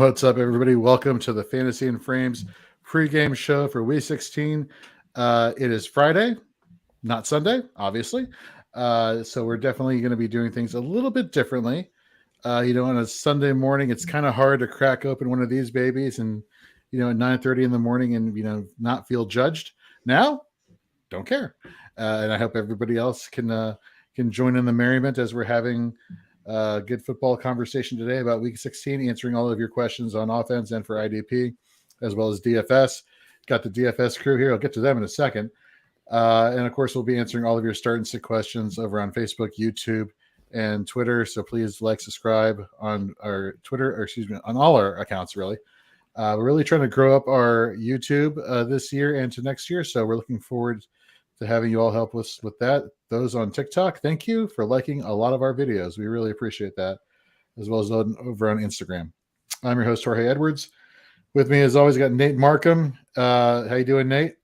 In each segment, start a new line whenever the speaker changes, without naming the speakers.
What's up, everybody? Welcome to the Fantasy and Frames pregame show for Week 16. It is Friday, not Sunday, obviously. So we're definitely going to be doing things a little bit differently. On a Sunday morning, it's kind of hard to crack open one of these babies and, at 9:30 in the morning and, not feel judged. Now, don't care. And I hope everybody else can join in the merriment as we're having good football conversation today about Week 16, answering all of your questions on offense and for IDP, as well as DFS. Got the DFS crew here. I'll get to them in a second. And, of course, we'll be answering all of your start and sit questions over on Facebook, YouTube, and Twitter. So please like, subscribe on our Twitter, on all our accounts, really. We're really trying to grow up our YouTube this year and to next year. So we're looking forward to having you all help us with that. Those on TikTok, thank you for liking a lot of our videos. We really appreciate that, as well as over on Instagram. I'm your host, Jorge Edwards. With me, as always, got Nate Markham. How you doing, Nate?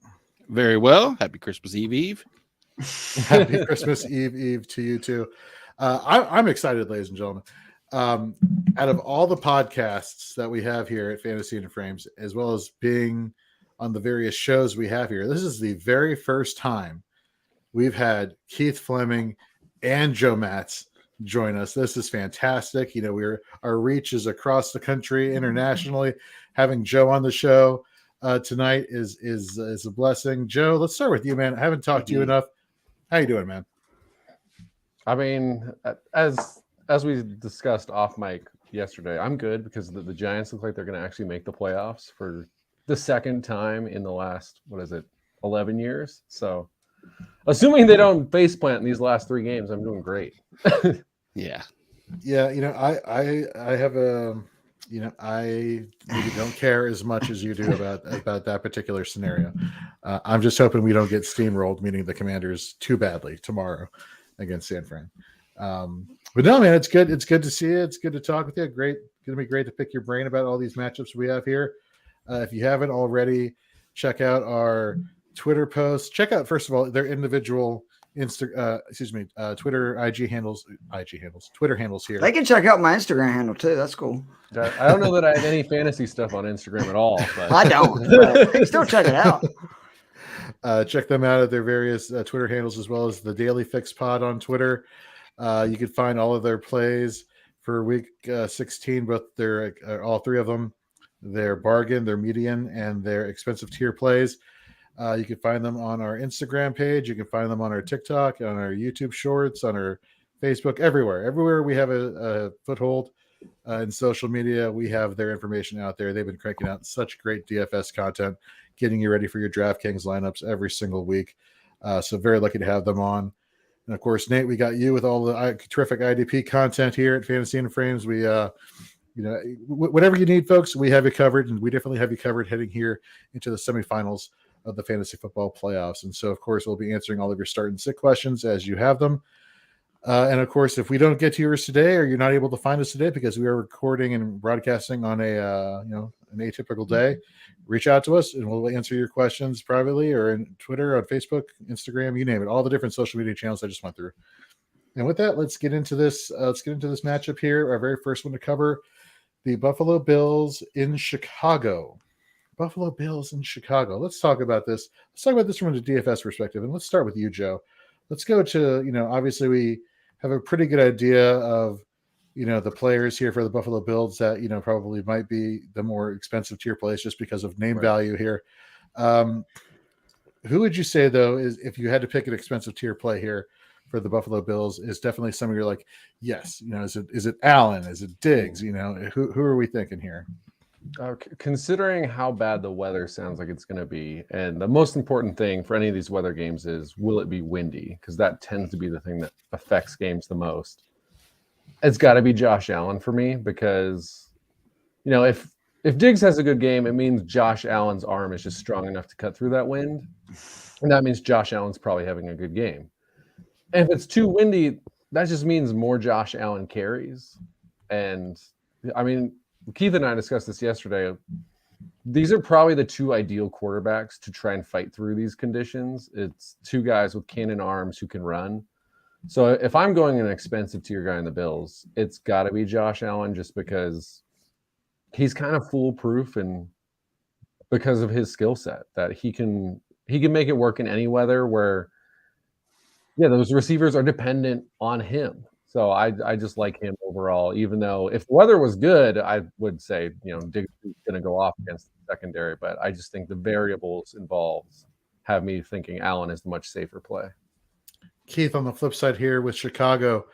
Very well. Happy Christmas Eve.
Happy Christmas Eve to you too. I'm excited, ladies and gentlemen. Out of all the podcasts that we have here at Fantasy and Frames, as well as being on the various shows we have here, this is the very first time we've had Keith Fleming and Joe Matz join us. This is fantastic. Our reach is across the country, internationally. Having Joe on the show tonight is a blessing. Joe, let's start with you, man. I haven't talked to you enough. How you doing, man?
I mean, as we discussed off mic yesterday, I'm good because the Giants look like they're going to actually make the playoffs for the second time in the last, 11 years. So assuming they don't face plant in these last 3 games, I'm doing great.
Yeah.
I have a, I maybe don't care as much as you do about that particular scenario. I'm just hoping we don't get steamrolled, meaning the Commanders, too badly tomorrow against San Fran. But no, man, it's good. It's good to see you. It's good to talk with you. Going to be great to pick your brain about all these matchups we have here. If you haven't already, check out our Twitter posts. Check out, first of all, their individual Twitter Twitter handles here.
They can check out my Instagram handle too. That's cool.
I don't know that I have any fantasy stuff on Instagram at all. But
I don't. Still check it out.
Check them out at their various Twitter handles, as well as the Daily Fix Pod on Twitter. You can find all of their plays for Week 16, both all 3 of them, their bargain, their median, and their expensive tier plays. You can find them on our Instagram page. You can find them on our TikTok, on our YouTube Shorts, on our Facebook, everywhere. Everywhere we have a foothold in social media, we have their information out there. They've been cranking out such great DFS content, getting you ready for your DraftKings lineups every single week. So very lucky to have them on. And of course, Nate, we got you with all the terrific IDP content here at Fantasy and Frames. We, whatever you need, folks, we have you covered, and we definitely have you covered heading here into the semifinals of the fantasy football playoffs. And so, of course, we'll be answering all of your start and sit questions as you have them. And of course, if we don't get to yours today, or you're not able to find us today because we are recording and broadcasting on an atypical day, reach out to us and we'll answer your questions privately or in Twitter, on Facebook, Instagram, you name it, all the different social media channels I just went through. And with that, let's get into this. Matchup here. Our very first one to cover, the Buffalo Bills in Chicago. Buffalo Bills in Chicago. Let's talk about this. Let's talk about this from a DFS perspective. And let's start with you, Joe. Let's go to, obviously we have a pretty good idea of, the players here for the Buffalo Bills that, probably might be the more expensive tier plays just because of name value here. Who would you say, though, is if you had to pick an expensive tier play here for the Buffalo Bills, is definitely somebody you're like, yes, is it Allen? Is it Diggs? Who are we thinking here?
Considering how bad the weather sounds like it's going to be, and the most important thing for any of these weather games is, will it be windy? Because that tends to be the thing that affects games the most. It's got to be Josh Allen for me because, if Diggs has a good game, it means Josh Allen's arm is just strong enough to cut through that wind. And that means Josh Allen's probably having a good game. And if it's too windy, that just means more Josh Allen carries. And, Keith and I discussed this yesterday. These are probably the 2 ideal quarterbacks to try and fight through these conditions. It's 2 guys with cannon arms who can run. So if I'm going an expensive tier guy in the Bills, it's got to be Josh Allen just because he's kind of foolproof, and because of his skill set, that he can make it work in any weather. Where those receivers are dependent on him. So I just like him overall, even though if the weather was good, I would say, Diggs is going to go off against the secondary. But I just think the variables involved have me thinking Allen is the much safer play.
Keith, on the flip side here with Chicago,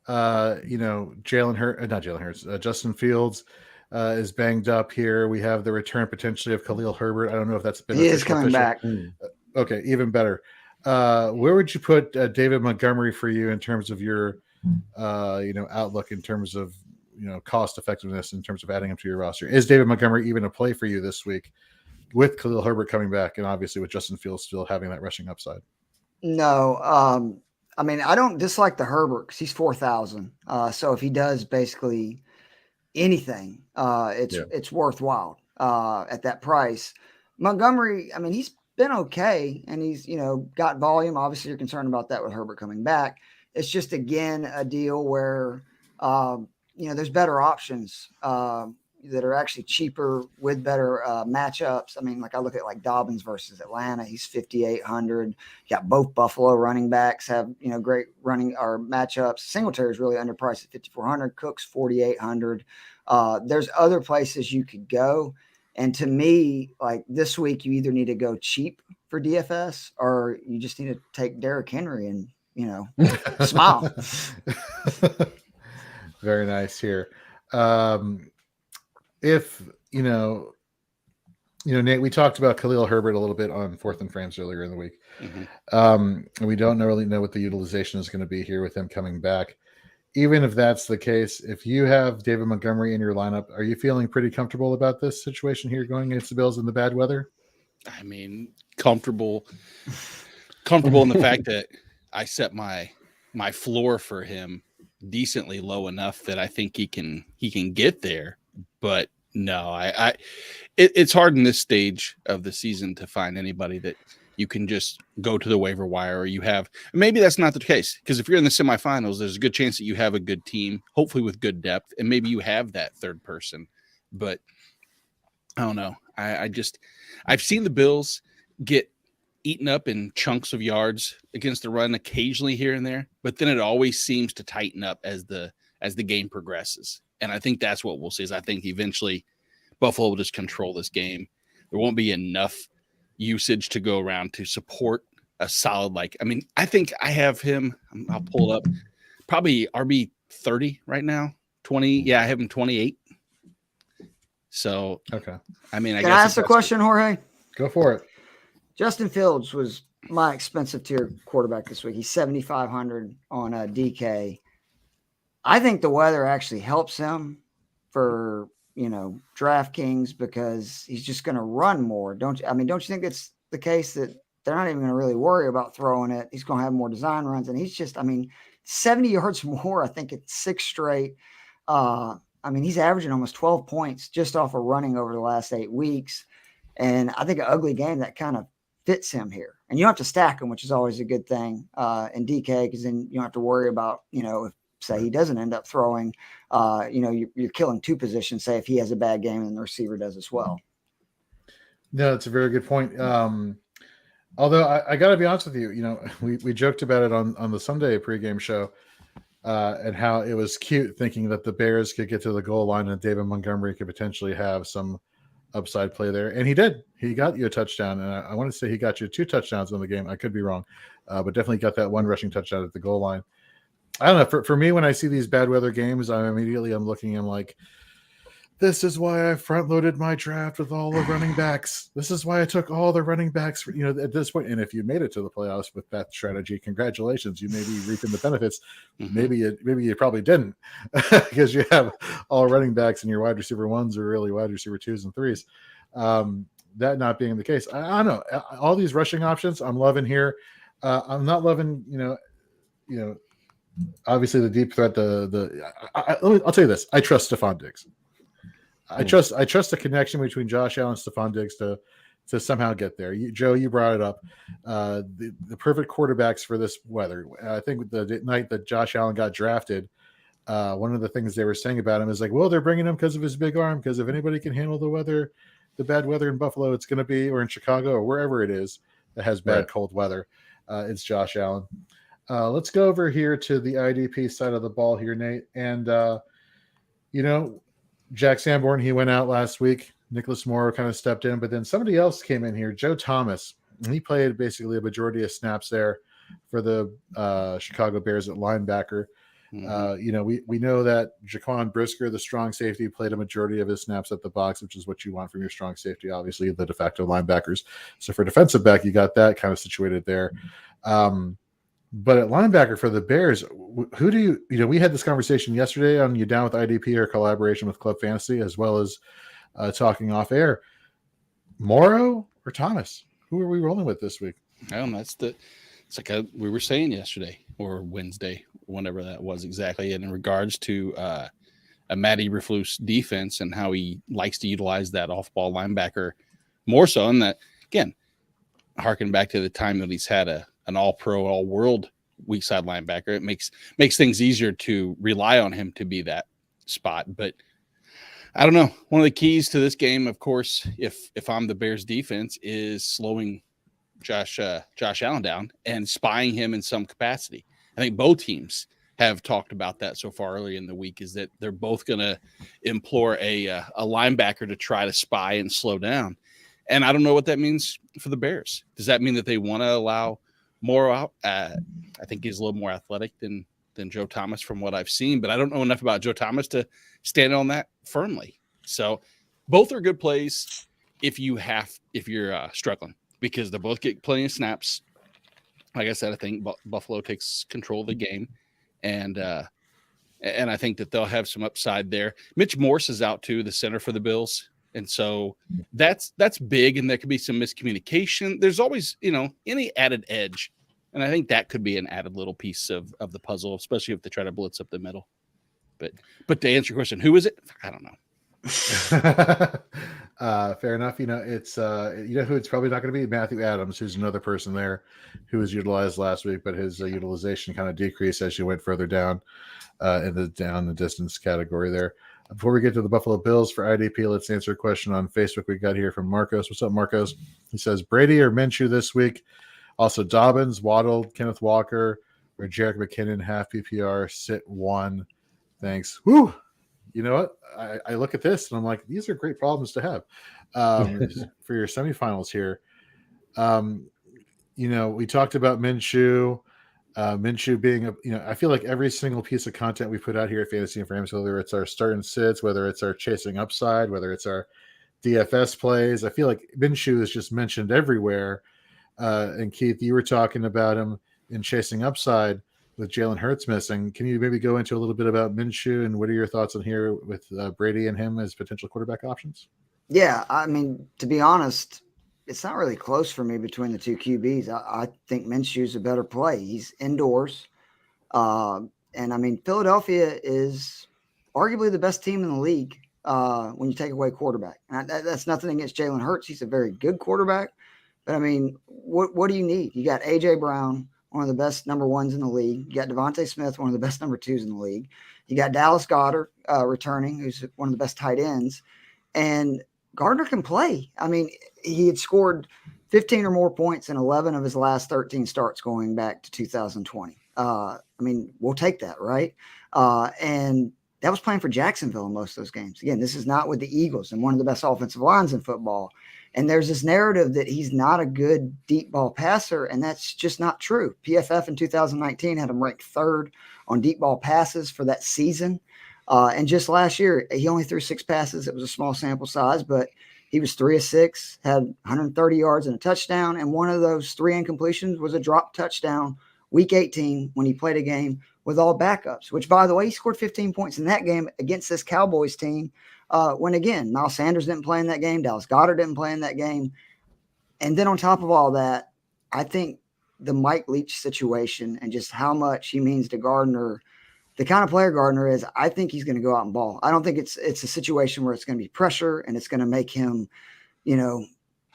not Jalen Hurts, Justin Fields is banged up here. We have the return potentially of Khalil Herbert. I don't know if that's been
He is coming back.
Okay, even better. Where would you put David Montgomery for you in terms of your outlook in terms of cost effectiveness in terms of adding him to your roster? Is David Montgomery even a play for you this week with Khalil Herbert coming back and obviously with Justin Fields still having that rushing upside?
No, I mean, I don't dislike the Herbert because he's 4,000. So if he does basically anything, it's worthwhile at that price. Montgomery, I mean, he's been okay, and he's got volume. Obviously, you're concerned about that with Herbert coming back. It's just again a deal where there's better options that are actually cheaper with better matchups. I mean, like I look at like Dobbins versus Atlanta, he's 5,800. You got both Buffalo running backs have great running or matchups. Singletary is really underpriced at 5,400. Cook's 4,800. There's other places you could go. And to me, like this week, you either need to go cheap for DFS or you just need to take Derrick Henry and, smile.
Very nice here. If, Nate, we talked about Khalil Herbert a little bit on Fourth and Frames earlier in the week. And we don't really know what the utilization is going to be here with him coming back. Even if that's the case, if you have David Montgomery in your lineup, are you feeling pretty comfortable about this situation here going against the Bills in the bad weather?
I mean, comfortable in the fact that I set my floor for him decently low enough that I think he can get there. But no, it's hard in this stage of the season to find anybody that you can just go to the waiver wire, or you have, maybe that's not the case. Because if you're in the semifinals, there's a good chance that you have a good team, hopefully with good depth, and maybe you have that third person. But I don't know. I've seen the Bills get eaten up in chunks of yards against the run occasionally here and there, but then it always seems to tighten up as the game progresses. And I think that's what we'll see. Is I think eventually Buffalo will just control this game. There won't be enough usage to go around to support a solid, I think I have him, I'll pull up, probably RB 30 right now, 20. Yeah, I have him 28. So,
okay.
Can I ask a question, Jorge?
Go for it.
Justin Fields was my expensive tier quarterback this week. He's 7,500 on a DK. I think the weather actually helps him for DraftKings because he's just going to run more. Don't you think it's the case that they're not even going to really worry about throwing it? He's going to have more design runs, and he's just, 70 yards more. I think it's 6 straight. He's averaging almost 12 points just off of running over the last 8 weeks. And I think an ugly game that kind of fits him here. And you don't have to stack him, which is always a good thing in DK, because then you don't have to worry about, if say he doesn't end up throwing, you're killing 2 positions, say if he has a bad game and the receiver does as well.
No, that's a very good point. Although I got to be honest with you, we joked about it on the Sunday pregame show and how it was cute thinking that the Bears could get to the goal line and David Montgomery could potentially have some upside play there. And he did. He got you a touchdown. And I want to say he got you 2 touchdowns in the game. I could be wrong, but definitely got that 1 rushing touchdown at the goal line. I don't know. For me, when I see these bad weather games, I'm looking, I'm like, this is why I front loaded my draft with all the running backs. This is why I took all the running backs, at this point. And if you made it to the playoffs with that strategy, congratulations. You may be reaping the benefits.
Mm-hmm.
Maybe you probably didn't because you have all running backs and your wide receiver 1s are really wide receiver 2s and 3s. That not being the case, I don't know. All these rushing options I'm loving here. I'm not loving, obviously the deep threat. I'll tell you this: I trust Stephon Diggs. I trust the connection between Josh Allen and Stephon Diggs to somehow get there. Joe, you brought it up. The perfect quarterbacks for this weather. I think the night that Josh Allen got drafted, one of the things they were saying about him is like, well, they're bringing him because of his big arm, because if anybody can handle the bad weather in Buffalo, it's going to be, or in Chicago or wherever it is that has bad cold weather, it's Josh Allen. Let's go over here to the IDP side of the ball here, Nate. And, Jack Sanborn, he went out last week. Nicholas Morrow kind of stepped in, but then somebody else came in here, Joe Thomas, and he played basically a majority of snaps there for the Chicago Bears at linebacker. Mm-hmm. We know that Jaquan Brisker, the strong safety, played a majority of his snaps at the box, which is what you want from your strong safety, obviously, the de facto linebackers. So for defensive back, you got that kind of situated there. But at linebacker for the Bears, who do we had this conversation yesterday on You Down with IDP, or collaboration with Club Fantasy, as well as talking off air. Morrow or Thomas? Who are we rolling with this week?
It's like we were saying yesterday or Wednesday, whenever that was exactly, in regards to a Matt Eberflus defense and how he likes to utilize that off-ball linebacker more so. And that, again, harken back to the time that he's had an all-pro, all-world weak side linebacker, it makes things easier to rely on him to be that spot. But I don't know. One of the keys to this game, of course, if I'm the Bears defense, is slowing Josh Allen down and spying him in some capacity. I think both teams have talked about that so far early in the week, is that they're both going to implore a linebacker to try to spy and slow down. And I don't know what that means for the Bears. Does that mean that they want to allow Morrow out? I think he's a little more athletic than Joe Thomas from what I've seen, but I don't know enough about Joe Thomas to stand on that firmly. So both are good plays if you're struggling, because they both get plenty of snaps. Like I said, I think Buffalo takes control of the game, and I think that they'll have some upside there. Mitch Morse is out too, the center for the Bills. And so that's big, and there could be some miscommunication. There's always, any added edge. And I think that could be an added little piece of the puzzle, especially if they try to blitz up the middle. But to answer your question, who is it? I don't know.
Fair enough. It's who it's probably not going to be? Matthew Adams, who's another person there who was utilized last week, but his utilization kind of decreased as you went further down in the distance category there. Before we get to the Buffalo Bills for IDP, let's answer a question on Facebook we got here from Marcos. What's up, Marcos? He says, Brady or Minshew this week? Also, Dobbins, Waddle, Kenneth Walker, or Jerick McKinnon, half PPR, sit one. Thanks. Woo! You know what? I look at this and I'm like, these are great problems to have for your semifinals here. We talked about Minshew. Minshew being I feel like every single piece of content we put out here at Fantasy and Frames, whether it's our start and sits, whether it's our chasing upside, whether it's our DFS plays, I feel like Minshew is just mentioned everywhere. And Keith, you were talking about him in chasing upside with Jalen Hurts missing. Can you maybe go into a little bit about Minshew and what are your thoughts on here with Brady and him as potential quarterback options?
Yeah, I mean, to be honest, it's not really close for me between the two QBs. I think Minshew's a better play. He's indoors. And I mean, Philadelphia is arguably the best team in the league when you take away quarterback. And that's nothing against Jalen Hurts. He's a very good quarterback. But I mean, what do you need? You got A.J. Brown, one of the best number ones in the league. You got Devontae Smith, one of the best number twos in the league. You got Dallas Goedert returning, who's one of the best tight ends. And Gardner can play. I mean, he had scored 15 or more points in 11 of his last 13 starts going back to 2020. I mean, we'll take that, right? And that was playing for Jacksonville in most of those games. Again, this is not with the Eagles and one of the best offensive lines in football. And there's this narrative that he's not a good deep ball passer, and that's just not true. PFF in 2019 had him ranked third on deep ball passes for that season. And just last year, he only threw 6 passes. It was a small sample size, but he was 3 of 6, had 130 yards and a touchdown. And one of those 3 incompletions was a drop touchdown week 18 when he played a game with all backups, which, by the way, he scored 15 points in that game against this Cowboys team. When, again, Miles Sanders didn't play in that game. Dallas Goedert didn't play in that game. And then on top of all that, I think the Mike Leach situation and just how much he means to Gardner, the kind of player Gardner is, I think he's going to go out and ball. I don't think it's a situation where it's going to be pressure and it's going to make him,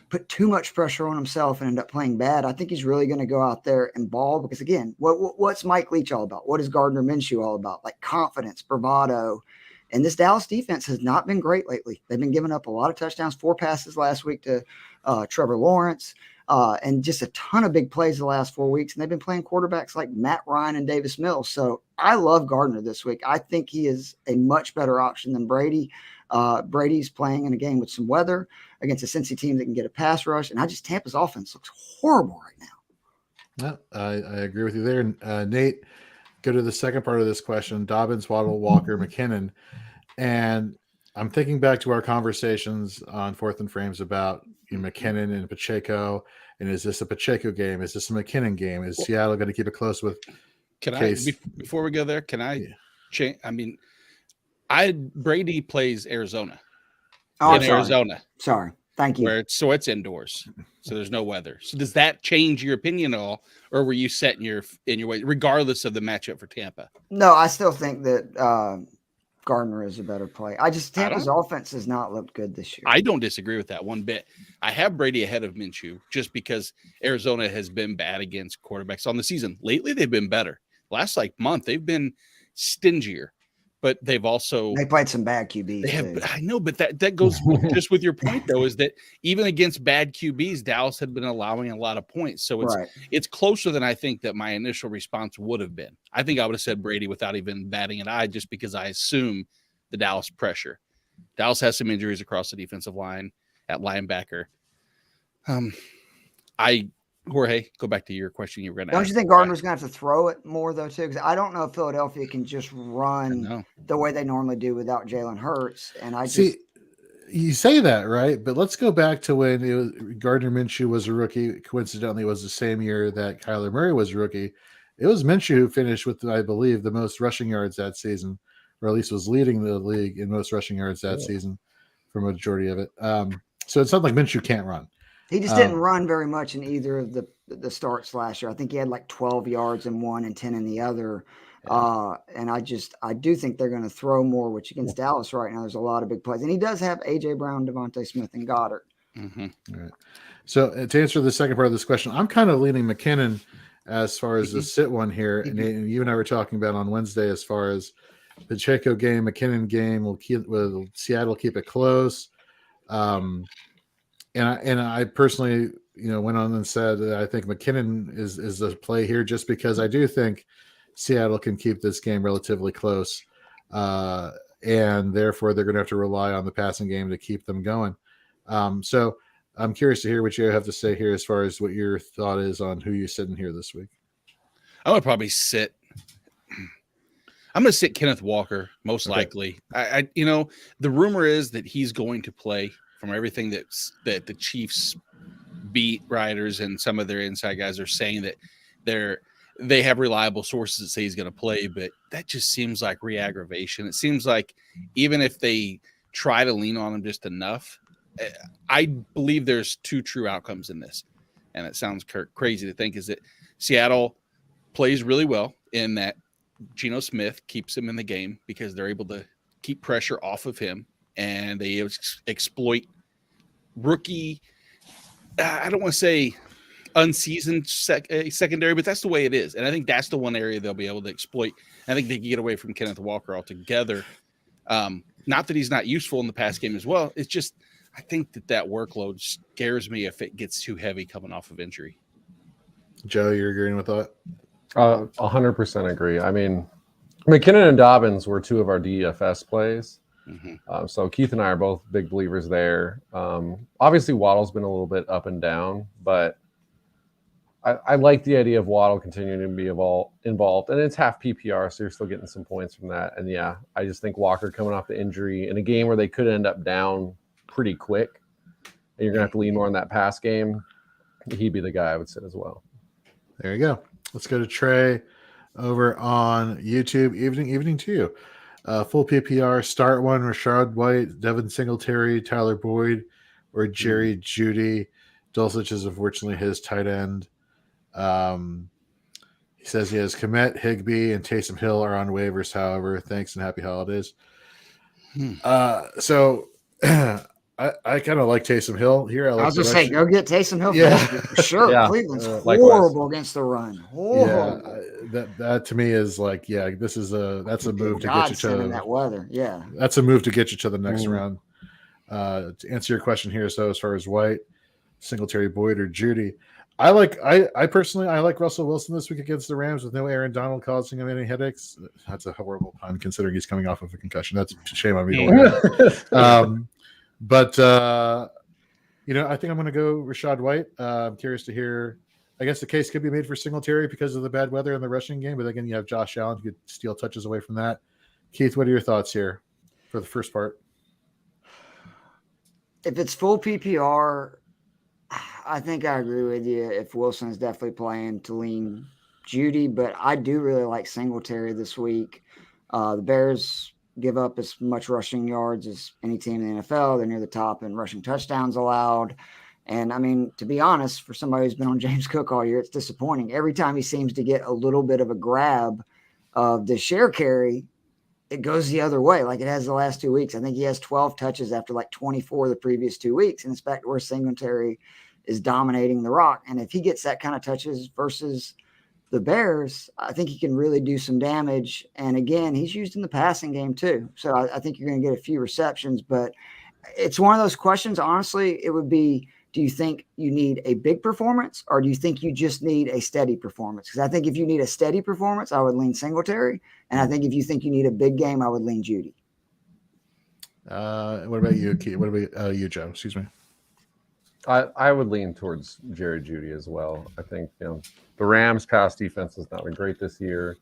put put too much pressure on himself and end up playing bad. I think he's really going to go out there and ball because, again, what's Mike Leach all about? What is Gardner Minshew all about? Like confidence, bravado. And this Dallas defense has not been great lately. They've been giving up a lot of touchdowns, 4 passes last week to Trevor Lawrence, and just a ton of big plays the last 4 weeks. And they've been playing quarterbacks like Matt Ryan and Davis Mills. So I love Gardner this week. I think he is a much better option than Brady. Brady's playing in a game with some weather against a Cincy team that can get a pass rush. And Tampa's offense looks horrible right now.
Yeah, I agree with you there. Nate, go to the second part of this question. Dobbins, Waddle, Walker, McKinnon. And I'm thinking back to our conversations on Fourth and Frames about McKinnon and Pacheco. And is this a Pacheco game? Is this a McKinnon game? Is Seattle going to keep it close with Case?
Before we go there, can I change? I mean, Brady plays Arizona. Arizona.
Sorry. Thank you.
So it's indoors. So there's no weather. So does that change your opinion at all? Or were you set in your way, regardless of the matchup for Tampa?
No, I still think that Gardner is a better play. Tampa's offense has not looked good this year.
I don't disagree with that one bit. I have Brady ahead of Minshew just because Arizona has been bad against quarterbacks on the season. Lately, they've been better. Last month, they've been stingier. But they
played some bad QBs.
I know, but that goes just with your point, though, is that even against bad QBs, Dallas had been allowing a lot of points. So it's closer than I think that my initial response would have been. I think I would have said Brady without even batting an eye, just because I assume the Dallas pressure. Dallas has some injuries across the defensive line at linebacker. Jorge, go back to your question. You were going to.
Don't you think Gardner's going to have to throw it more though too? Because I don't know if Philadelphia can just run the way they normally do without Jalen Hurts. And
you say that, right? But let's go back to when Gardner Minshew was a rookie. Coincidentally, it was the same year that Kyler Murray was a rookie. It was Minshew who finished with, I believe, the most rushing yards that season, or at least was leading the league in most rushing yards that season for a majority of it. So it's not like Minshew can't run.
He just didn't run very much in either of the starts last year. I think he had like 12 yards in one and 10 in the other. And I do think they're going to throw more, which against Dallas right now, there's a lot of big plays. And he does have A.J. Brown, Devontae Smith, and Goddard.
Mm-hmm. All right. So to answer the second part of this question, I'm kind of leaning McKinnon as far as the sit one here. And you and I were talking about on Wednesday as far as Pacheco game, McKinnon game, will Seattle keep it close? And I personally, went on and said that I think McKinnon is the play here, just because I do think Seattle can keep this game relatively close, and therefore they're going to have to rely on the passing game to keep them going. So I'm curious to hear what you have to say here as far as what your thought is on who you're sitting here this week.
I would probably I'm going to sit Kenneth Walker most likely. The rumor is that he's going to play. From everything that the Chiefs beat writers and some of their inside guys are saying, that they have reliable sources that say he's going to play, but that just seems like re-aggravation. It seems like even if they try to lean on him just enough, I believe there's 2 true outcomes in this. And it sounds crazy to think, is that Seattle plays really well in that Geno Smith keeps him in the game because they're able to keep pressure off of him. And they exploit rookie, I don't want to say unseasoned secondary, but that's the way it is. And I think that's the one area they'll be able to exploit. I think they can get away from Kenneth Walker altogether. Not that he's not useful in the pass game as well. It's just, I think that workload scares me if it gets too heavy coming off of injury.
Joe, you're agreeing with that?
100% agree. I mean, McKinnon and Dobbins were 2 of our DFS plays. Mm-hmm. So Keith and I are both big believers there. Obviously, Waddle's been a little bit up and down, but I like the idea of Waddle continuing to be involved. And it's half PPR, so you're still getting some points from that. And yeah, I just think Walker coming off the injury in a game where they could end up down pretty quick, and you're going to have to lean more on that pass game, he'd be the guy I would sit as well.
There you go. Let's go to Trey over on YouTube. Evening to you. Full PPR, start one, Rashad White, Devin Singletary, Tyler Boyd, or Jerry Jeudy. Dulcich is unfortunately his tight end. He says he has Kmet, Higbee, and Taysom Hill are on waivers, however. Thanks and happy holidays. So I kind of like Taysom Hill here.
I was just saying, go get Taysom Hill for sure.
Yeah.
Cleveland's
Likewise.
horrible against the run.
Yeah,
Horrible.
that to me is like, that's a move to get you
in
to
that weather. Yeah,
that's a move to get you to the next round. To answer your question here, so as far as White, Singletary, Boyd, or Judy, I personally like Russell Wilson this week against the Rams with no Aaron Donald causing him any headaches. That's a horrible pun considering he's coming off of a concussion. That's a shame on me. But I think I'm going to go Rachaad White. I'm curious to hear. I guess the case could be made for Singletary because of the bad weather in the rushing game, but again, you have Josh Allen who could steal touches away from that. Keith, what are your thoughts here for the first part?
If it's full PPR, I think I agree with you. If Wilson is definitely playing to lean Judy, but I do really like Singletary this week. The Bears give up as much rushing yards as any team in the NFL. They're near the top in rushing touchdowns allowed. And I mean, to be honest, for somebody who's been on James Cook all year, it's disappointing. Every time he seems to get a little bit of a grab of the share carry, it goes the other way, like it has the last 2 weeks. I think he has 12 touches after like 24 the previous 2 weeks. And it's back to where Singletary is dominating the rock. And if he gets that kind of touches versus the Bears, I think he can really do some damage. And again, he's used in the passing game too. So I think you're going to get a few receptions, but it's one of those questions. Honestly, it would be, do you think you need a big performance or do you think you just need a steady performance? Because I think if you need a steady performance, I would lean Singletary. And I think if you think you need a big game, I would lean Judy.
What about you, Keith? What about you, Joe? Excuse me.
I would lean towards Jerry Judy as well. I think, the Rams pass defense has not been great this year.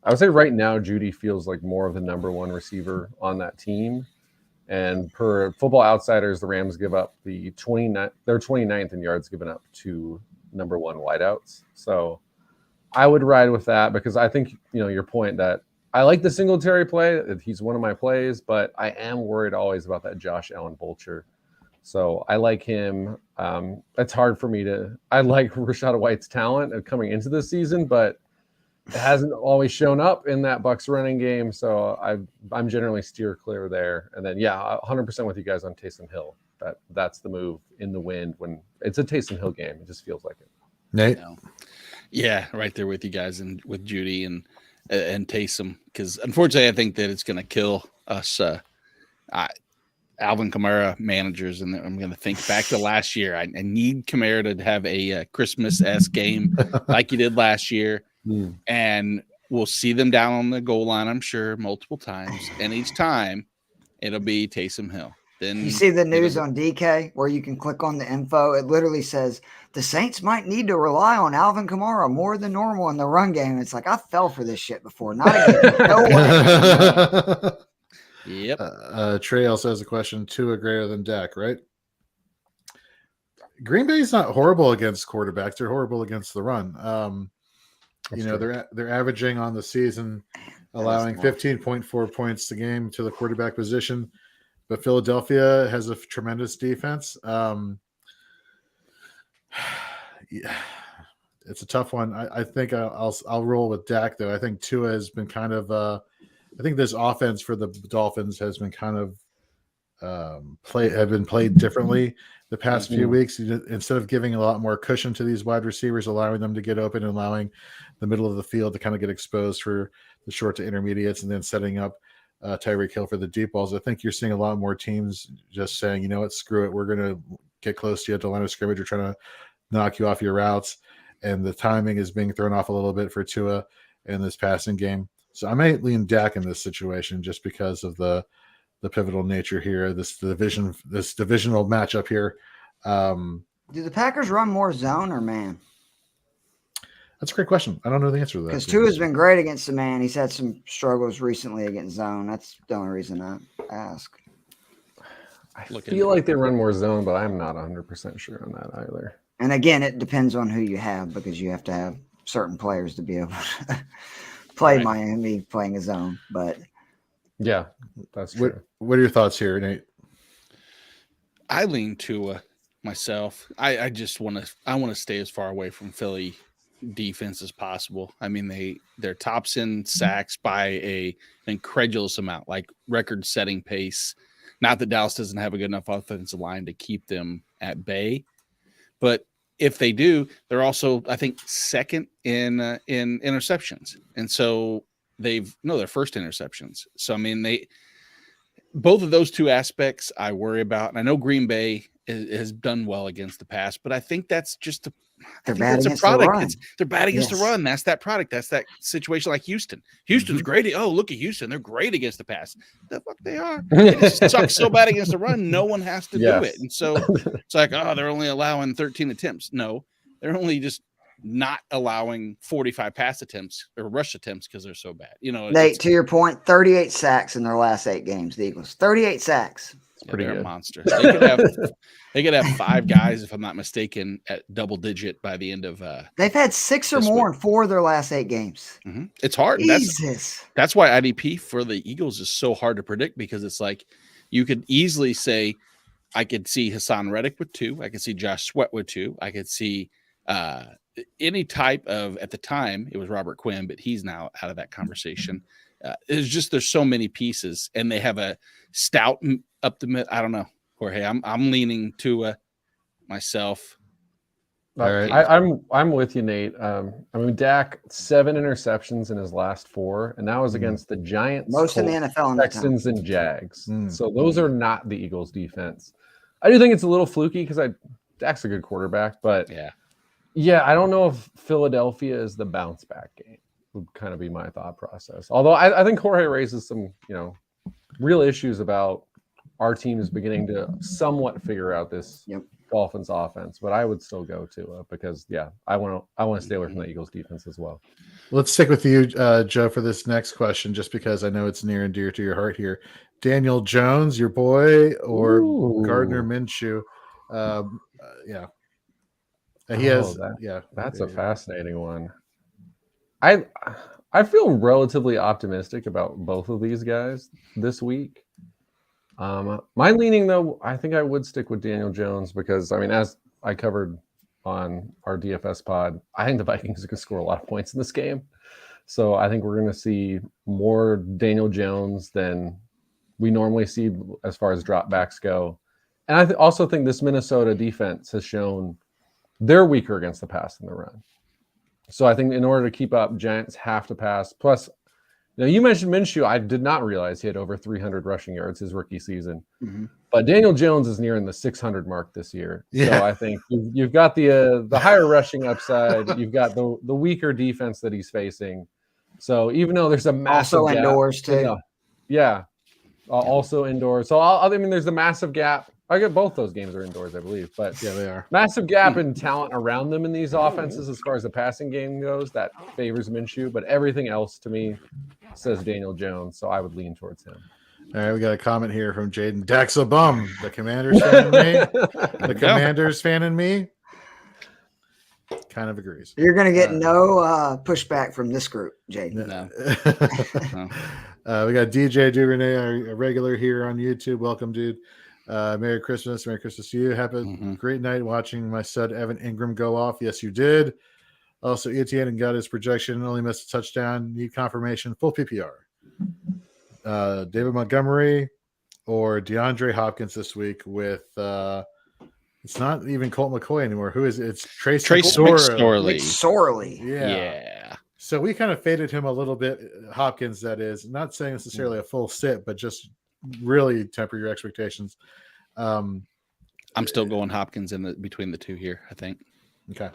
I would say right now, Judy feels like more of the number one receiver on that team. And per Football Outsiders, the Rams give up they're 29th in yards given up to number one wideouts. So I would ride with that because I think, your point that I like the Singletary play. He's one of my plays, but I am worried always about that Josh Allen vulture. So I like him. It's hard for me I like Rachaad White's talent coming into this season, but it hasn't always shown up in that Bucs running game. So I'm generally steer clear there. And then, 100% with you guys on Taysom Hill. That's the move in the wind when it's a Taysom Hill game. It just feels like it.
Nate?
Yeah, right there with you guys and with Judy and Taysom. Because unfortunately, I think that it's going to kill us Alvin Kamara managers, and I'm going to think back to last year. I need Kamara to have a Christmas-esque game like he did last year, and we'll see them down on the goal line, I'm sure, multiple times, and each time it'll be Taysom Hill. Then
you see the news on DK where you can click on the info. It literally says the Saints might need to rely on Alvin Kamara more than normal in the run game. It's like I fell for this shit before. Not again. No way.
Yep.
Trey also has a question. Tua greater than Dak, right? Green Bay's not horrible against quarterbacks. They're horrible against the run. They're averaging on the season, allowing 15.4 points a game to the quarterback position. But Philadelphia has a tremendous defense. It's a tough one. I think I'll roll with Dak though. I think Tua has been kind of. I think this offense for the Dolphins has been kind of played differently the past few weeks. Instead of giving a lot more cushion to these wide receivers, allowing them to get open and allowing the middle of the field to kind of get exposed for the short to intermediates, and then setting up Tyreek Hill for the deep balls. I think you're seeing a lot more teams just saying, you know what, screw it. We're going to get close to you at the line of scrimmage. We're trying to knock you off your routes. And the timing is being thrown off a little bit for Tua in this passing game. So I may lean Dak in this situation just because of the pivotal nature here, this divisional matchup here.
Do the Packers run more zone or man?
That's a great question. I don't know the answer to that.
Because Tua's been great against the man. He's had some struggles recently against zone. That's the only reason I ask.
I feel like they run more zone, but I'm not 100% sure on that either.
And again, it depends on who you have because you have to have certain players to be able to play Miami playing a zone. But
yeah, that's true.
What are your thoughts here, Nate?
I lean Tua myself. I just want to stay as far away from Philly defense as possible. I mean, they're tops in sacks by an incredulous amount, like record-setting pace. Not that Dallas doesn't have a good enough offensive line to keep them at bay, but if they do, they're also, I think, second in interceptions, and so they're first interceptions. So I mean, both of those two aspects I worry about, and I know Green Bay has done well against the pass, but I think that's just
they're bad against the run.
They're bad against the run. That's that product. That's that situation like Houston. Houston's great. Oh, look at Houston. They're great against the pass. The fuck they are. They just suck so bad against the run. No one has to do it. And so it's like, oh, they're only allowing 13 attempts. No, they're only just not allowing 45 pass attempts or rush attempts because they're so bad.
Nate, to your point, 38 sacks in their last 8 games. The Eagles, 38 sacks.
They're a monster. They could have 5 guys, if I'm not mistaken, at double digit by the end of.
They've had 6 or more in 4 of their last 8 games.
It's hard.
Jesus.
That's why IDP for the Eagles is so hard to predict, because it's like you could easily say, I could see Hassan Reddick with 2. I could see Josh Sweat with 2. I could see any type of, at the time it was Robert Quinn, but he's now out of that conversation. It's just, there's so many pieces, and they have a stout up the mid. I don't know, Jorge. I'm leaning to myself.
All right, I'm with you, Nate. I mean, Dak 7 interceptions in his last 4, and that was against the Giants,
most in the NFL,
Texans, and Jags. So those are not the Eagles' defense. I do think it's a little fluky because Dak's a good quarterback, but yeah, I don't know if Philadelphia is the bounce back game. Would kind of be my thought process. Although I think Jorge raises some, real issues about our team is beginning to somewhat figure out this Dolphins offense, but I would still go to because I want to stay away from the Eagles defense as well.
Let's stick with you, Joe, for this next question, just because I know it's near and dear to your heart here. Daniel Jones, your boy, or Gardner Minshew?
That's a fascinating one. I feel relatively optimistic about both of these guys this week. My leaning, though, I think I would stick with Daniel Jones because, I mean, as I covered on our DFS pod, I think the Vikings are going to score a lot of points in this game. So I think we're going to see more Daniel Jones than we normally see as far as dropbacks go. And I also think this Minnesota defense has shown they're weaker against the pass than the run. So I think in order to keep up, Giants have to pass. Plus, you mentioned Minshew. I did not realize he had over 300 rushing yards his rookie season. But Daniel Jones is nearing the 600 mark this year. So I think you've got the higher rushing upside. You've got the weaker defense that he's facing. So even though there's a massive
also indoors
gap,
too.
Also indoors. So I mean, there's a massive gap. I get both those games are indoors, I believe. But
they are.
Massive gap in talent around them in these offenses as far as the passing game goes. That favors Minshew. But everything else to me says Daniel Jones. So I would lean towards him.
All right, we got a comment here from Jaden. Dak's a bum. The Commanders fan in me. The Commanders fan in me kind of agrees.
You're going to get no pushback from this group, Jaden.
No.
We got DJ Duvernay, a regular here on YouTube. Welcome, dude. Merry Christmas to you. Have a great night watching my son Evan Ingram go off. Yes, you did. Also, Etienne got his projection, only missed a touchdown. Need confirmation. Full PPR. David Montgomery or DeAndre Hopkins this week with it's not even Colt McCoy anymore. Who is it? It's Trace
McSorley.
Yeah. So we kind of faded him a little bit. Hopkins, that is, not saying necessarily a full sit, but just really temper your expectations.
I'm still going Hopkins between the two here, I think.
Okay.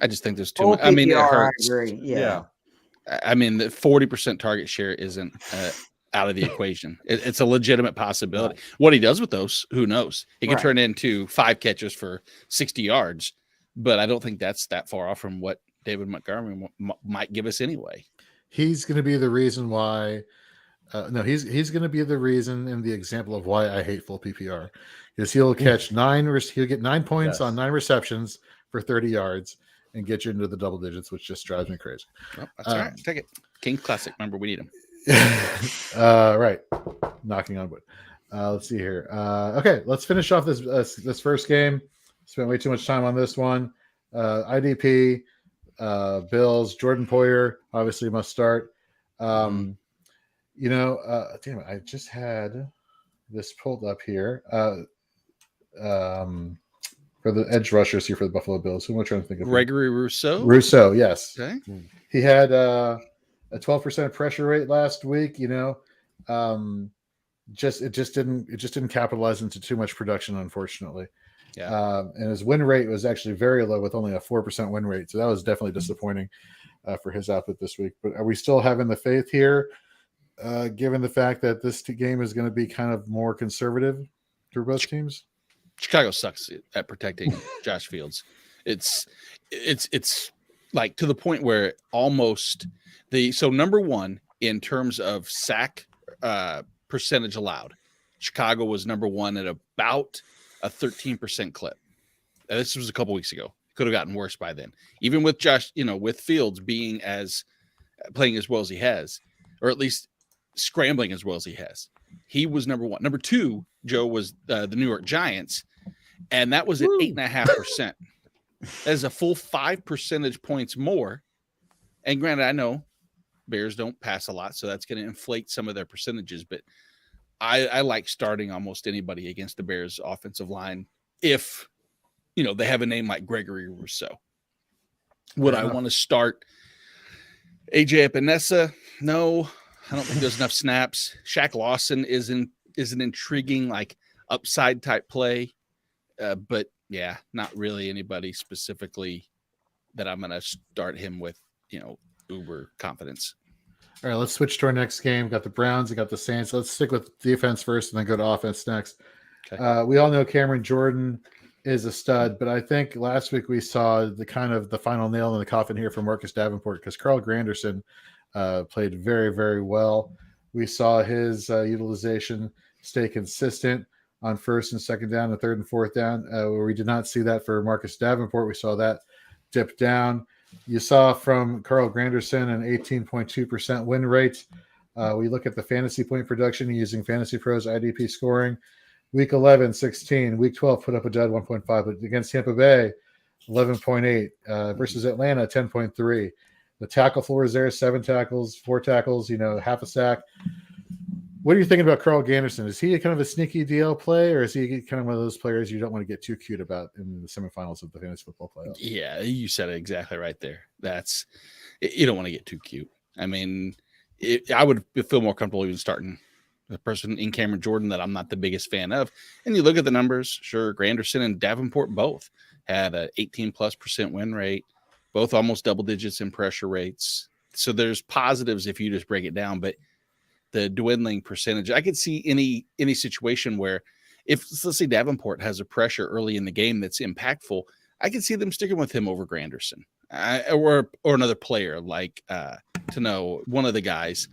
I just think there's too much. I mean, it hurts.
I agree. Yeah.
I mean, the 40% target share isn't out of the equation. It's a legitimate possibility. Right. What he does with those, who knows? He can turn into 5 catches for 60 yards, but I don't think that's that far off from what David Montgomery might give us anyway.
He's going to be the reason why. He's going to be the reason and the example of why I hate full PPR, because he'll catch he'll get 9 points on 9 receptions for 30 yards and get you into the double digits, which just drives me crazy.
Well, that's all right. Take it. King Classic. Remember, we need him.
Right. Knocking on wood. Let's see here. Okay, let's finish off this first game. Spent way too much time on this one. IDP, Bills, Jordan Poyer obviously must start. Damn it, I just had this pulled up here. For the edge rushers here for the Buffalo Bills. Who am I trying to think of?
Gregory Rousseau.
Rousseau, yes.
Okay.
He had a 12% pressure rate last week. It just didn't capitalize into too much production, unfortunately.
Yeah.
And his win rate was actually very low with only a 4% win rate. So that was definitely disappointing for his output this week. But are we still having the faith here, given the fact that this game is going to be kind of more conservative for both teams?
Chicago sucks at protecting Josh Fields. It's like to the point where almost number one in terms of sack percentage allowed, Chicago was number one at about a 13% clip. This was a couple weeks ago. Could have gotten worse by then. Even with Josh, with Fields playing as well as he has, or at least scrambling as well as he has, he was number one. Number two, Joe, was the New York Giants, and that was at 8.5%. That is a full 5 percentage points more. And granted, I know Bears don't pass a lot, so that's going to inflate some of their percentages. But I like starting almost anybody against the Bears offensive line if, they have a name like Gregory Rousseau. Would I want to start AJ Epinesa? No, I don't think there's enough snaps. Shaq Lawson is an intriguing, upside type play. But yeah, not really anybody specifically that I'm going to start him with, uber confidence.
All right, let's switch to our next game. Got the Browns and got the Saints. Let's stick with defense first and then go to offense next. Okay. We all know Cameron Jordan is a stud, but I think last week we saw the final nail in the coffin here for Marcus Davenport because Carl Granderson played very, very well. We saw his utilization stay consistent on first and second down and third and fourth down, where we did not see that for Marcus Davenport. We saw that dip down. You saw from Carl Granderson an 18.2% win rate. We look at the fantasy point production using Fantasy Pros IDP scoring. Week 11, 16. Week 12 put up a dud 1.5, but against Tampa Bay, 11.8. Versus Atlanta, 10.3. The tackle floor is there, 7 tackles, 4 tackles, half a sack. What are you thinking about Carl Granderson? Is he kind of a sneaky DL play, or is he kind of one of those players you don't want to get too cute about in the semifinals of the fantasy football playoffs?
Yeah, you said it exactly right there. You don't want to get too cute. I mean, I would feel more comfortable even starting the person in Cameron Jordan that I'm not the biggest fan of. And you look at the numbers, sure, Granderson and Davenport both had an 18+% win rate, both almost double digits in pressure rates. So there's positives if you just break it down, but the dwindling percentage, I could see any situation where if, let's say, Davenport has a pressure early in the game that's impactful, I could see them sticking with him over Granderson or another player like one of the guys.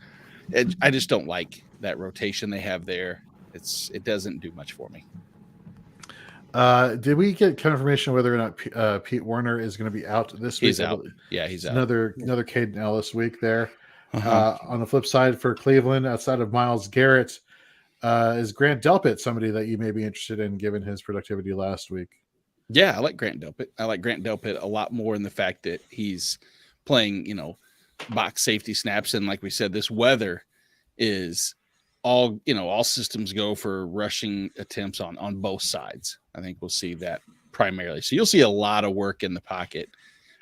I just don't like that rotation they have there. It doesn't do much for me.
Did we get confirmation whether or not Pete Werner is going to be out this week?
He's out. Yeah, he's out.
Another Caden Ellis week there. On the flip side for Cleveland, outside of Myles Garrett, is Grant Delpit somebody that you may be interested in given his productivity last week?
Yeah, I like Grant Delpit. I like Grant Delpit a lot more in the fact that he's playing, box safety snaps. And like we said, this weather is all systems go for rushing attempts on both sides. I think we'll see that primarily. So you'll see a lot of work in the pocket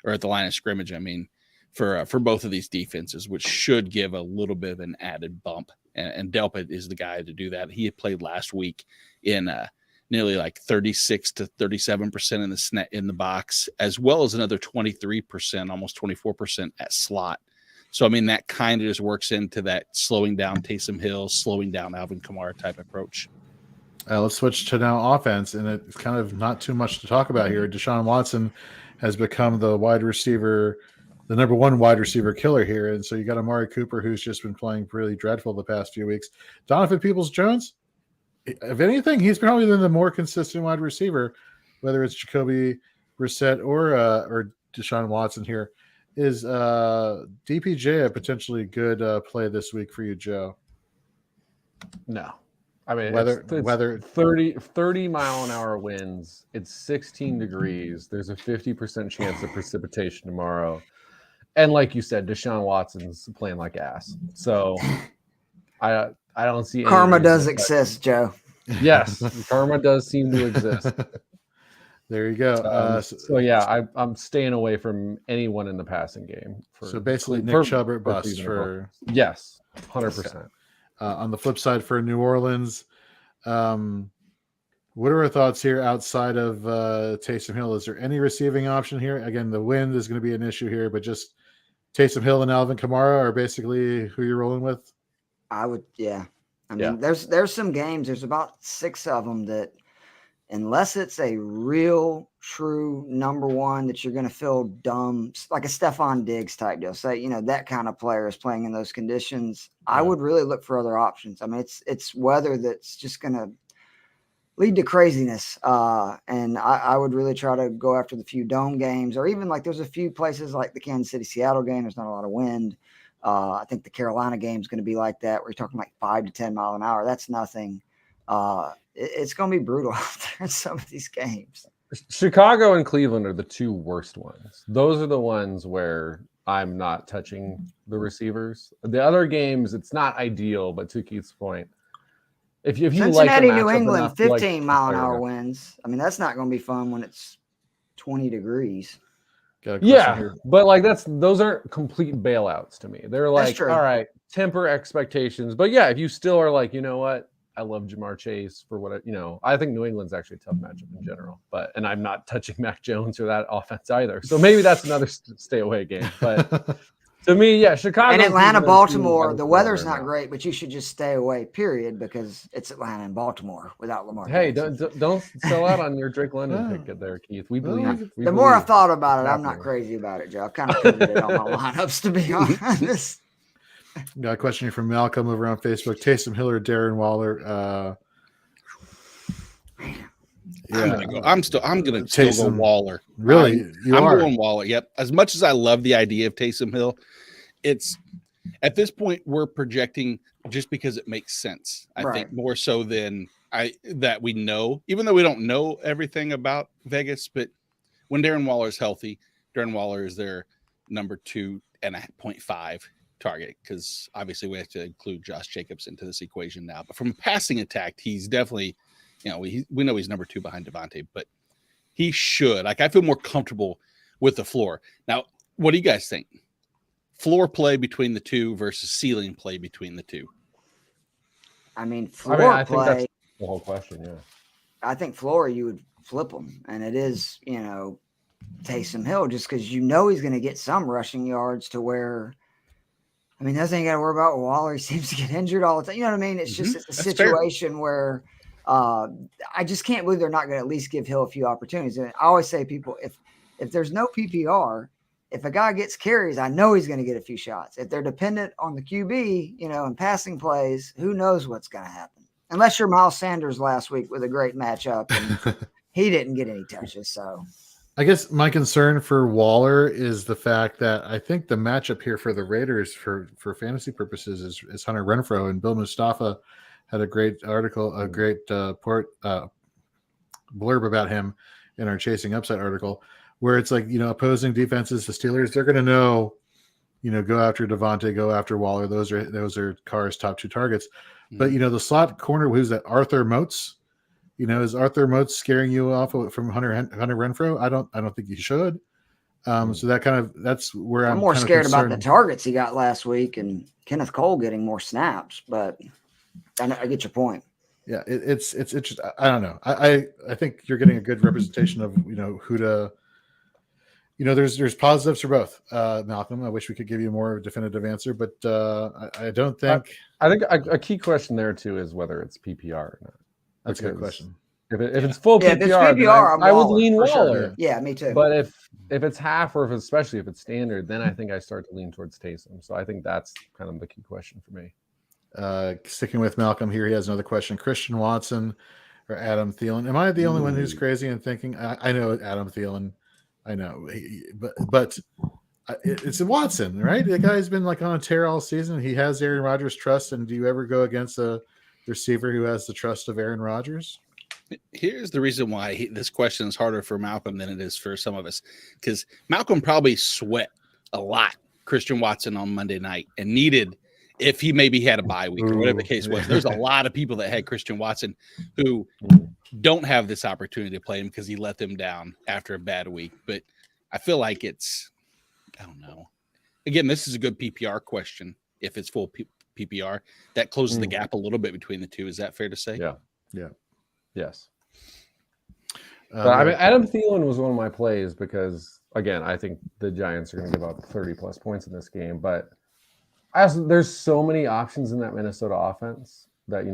or at the line of scrimmage. I mean, for both of these defenses, which should give a little bit of an added bump. And Delpit is the guy to do that. He had played last week in nearly 36 to 37% in the box, as well as another 23%, almost 24% at slot. So, I mean, that kind of just works into that slowing down Taysom Hill, slowing down Alvin Kamara type approach.
Let's switch to now offense, and it's kind of not too much to talk about here. Deshaun Watson has become the number one wide receiver killer here. And so you got Amari Cooper, who's just been playing really dreadful the past few weeks. Donovan Peoples-Jones, if anything, he's probably been the more consistent wide receiver, whether it's Jacoby Brissett or Deshaun Watson here. Is DPJ a potentially good play this week for you, Joe?
No. I mean,
weather
30 mile an hour winds. It's 16 degrees. There's a 50% chance of precipitation tomorrow. And like you said, Deshaun Watson's playing like ass. So I don't see
karma does exist, Joe.
Yes, karma does seem to exist.
There you go.
So yeah, I'm staying away from anyone in the passing game.
So basically, Nick Chubb or bust for
yes, 100%.
On the flip side, for New Orleans, what are our thoughts here outside of Taysom Hill? Is there any receiving option here? Again, the wind is going to be an issue here, but just Taysom Hill and Alvin Kamara are basically who you're rolling with.
I would, yeah. I mean, there's some games. There's about 6 of them that, unless it's a real true number one that you're going to feel dumb, like a Stephon Diggs type deal, say, that kind of player is playing in those conditions, I would really look for other options. I mean, it's weather that's just going to lead to craziness. And I would really try to go after the few dome games, or even like there's a few places like the Kansas City Seattle game. There's not a lot of wind. I think the Carolina game is going to be like that, where you're talking like 5 to 10 mile an hour. That's nothing. It's going to be brutal out there in some of these games.
Chicago and Cleveland are the 2 worst ones. Those are the ones where I'm not touching the receivers. The other games, it's not ideal, but to Keith's point, if you
Cincinnati,
like
New England, 15 mile an hour winds. I mean, that's not going to be fun when it's 20 degrees.
Yeah, but like those aren't complete bailouts to me. They're like, all right, temper expectations. But yeah, if you still are like, you know what, I love Jamar Chase for what I think New England's actually a tough matchup in general. And I'm not touching Mac Jones or that offense either. So maybe that's another stay away game. But to me, yeah, Chicago
and Atlanta, Baltimore. The weather's not great, but you should just stay away. Period, because it's Atlanta and Baltimore without Lamar.
Hey, don't sell out on your Drake London pick there, Keith. We believe.
The more I've thought about it, I'm not crazy about it, Joe. I've kind of pivoted on my lineups, to be honest.
Got a question here from Malcolm over on Facebook. Taysom Hill or Darren Waller?
I'm gonna go Waller.
Really?
I'm going Waller. Yep. As much as I love the idea of Taysom Hill, it's at this point we're projecting just because it makes sense. I think more so than that we know, even though we don't know everything about Vegas. But when Darren Waller is healthy, Darren Waller is their number 2.5 target, because obviously we have to include Josh Jacobs into this equation now. But from a passing attack, he's definitely, we know he's number 2 behind Devontae, but he should. I feel more comfortable with the floor. Now, what do you guys think? Floor play between the two versus ceiling play between the two?
I mean, I
think that's the whole question, yeah.
I think floor, you would flip them, and it is, Taysom Hill, just because he's going to get some rushing yards to where, I mean, that's thing you got to worry about with Waller. He seems to get injured all the time. You know what I mean? It's just a situation where I just can't believe they're not going to at least give Hill a few opportunities. And I always say, people, if there's no PPR, if a guy gets carries, I know he's going to get a few shots. If they're dependent on the QB, and passing plays, who knows what's going to happen? Unless you're Miles Sanders last week with a great matchup, and he didn't get any touches. So
I guess my concern for Waller is the fact that I think the matchup here for the Raiders for fantasy purposes is Hunter Renfrow, and Bill Mustafa had a great article, a great blurb about him in our Chasing Upside article, where it's like, opposing defenses, the Steelers, they're going to know, go after Devontae, go after Waller. Those are Carr's top 2 targets. But, the slot corner, who's that? Arthur Moats. Is Arthur Moats scaring you off from Hunter Renfrow? I don't think he should. So that's where
I'm more scared about the targets he got last week and Kenneth Cole getting more snaps. But I get your point.
Yeah, it's just, I don't know. I think you're getting a good representation of who to. There's positives for both. Malcolm, I wish we could give you a more definitive answer, but I don't think.
I think a key question there too is whether it's PPR or not.
That's a good question.
If it's full PPR,
if it's PPR,
I would lean Waller.
Sure. Yeah, me too.
But if it's half, or especially if it's standard, then I think I start to lean towards Taysom. So I think that's kind of the key question for me.
Sticking with Malcolm here, he has another question: Christian Watson or Adam Thielen? Am I the only one who's crazy and thinking? I know Adam Thielen. I know, but it's a Watson, right? The guy's been like on a tear all season. He has Aaron Rodgers' trust, and do you ever go against a receiver who has the trust of Aaron Rodgers?
Here's the reason why this question is harder for Malcolm than it is for some of us, because Malcolm probably sweat a lot Christian Watson on Monday night and needed if he maybe had a bye week or whatever the
Ooh.
case was. There's a lot of people that had Christian Watson who don't have this opportunity to play him because he let them down after a bad week. But I feel like it's, I don't know. Again, this is a good PPR question. If it's full PPR, that closes the gap a little bit between the two. Is that fair to say?
Yeah. Yes. But I mean, Adam Thielen was one of my plays because, again, I think the Giants are going to give up 30-plus points in this game. But there's so many options in that Minnesota offense that,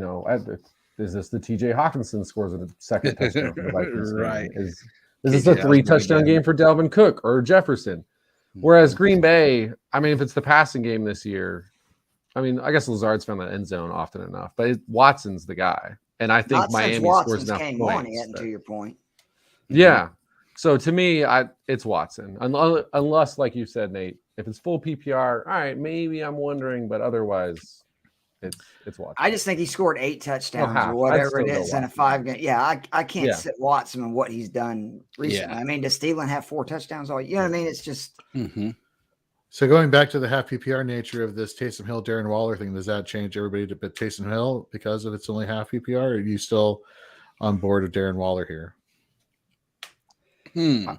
is this the TJ Hawkinson scores a second touchdown for the Vikings?
Right.
Is this a 3-touchdown game for Dalvin Cook or Jefferson? Whereas Green Bay, I mean, if it's the passing game this year, I mean, I guess Lazard's found the end zone often enough, but Watson's the guy. And I think Miami scores enough points.
To your point.
Yeah. So to me, it's Watson. Unless, like you said, Nate, if it's full PPR, all right, maybe I'm wondering, but otherwise, it's Watson.
I just think he scored 8 touchdowns or whatever it is in a 5-game. Yeah, I can't sit Watson and what he's done recently. Yeah. I mean, does Thielen have 4 touchdowns all? You know what I mean? It's just.
Mm-hmm.
So going back to the half PPR nature of this Taysom Hill, Darren Waller thing, does that change everybody to bet Taysom Hill because of it's only half PPR? Or are you still on board with Darren Waller here?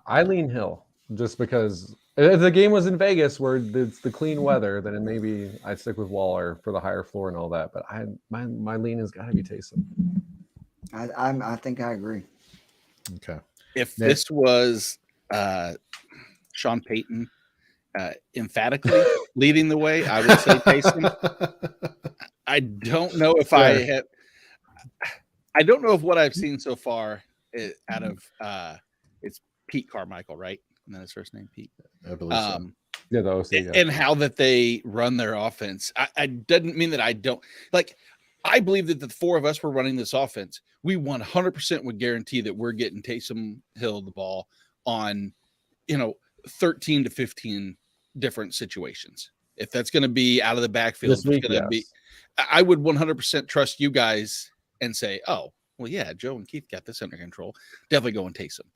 I lean Hill just because if the game was in Vegas where it's the clean weather, then maybe I'd stick with Waller for the higher floor and all that. But my lean has got to be Taysom.
I think I agree.
Okay.
If this was Sean Payton emphatically leading the way, I would say Taysom. I don't know if I don't know if what I've seen so far out of it's Pete Carmichael, right? And then his first name Pete.
I believe so.
Yeah, the OC,
and how that they run their offense. I doesn't mean that I don't like. I believe that the 4 of us were running this offense. We 100% would guarantee that we're getting Taysom Hill the ball on, 13 to 15 different situations. If that's going to be out of the backfield, I would 100% trust you guys and say, oh, well, yeah, Joe and Keith got this under control. Definitely going Taysom.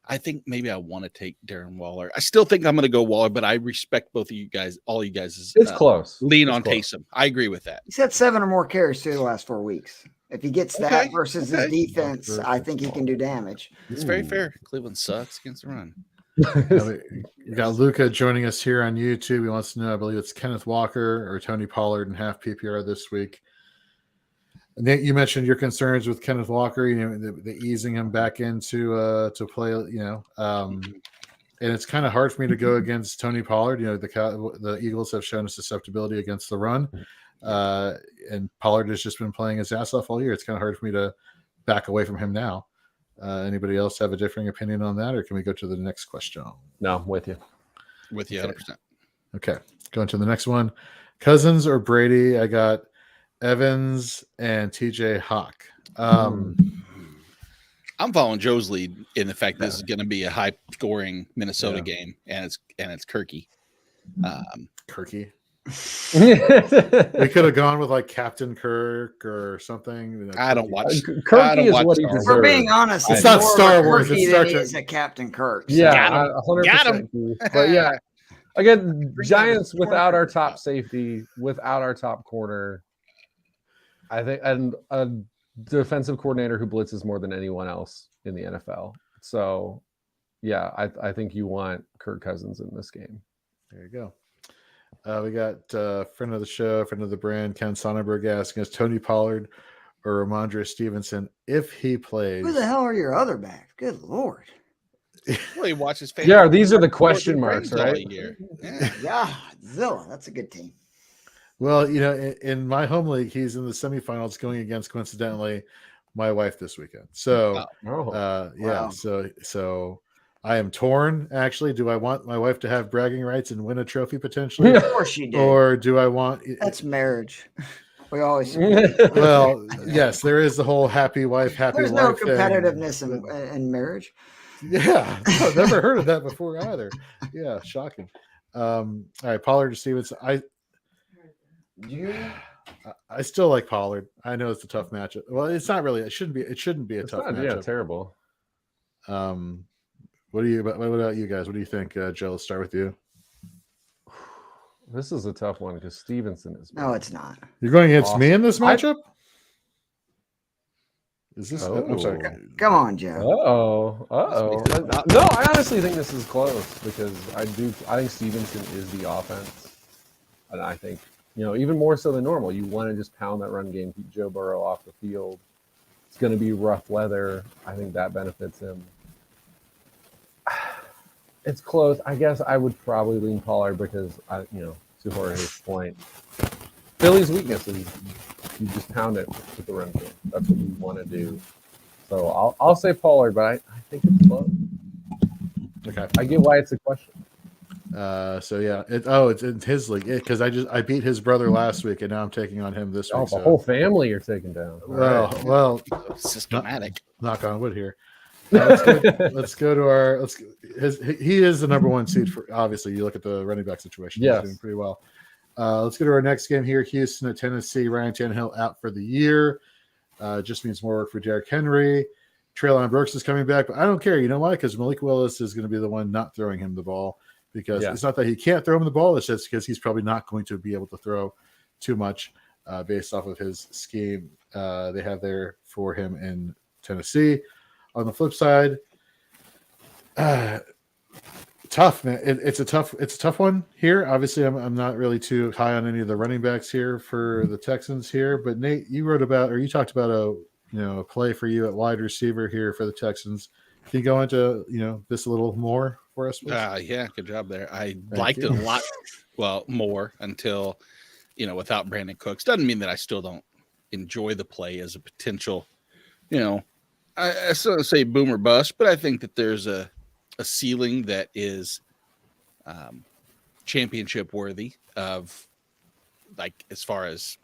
I think maybe I want to take Darren Waller. I still think I'm going to go Waller, but I respect both of you guys, all you guys.
It's close.
Lean on Taysom. I agree with that.
He's had 7 or more carries through the last 4 weeks. If he gets that versus his defense, I think he can do damage.
It's very fair. Cleveland sucks against the run.
We got Luca joining us here on YouTube. He wants to know, I believe it's Kenneth Walker or Tony Pollard in half PPR this week. Nate, you mentioned your concerns with Kenneth Walker, the easing him back into to play, and it's kind of hard for me to go against Tony Pollard. The Eagles have shown a susceptibility against the run, and Pollard has just been playing his ass off all year. It's kind of hard for me to back away from him now. Anybody else have a differing opinion on that, or can we go to the next question?
No, I'm with you.
With you 100%.
Okay, going to the next one. Cousins or Brady? I got Evans and TJ Hawk.
I'm following Joe's lead in the fact that this is going to be a high scoring Minnesota game, and it's Kirky.
Kirky. We could have gone with like Captain Kirk or something.
I don't watch.
Kirky is what he deserves.
For being honest,
it's not Star Wars. It's Star Trek.
It's a Captain Kirk.
So. Yeah, 100%. But yeah, again, Giants without our top safety, without our top corner. I think, and a defensive coordinator who blitzes more than anyone else in the NFL. So, yeah, I think you want Kirk Cousins in this game.
There you go. We got friend of the show, friend of the brand, Ken Sonnenberg asking us Tony Pollard or Ramondre Stevenson if he plays.
Who the hell are your other backs? Good Lord.
Well, he watches.
Yeah, these are the question marks, right?
Yeah, Zilla. That's a good team.
Well, in my home league, he's in the semifinals going against, coincidentally, my wife this weekend. So,
wow.
So I am torn. Actually, do I want my wife to have bragging rights and win a trophy potentially?
Of course you do.
Or do I want?
That's marriage. We always.
Well, yes, there is the whole happy wife, happy
There's
life.
There's no competitiveness in marriage.
Yeah, I've never heard of that before either. Yeah, shocking. All right, Pollard or Stevenson. I still like Pollard. I know it's a tough matchup. Well, it's not really. It shouldn't be a tough matchup.
Yeah, terrible.
What about you guys? What do you think, Joe? Let's start with you.
This is a tough one because Stevenson is.
No, it's not.
You're going against me
Awesome.
in this matchup? Is this? I'm sorry.
Come on, Joe.
No, I honestly think this is close because I think Stevenson is the offense, and I think even more so than normal. You want to just pound that run game, keep Joe Burrow off the field. It's going to be rough weather. I think that benefits him. It's close. I guess I would probably lean Pollard because to Jorge's point, Philly's weakness is you just pound it with the run game. That's what you want to do. So I'll say Pollard, but I think it's close.
Okay,
I get why it's a question.
So yeah, it's in his league because I beat his brother last week, and now I'm taking on him this week.
The whole family you're taking down.
Well,
systematic.
Knock on wood here. Let's go to he is the number one seed for, obviously you look at the running back situation.
Yes.
He's doing pretty well. Let's go to our next game here. Houston at Tennessee. Ryan Tannehill out for the year. Just means more work for Derrick Henry. Treylon Brooks is coming back, but I don't care. You know why? Because Malik Willis is going to be the one not throwing him the ball because it's not that he can't throw him the ball. It's just because he's probably not going to be able to throw too much based off of his scheme they have there for him in Tennessee. On the flip side, tough, man. It's a tough one here. Obviously, I'm not really too high on any of the running backs here for the Texans here. But Nate, you talked about a play for you at wide receiver here for the Texans. Can you go into this a little more for us, please?
Yeah, good job there. I liked it a lot. Well, more until without Brandon Cooks. Doesn't mean that I still don't enjoy the play as a potential. I still don't say boom or bust, but I think that there's a ceiling that is championship worthy of, like, as far as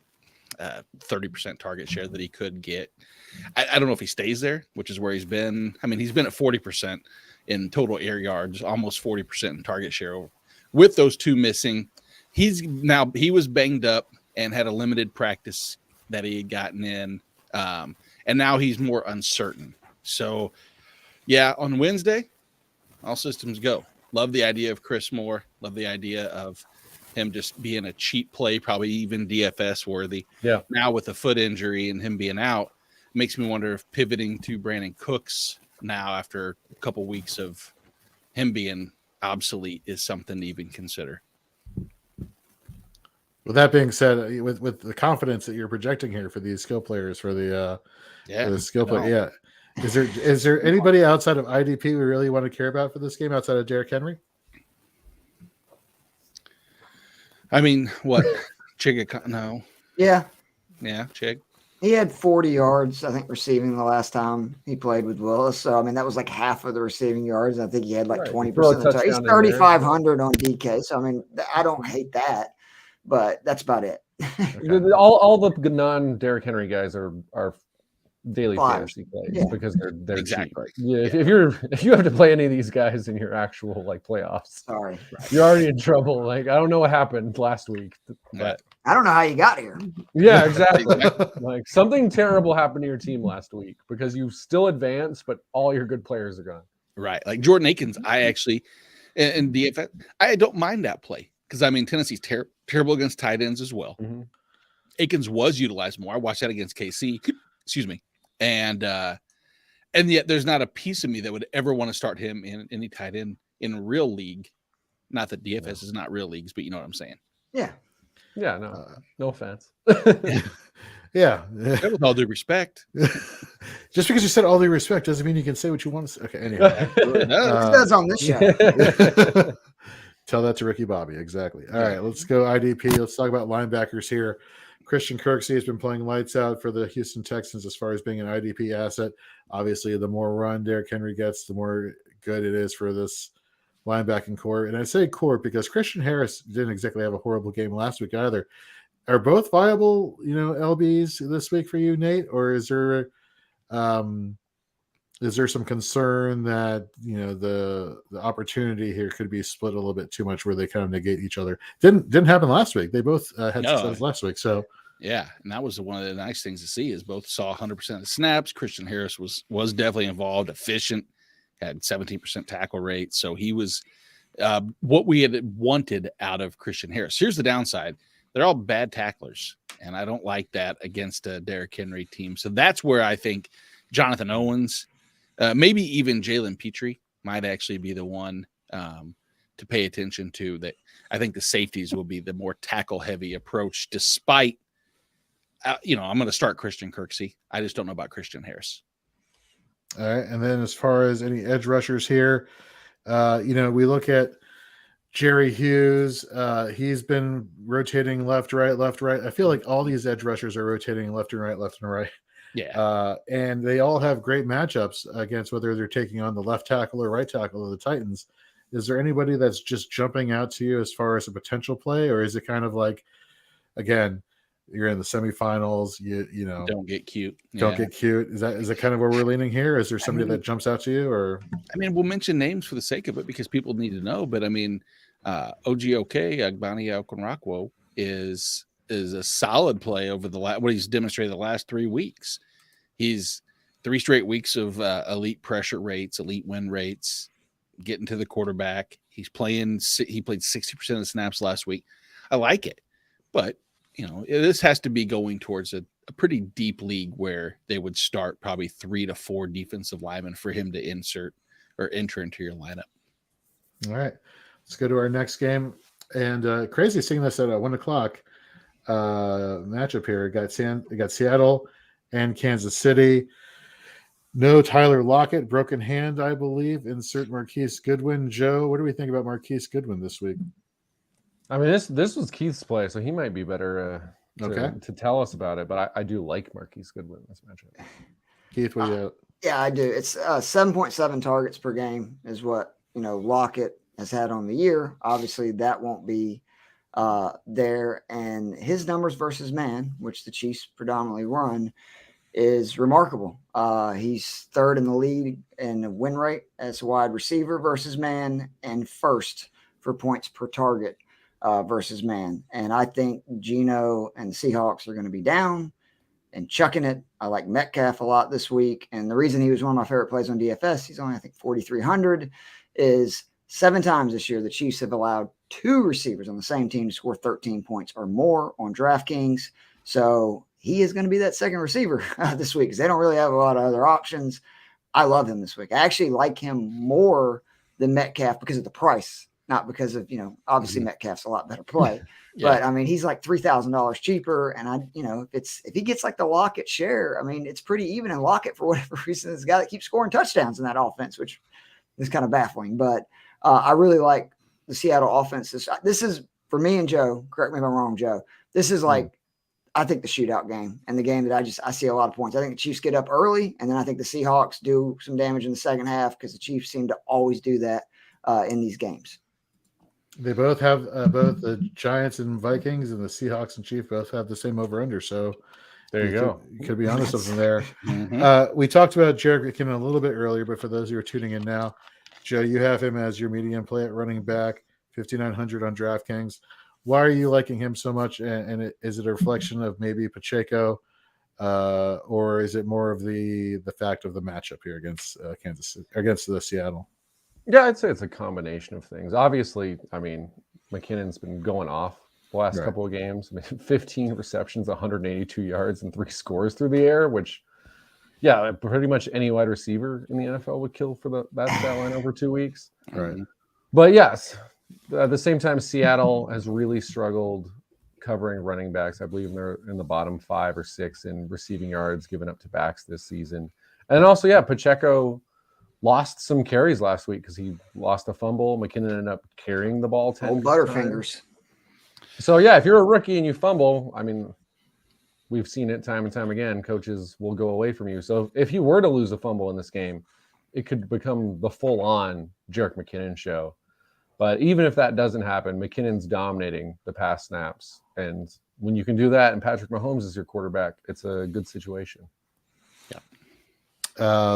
30% target share that he could get. I don't know if he stays there, which is where he's been. I mean, he's been at 40% in total air yards, almost 40% in target share. With those two missing, he was banged up and had a limited practice that he had gotten in. And now he's more uncertain. So, yeah, on Wednesday, all systems go. Love the idea of Chris Moore. Love the idea of him just being a cheap play, probably even DFS worthy.
Yeah.
Now with a foot injury and him being out, makes me wonder if pivoting to Brandon Cooks now after a couple weeks of him being obsolete is something to even consider.
With that being said, with the confidence that you're projecting here for these skill players for the skill player, is there anybody outside of IDP we really want to care about for this game outside of Derrick Henry?
I mean, what? Chig? No.
Yeah,
Chig.
he had 40 yards, I think, receiving the last time he played with Willis. So I mean, that was like half of the receiving yards. I think he had like 20%. He's 3,500 on DK. So I mean, I don't hate that, but that's about it.
Okay. All the non-Derrick Henry guys are daily fantasy plays because they're
exactly
cheap. Yeah, if you have to play any of these guys in your actual playoffs,
sorry,
you're already in trouble. Like, I don't know what happened last week, but
I don't know how you got here.
Yeah, exactly. Like, something terrible happened to your team last week because you still advanced, but all your good players are gone.
Right, like Jordan Akins. I actually in DFS, I don't mind that play because I mean Tennessee's terrible against tight ends as well.
Mm-hmm.
Akins was utilized more. I watched that against KC. Excuse me. And yet there's not a piece of me that would ever want to start him in any tight end in real league. Not that DFS is not real leagues, but you know what I'm saying.
Yeah.
Yeah, no offense.
Yeah.
With all due respect.
Just because you said all due respect doesn't mean you can say what you want to say. Okay, anyway.
It does on this show.
Tell that to Ricky Bobby. Exactly. All right, let's go IDP. Let's talk about linebackers here. Christian Kirksey has been playing lights out for the Houston Texans as far as being an IDP asset. Obviously, the more run Derrick Henry gets, the more good it is for this linebacking core. And I say core because Christian Harris didn't exactly have a horrible game last week either. Are both viable, LBs this week for you, Nate? Or is there some concern that the opportunity here could be split a little bit too much, where they kind of negate each other? Didn't happen last week. They both had success last week. So
yeah, and that was one of the nice things to see is both saw 100% of the snaps. Christian Harris was definitely involved, efficient, had 17% tackle rate, so he was what we had wanted out of Christian Harris. Here's the downside. They're all bad tacklers, and I don't like that against a Derrick Henry team. So that's where I think Jonathan Owens, maybe even Jalen Petrie might actually be the one to pay attention to. That I think the safeties will be the more tackle-heavy approach, despite, I'm going to start Christian Kirksey. I just don't know about Christian Harris.
All right, and then as far as any edge rushers here, we look at Jerry Hughes. He's been rotating left, right. I feel like all these edge rushers are rotating left and right.
Yeah.
And they all have great matchups against whether they're taking on the left tackle or right tackle of the Titans. Is there anybody that's just jumping out to you as far as a potential play, or is it kind of like, again, you're in the semifinals, you know,
don't get cute.
Don't get cute. Is that kind of where we're leaning here? Is there somebody that jumps out to you, or?
I mean, we'll mention names for the sake of it because people need to know. But I mean, OGOK Agbani Okunrakwo is a solid play over what he's demonstrated the last 3 weeks. He's 3 straight weeks of elite pressure rates, elite win rates, getting to the quarterback. He played 60% of the snaps last week. I like it, but this has to be going towards a pretty deep league where they would start probably 3 to 4 defensive linemen for him to enter into your lineup.
All right, let's go to our next game. And crazy seeing this at 1:00 matchup here. Got Seattle and Kansas City. No Tyler Lockett, broken hand, I believe. Insert Marquise Goodwin. Joe, what do we think about Marquise Goodwin this week?
I mean, this was Keith's play, so he might be better to tell us about it. But I do like Marquise Goodwin in this matchup.
Keith, what do you?
Yeah, I do. It's 7.7 targets per game is what Lockett has had on the year. Obviously, that won't be there, and his numbers versus man, which the Chiefs predominantly run, is remarkable. He's third in the league in win rate as a wide receiver versus man, and first for points per target versus man. And I think Geno and the Seahawks are going to be down and chucking it. I like Metcalf a lot this week. And the reason he was one of my favorite plays on DFS, he's only, I think, 4,300, is 7 times this year the Chiefs have allowed 2 receivers on the same team to score 13 points or more on DraftKings. So he is going to be that second receiver this week because they don't really have a lot of other options. I love him this week. I actually like him more than Metcalf because of the price, not because of, obviously Metcalf's a lot better play. Yeah. But I mean, he's like $3,000 cheaper. And if he gets like the Lockett share, I mean, it's pretty even. And Lockett, for whatever reason, is a guy that keeps scoring touchdowns in that offense, which is kind of baffling. But I really like the Seattle offense. This is, for me and Joe, correct me if I'm wrong, Joe, this is like, I think the shootout game and the game that I see a lot of points. I think the Chiefs get up early, and then I think the Seahawks do some damage in the second half because the Chiefs seem to always do that in these games.
They both have both the Giants and Vikings and the Seahawks and Chiefs both have the same over-under. So
there you go.
You could be honest with them there. We talked about Jerick McKinnon a little bit earlier, but for those who are tuning in now, Joe, you have him as your median play at running back, 5,900 on DraftKings. Why are you liking him so much? And is it a reflection of maybe Pacheco, or is it more of the fact of the matchup here against the Seattle?
Yeah, I'd say it's a combination of things. Obviously, I mean, McKinnon's been going off the last couple of games. I mean, 15 receptions, 182 yards, and 3 scores through the air, which, yeah, pretty much any wide receiver in the NFL would kill for that stat line over 2 weeks.
Right.
But yes, at the same time, Seattle has really struggled covering running backs. I believe they're in the bottom 5 or 6 in receiving yards given up to backs this season. And also, yeah, Pacheco lost some carries last week because he lost a fumble. McKinnon ended up carrying the ball 10
Old Butterfingers.
So, yeah, if you're a rookie and you fumble, I mean, we've seen it time and time again. Coaches will go away from you. So if you were to lose a fumble in this game, it could become the full-on Jerick McKinnon show. But even if that doesn't happen, McKinnon's dominating the pass snaps. And when you can do that and Patrick Mahomes is your quarterback, it's a good situation.
Yeah.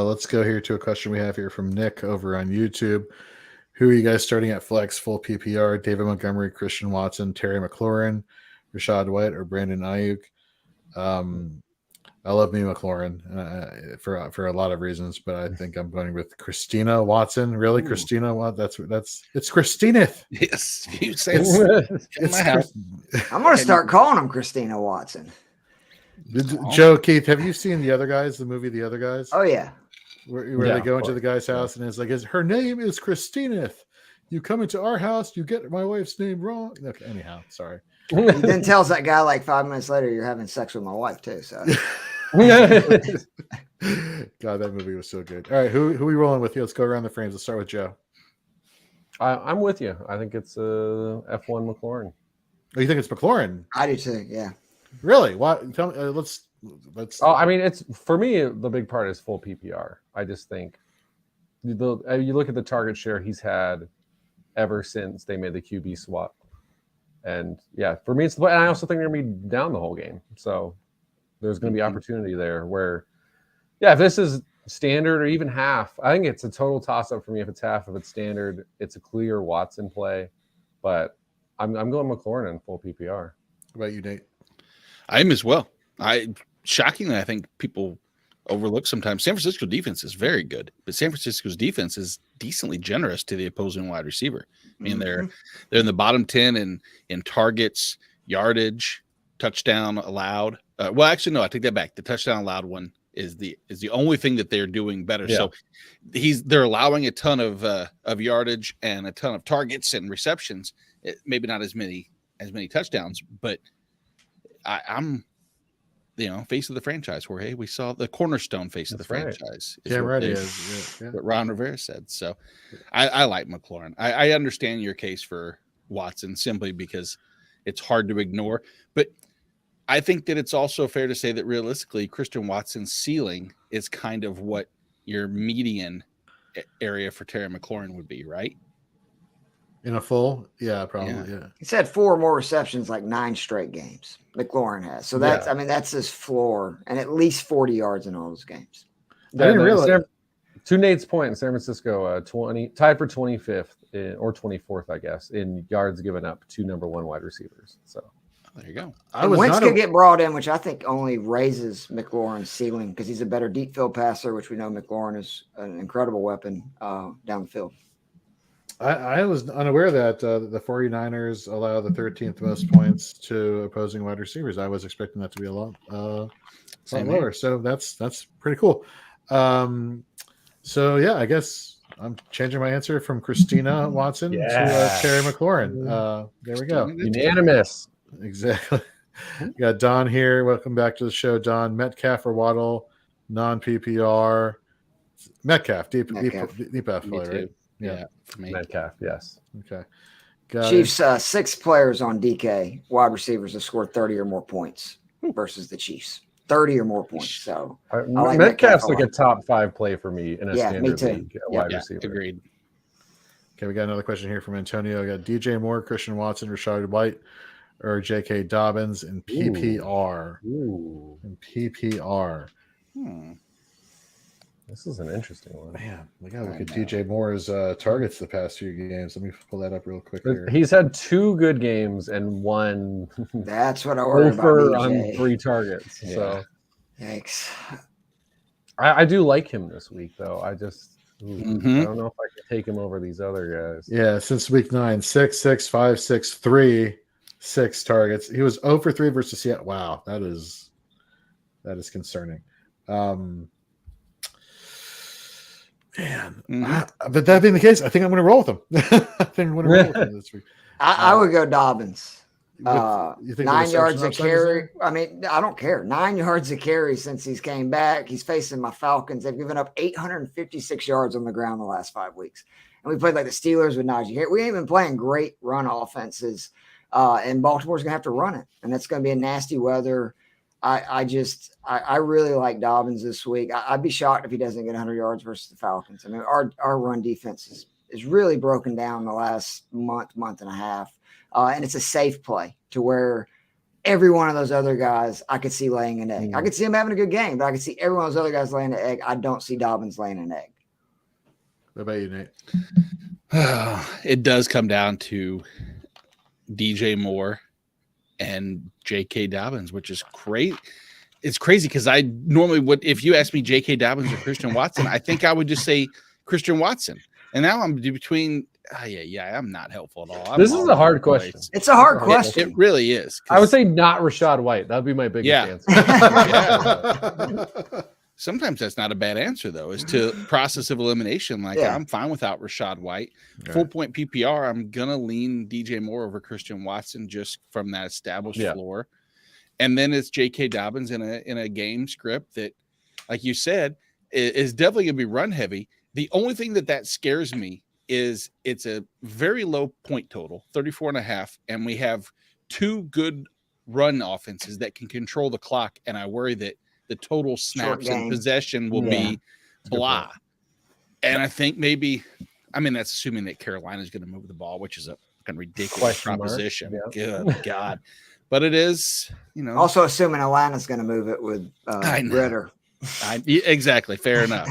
Let's go here to a question we have here from Nick over on YouTube. Who are you guys starting at flex, full PPR? David Montgomery, Christian Watson, Terry McLaurin, Rashad White, or Brandon Ayuk? I love me McLaurin for a lot of reasons, but I think I'm going with Christina Watson. Really,
Ooh.
Christina? What? It's Christina.
Yes, you say it's my house.
I'm going to start calling him Christina Watson.
Joe, Keith, have you seen The Other Guys, the movie The Other Guys?
Oh, yeah.
Where
Yeah,
they go
of
into the
course.
guy's house and it's like, her name is Christina. You come into our house, you get my wife's name wrong. Okay, anyhow, sorry.
He then tells that guy like 5 minutes later, you're having sex with my wife too. So
God, that movie was so good. All right, who are we rolling with here? Let's go around the frames. Let's start with Joe.
I'm with you. I think it's F1 McLaurin.
Oh, you think it's McLaurin?
I do too. Yeah.
Really? What? Tell me. Let's.
Oh, I mean, it's for me. The big part is full PPR. I just think you look at the target share he's had ever since they made the QB swap, and yeah, for me, and I also think they're going to be down the whole game. So there's going to be opportunity there. Where, yeah, if this is standard or even half, I think it's a total toss up for me. If it's half, if it's standard, it's a clear Watson play. But I'm going McLaurin in full PPR.
What about you, Nate?
I am as well. Shockingly, I think people overlook sometimes. San Francisco defense is very good, but San Francisco's defense is decently generous to the opposing wide receiver. I mean, they're in the bottom 10 in targets, yardage, touchdown allowed. Well, actually, no, I take that back. The touchdown allowed one is the only thing that they're doing better.
Yeah.
So they're allowing a ton of yardage and a ton of targets and receptions. Maybe not as many touchdowns, but I'm face of the franchise, Jorge. We saw the cornerstone face of the franchise. What Ron Rivera said. So I like McLaurin. I understand your case for Watson simply because it's hard to ignore. But I think that it's also fair to say that realistically, Christian Watson's ceiling is kind of what your median area for Terry McLaurin would be, right?
In a full? Yeah, probably. Yeah.
He's had 4 more receptions, like 9 straight games. McLaurin has. So that's his floor, and at least 40 yards in all those games.
I didn't realize.
To Nate's point, in San Francisco, 20 tied for 25th or 24th, I guess, in yards given up to number 1 wide receivers. So
there you go.
Wentz could get brought in, which I think only raises McLaurin's ceiling because he's a better deep field passer, which we know McLaurin is an incredible weapon down the field.
I was unaware that the 49ers allow the 13th most points to opposing wide receivers. I was expecting that to be a lot lower. So that's pretty cool. So yeah, I guess I'm changing my answer from Christina Watson to Terry McLaurin. There we go.
Unanimous.
Exactly. Got Don here. Welcome back to the show, Don. Metcalf or Waddle, non-PPR. Metcalf, deep play, right?
Yeah, for me.
Metcalf, yes.
Okay.
Chiefs, 6 players on DK, wide receivers have scored 30 or more points versus the Chiefs. 30 or more points. So
like Metcalf's like a top 5 play for me in a standard league wide receiver.
Agreed.
Okay, we got another question here from Antonio. We got DJ Moore, Christian Watson, Rashad White, or J.K. Dobbins in PPR. In PPR.
This is an interesting one.
Man, we got to look at DJ Moore's targets the past few games. Let me pull that up real quick here.
He's had 2 good games and 1.
That's what I worry about.
On 3 targets. Yeah. So,
yikes.
I do like him this week, though. I just I don't know if I can take him over these other guys.
Yeah, since week 9, 6, 6, 5, 6, 3, 6 targets. He was 0 for 3 versus Seattle. Wow, that is concerning. Man, but that being the case, I think I'm going to roll with him. I think I'm going to roll with him this week.
I would go Dobbins.
You think
9 yards a carry. I mean, I don't care. 9 yards a carry since he's came back. He's facing my Falcons. They've given up 856 yards on the ground the last 5 weeks. And we played like the Steelers with Najee. We ain't been playing great run offenses. And Baltimore's going to have to run it. And that's going to be a nasty weather. I really like Dobbins this week. I'd be shocked if he doesn't get 100 yards versus the Falcons. I mean, our run defense is really broken down the last month and a half. And it's a safe play to where every one of those other guys I could see laying an egg. I could see him having a good game, but I could see every one of those other guys laying an egg. I don't see Dobbins laying an egg.
What about you, Nate?
It does come down to DJ Moore and J.K. Dobbins, which is great. it's crazy because I normally would, if you ask me J.K. Dobbins or Christian Watson, I think I would just say Christian Watson. And now I'm between. I'm not helpful at all.
This is a hard question.
It's a hard question.
It really is.
I would say not Rashad White. That would be my biggest answer.
Sometimes that's not a bad answer, though, is to process of elimination. Like, I'm fine without Rashad White. Full point PPR, I'm going to lean DJ Moore over Christian Watson just from that established floor. And then it's J.K. Dobbins in a game script that, like you said, is definitely going to be run heavy. The only thing that scares me is it's a very low point total, 34.5, and we have two good run offenses that can control the clock, and I worry that the total snaps and possession will be blah. And I think that's assuming that Carolina is going to move the ball, which is a fucking ridiculous proposition. Good God. But it is,
Also assuming Atlanta's going to move it with Ritter.
Exactly. Fair enough.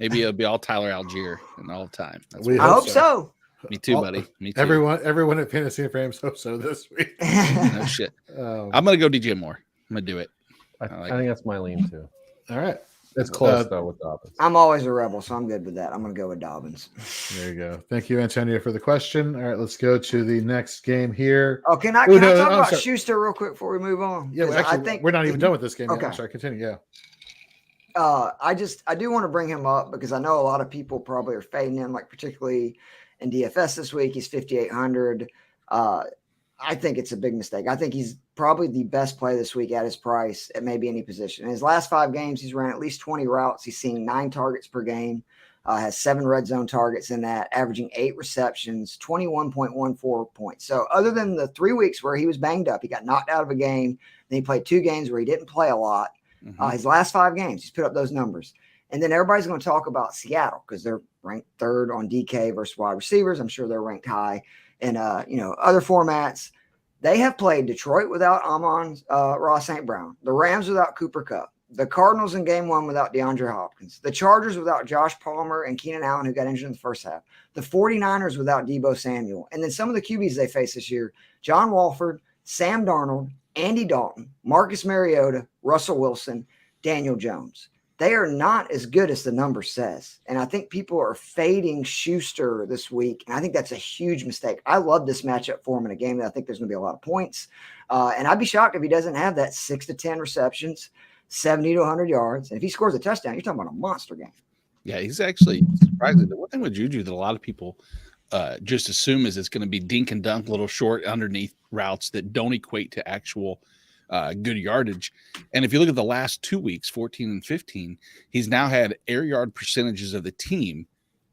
Maybe it'll be all Tyler Algier and all the time.
I hope so.
Me too, buddy. Me too.
Everyone at Fantasy and Frames hope so this week.
No shit. I'm going to go DJ Moore. I'm going to do it.
I think that's my lean too.
All right.
It's close though with Dobbins.
I'm always a rebel, so I'm good with that. I'm going to go with Dobbins.
There you go. Thank you, Antonio, for the question. All right, let's go to the next game here.
Oh, can I talk about Schuster real quick before we move on?
Yeah, actually, I think we're not even done with this game.
Okay.
I'm sorry, continue. Yeah.
I do want to bring him up because I know a lot of people probably are fading him, like particularly in DFS this week. He's 5,800. I think it's a big mistake. I think he's probably the best play this week at his price at maybe any position. In his last 5 games, he's ran at least 20 routes. He's seen 9 targets per game, has 7 red zone targets in that, averaging 8 receptions, 21.14 points. So other than the 3 weeks where he was banged up, he got knocked out of a game, then he played 2 games where he didn't play a lot. His last 5 games, he's put up those numbers. And then everybody's going to talk about Seattle because they're ranked 3rd on DK versus wide receivers. I'm sure they're ranked high in other formats. They have played Detroit without Amon-Ra St. Brown, the Rams without Cooper Kupp, the Cardinals in game 1 without DeAndre Hopkins, the Chargers without Josh Palmer and Keenan Allen, who got injured in the first half, the 49ers without Deebo Samuel, and then some of the QBs they face this year, John Walford, Sam Darnold, Andy Dalton, Marcus Mariota, Russell Wilson, Daniel Jones. They are not as good as the number says. And I think people are fading Schuster this week. And I think that's a huge mistake. I love this matchup for him in a game that I think there's going to be a lot of points. And I'd be shocked if he doesn't have that 6 to 10 receptions, 70 to 100 yards. And if he scores a touchdown, you're talking about a monster game.
Yeah, he's actually surprising. The one thing with Juju that a lot of people just assume is it's going to be dink and dunk, little short underneath routes that don't equate to actual good yardage. And if you look at the last 2 weeks, 14 and 15, he's now had air yard percentages of the team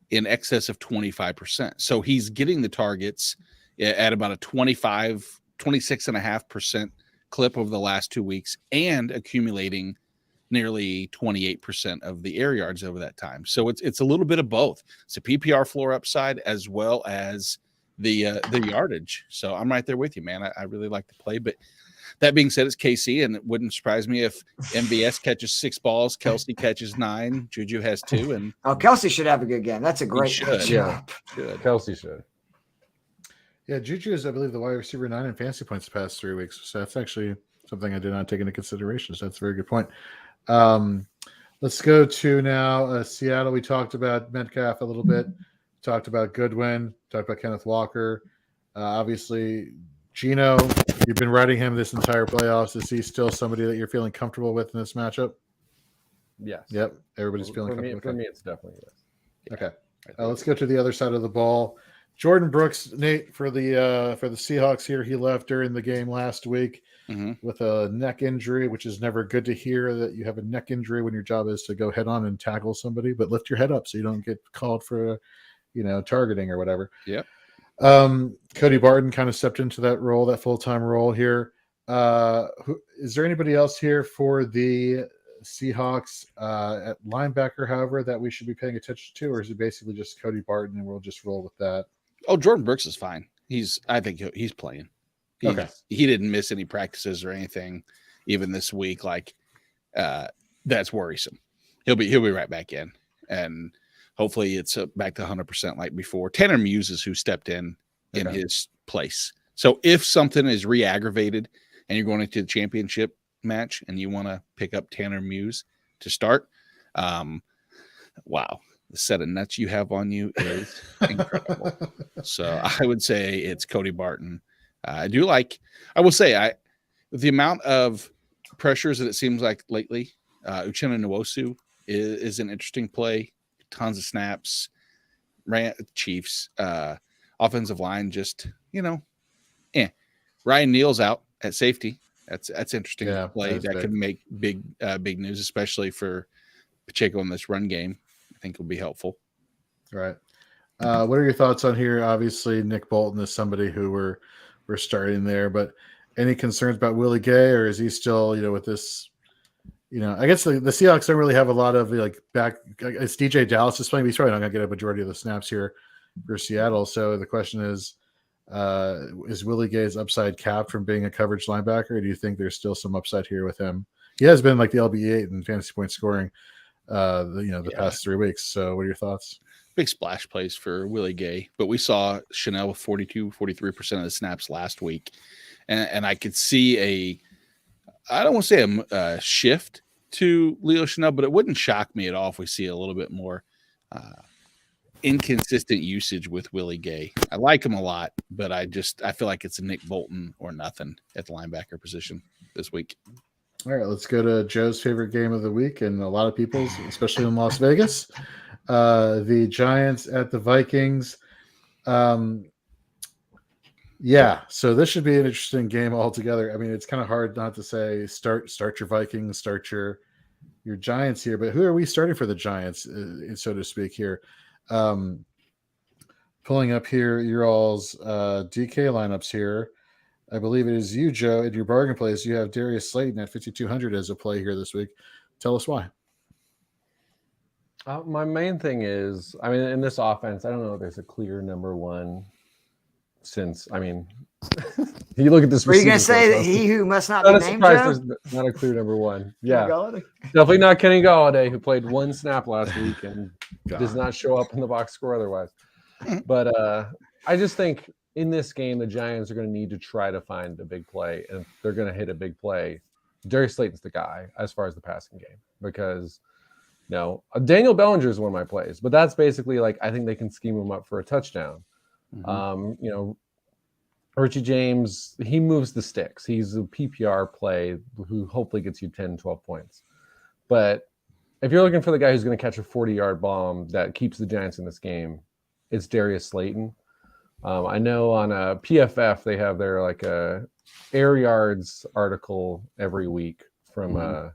in excess of 25%. So he's getting the targets at about a 26.5% clip over the last 2 weeks and accumulating nearly 28% of the air yards over that time. So it's a little bit of both. It's a PPR floor upside as well as the yardage. So I'm right there with you, man. I really like the play, but that being said, it's KC, and it wouldn't surprise me if MVS catches 6 balls, Kelsey catches 9, Juju has 2, and
Kelsey should have a good game. That's a great
should.
Yeah, Kelsey should.
Yeah, Juju is, I believe, the wide receiver 9 in fantasy points the past 3 weeks. So that's actually something I did not take into consideration. So that's a very good point. Let's go to now Seattle. We talked about Metcalf a little bit. Talked about Goodwin. Talked about Kenneth Walker. Obviously, Geno, you've been riding him this entire playoffs. Is he still somebody that you're feeling comfortable with in this matchup?
Yes.
Yep. Everybody's feeling comfortable.
For me, it's definitely yes.
Okay. Let's go to the other side of the ball. Jordan Brooks, Nate, for the Seahawks here. He left during the game last week with a neck injury, which is never good to hear that you have a neck injury when your job is to go head on and tackle somebody, but lift your head up so you don't get called for, targeting or whatever.
Yep.
Cody Barton kind of stepped into that role, that full-time role here. Is there anybody else here for the Seahawks at linebacker, however, that we should be paying attention to, or is it basically just Cody Barton and we'll just roll with that?
Oh, Jordan Brooks is fine. I think he's playing. He didn't miss any practices or anything, even this week. That's worrisome. He'll be right back in, and hopefully it's back to 100% like before. Tanner Muse is who stepped in his place. So if something is re-aggravated and you're going into the championship, match and you want to pick up Tanner Muse to start, wow, the set of nuts you have on you is incredible. So I would say it's Cody Barton. I will say, with the amount of pressures that it seems like lately, Uchenna Nwosu is an interesting play. Tons of snaps. Chiefs offensive line just Ryan Neal's out at safety. That's interesting play that could make big news, especially for Pacheco in this run game. I think will be helpful.
Right. What are your thoughts on here? Obviously, Nick Bolton is somebody who we're starting there, but any concerns about Willie Gay, or is he still with this? I guess the Seahawks don't really have a lot of back. It's DJ Dallas is playing. He's probably not going to get a majority of the snaps here for Seattle. So the question is Willie Gay's upside capped from being a coverage linebacker? Or do you think there's still some upside here with him? He has been like the LB8 in fantasy point scoring, the past 3 weeks. So what are your thoughts?
Big splash plays for Willie Gay, but we saw Chanel with 43% of the snaps last week. And I could see I don't want to say a shift to Leo Chanel, but it wouldn't shock me at all if we see a little bit more inconsistent usage with Willie Gay. I like him a lot, but I feel like it's a Nick Bolton or nothing at the linebacker position this week.
All right, let's go to Joe's favorite game of the week, and a lot of people's, especially in Las Vegas. The Giants at the Vikings. Yeah, so this should be an interesting game altogether. I mean, it's kind of hard not to say start your Vikings, start your Giants here, but who are we starting for the Giants, so to speak here? Pulling up here your all's DK lineups here. I believe it is you, Joe, in your bargain plays. You have Darius Slayton at 5,200 as a play here this week. Tell us why.
My main thing is, I mean, in this offense, I don't know if there's a clear number one. Since, I mean, you look at this.
Were you going to say that he who must not be named?
There's not a clear number one. Yeah, definitely not Kenny Galladay, who played one snap last week and does not show up in the box score otherwise. But I just think in this game, the Giants are going to need to try to find a big play, and if they're going to hit a big play, Darius Slayton's the guy as far as the passing game, because Daniel Bellinger is one of my plays, but that's basically I think they can scheme him up for a touchdown. Mm-hmm. Richie James, he moves the sticks. He's a PPR play who hopefully gets you 10, 12 points. But if you're looking for the guy who's going to catch a 40-yard bomb that keeps the Giants in this game, it's Darius Slayton. I know on a PFF, they have their a air yards article every week from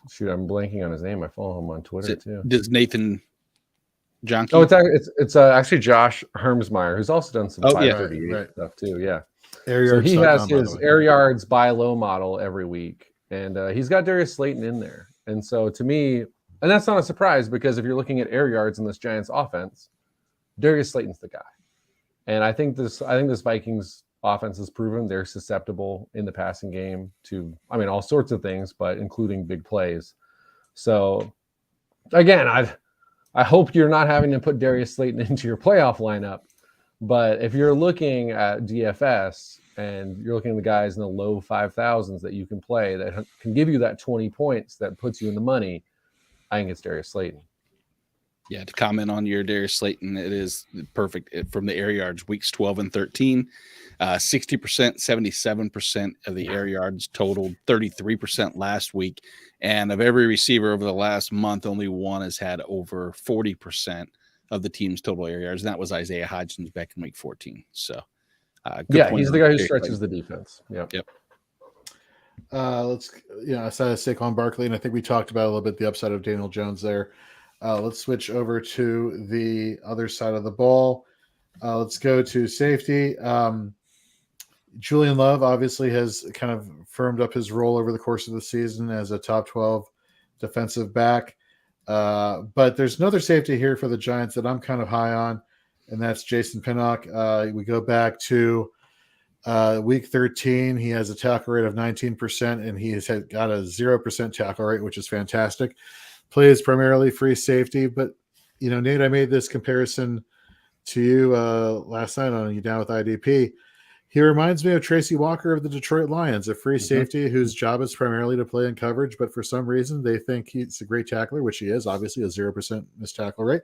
shoot, I'm blanking on his name. I follow him on Twitter too.
Does Nathan Johnson?
Oh, it's actually Josh Hermsmeyer, who's also done some 538 stuff too. Yeah, so he has his air yards buy low model every week, and he's got Darius Slayton in there. And so to me, and that's not a surprise, because if you're looking at air yards in this Giants offense, Darius Slayton's the guy. And I think this Vikings offense has proven they're susceptible in the passing game to, all sorts of things, but including big plays. So again, I hope you're not having to put Darius Slayton into your playoff lineup. But if you're looking at DFS and you're looking at the guys in the low 5,000s that you can play that can give you that 20 points that puts you in the money, I think it's Darius Slayton.
Yeah, to comment on your Darius Slayton, it is perfect from the air yards, weeks 12 and 13, 60%, 77% of the air yards totaled, 33% last week. And of every receiver over the last month, only one has had over 40% of the team's total air yards. And that was Isaiah Hodgins back in week 14. So,
he's the guy who stretches the defense. Yep.
Let's, aside of Saquon Barkley, and I think we talked about a little bit the upside of Daniel Jones there. Let's switch over to the other side of the ball. Let's go to safety. Julian Love obviously has kind of firmed up his role over the course of the season as a top 12 defensive back. But there's another safety here for the Giants that I'm kind of high on, and that's Jason Pinnock. We go back to week 13. He has a tackle rate of 19%, and he has got a 0% tackle rate, which is fantastic. Plays primarily free safety, but Nate, I made this comparison to you last night on You Down with IDP. He reminds me of Tracy Walker of the Detroit Lions, a free safety whose job is primarily to play in coverage, but for some reason they think he's a great tackler, which he is, obviously a 0% missed tackle rate,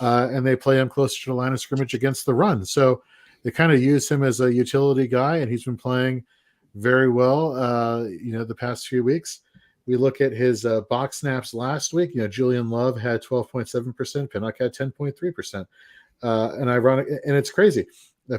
and they play him closer to the line of scrimmage against the run. So they kind of use him as a utility guy, and he's been playing very well, the past few weeks. We look at his box snaps last week. Julian Love had 12.7%. Pinnock had 10.3%. And ironic, and it's crazy.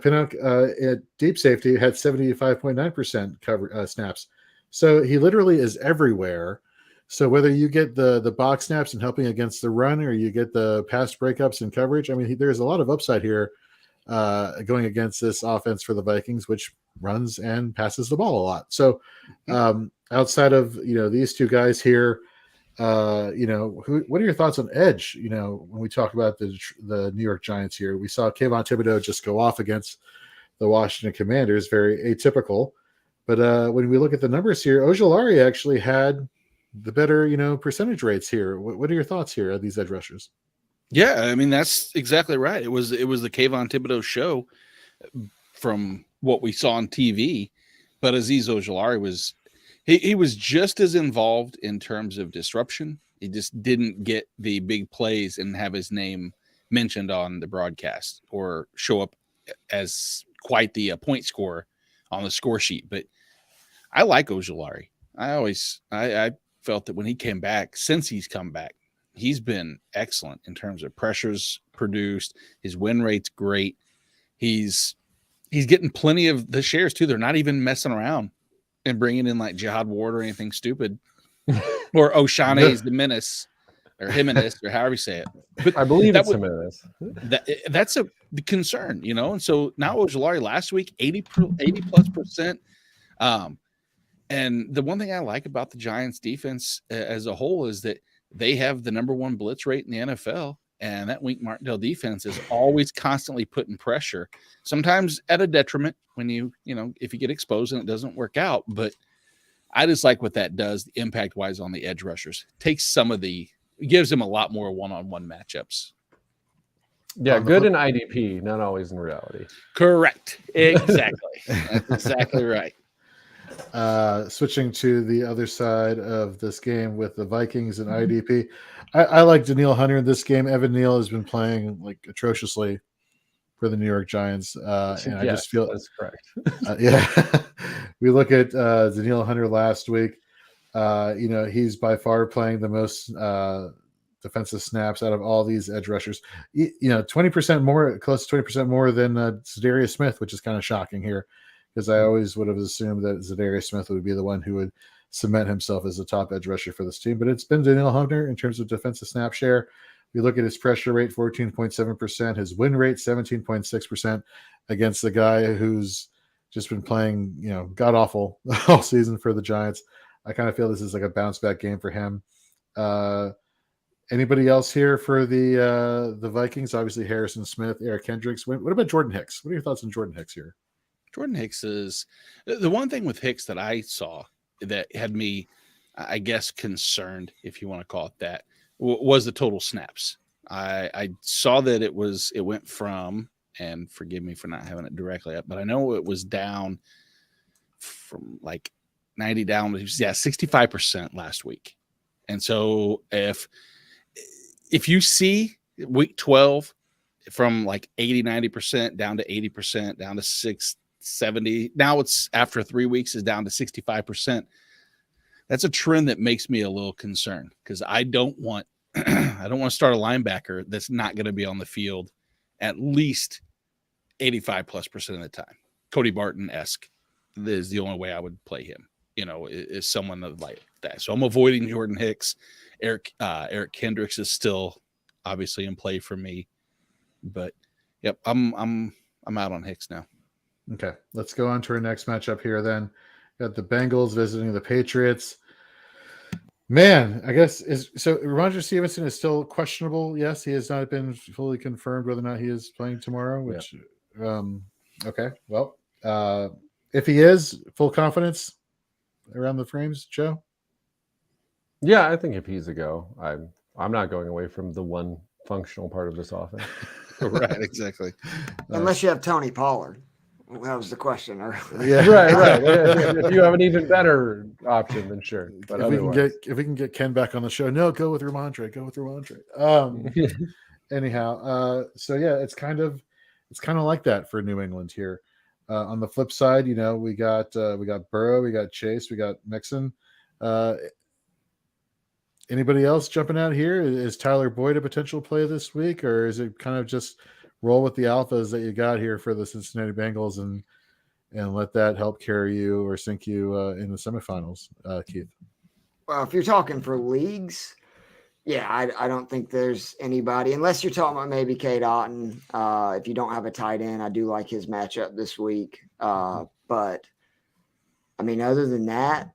Pinnock at deep safety had 75.9% cover snaps. So he literally is everywhere. So whether you get the box snaps and helping against the run, or you get the pass breakups and coverage, I mean, there's a lot of upside here going against this offense for the Vikings, which runs and passes the ball a lot. So outside of these two guys here, what are your thoughts on edge? When we talk about the New York Giants here, we saw Kayvon Thibodeau just go off against the Washington Commanders, very atypical. But when we look at the numbers here, Ojulari actually had the better percentage rates here. What are your thoughts here of these edge rushers?
Yeah, I mean, that's exactly right. It was the Kayvon Thibodeau show from what we saw on TV, but Azeez Ojulari was he was just as involved in terms of disruption. He just didn't get the big plays and have his name mentioned on the broadcast or show up as quite the point scorer on the score sheet. But I like Ojulari. I felt that when he came back, since he's come back, he's been excellent in terms of pressures produced. His win rate's great. He's getting plenty of the shares too. They're not even messing around and bringing in like Jihad Ward or anything stupid, or O'Shaughnessy's the Menace, or Jimenez, or however you say it. But
I believe it's Jimenez.
That's a concern, And so now Ojulari last week, 80+%. And the one thing I like about the Giants defense as a whole is that they have the number one blitz rate in the NFL. And that Wink Martindale defense is always constantly putting pressure, sometimes at a detriment when if you get exposed and it doesn't work out. But I just like what that does impact wise on the edge rushers. Gives them a lot more one-on-one matchups.
Yeah, good in IDP, not always in reality.
Correct. Exactly. That's exactly right.
Switching to the other side of this game with the Vikings and IDP, I like Danielle Hunter in this game. Evan Neal has been playing like atrociously for the New York Giants, and I just feel
that's correct.
We look at Danielle Hunter last week. He's by far playing the most defensive snaps out of all these edge rushers. 20% more, close to 20% more than Zadarius Smith, which is kind of shocking here, because I always would have assumed that Zadarius Smith would be the one who would cement himself as the top edge rusher for this team. But it's been Danielle Hunter in terms of defensive snap share. We look at his pressure rate, 14.7%, his win rate, 17.6%, against the guy who's just been playing, god awful all season for the Giants. I kind of feel this is like a bounce back game for him. Anybody else here for the Vikings? Obviously Harrison Smith, Eric Kendricks. What about Jordan Hicks? What are your thoughts on Jordan Hicks here?
Jordan Hicks is the one thing with Hicks that I saw that had me, I guess, concerned, if you want to call it that, was the total snaps. I saw that it went from, and forgive me for not having it directly up, but I know it was down from like 90 down to 65% last week. And so if you see week 12 from like 80-90% down to 80%, down to 70, now it's after 3 weeks is down to 65%. That's a trend that makes me a little concerned, because I don't want to start a linebacker that's not going to be on the field at least 85+% of the time. Cody Barton-esque is the only way I would play him, is someone like that. So I'm avoiding Jordan Hicks. Eric Kendricks is still obviously in play for me, but yep, I'm out on Hicks now.
Okay, let's go on to our next matchup here then. Got the Bengals visiting the Patriots. Man, I guess Ramondre Stevenson is still questionable. Yes, he has not been fully confirmed whether or not he is playing tomorrow, which okay. Well, if he is, full confidence around the frames, Joe?
Yeah, I think if he's a go, I'm not going away from the one functional part of this offense.
Right, exactly.
Unless you have Tony Pollard. That was the question.
Yeah.
Right. If you have an even better option, then sure. But
if we can get Ken back on the show, no, go with Ramondre. Anyhow, so yeah, it's kind of like that for New England here. On the flip side, we got Burrow, we got Chase, we got Mixon. Anybody else jumping out here? Is Tyler Boyd a potential play this week, or is it kind of just roll with the alphas that you got here for the Cincinnati Bengals and let that help carry you or sink you in the semifinals, Keith?
Well, if you're talking for leagues, yeah, I don't think there's anybody, unless you're talking about maybe Cade Otton. If you don't have a tight end, I do like his matchup this week. But, I mean, other than that,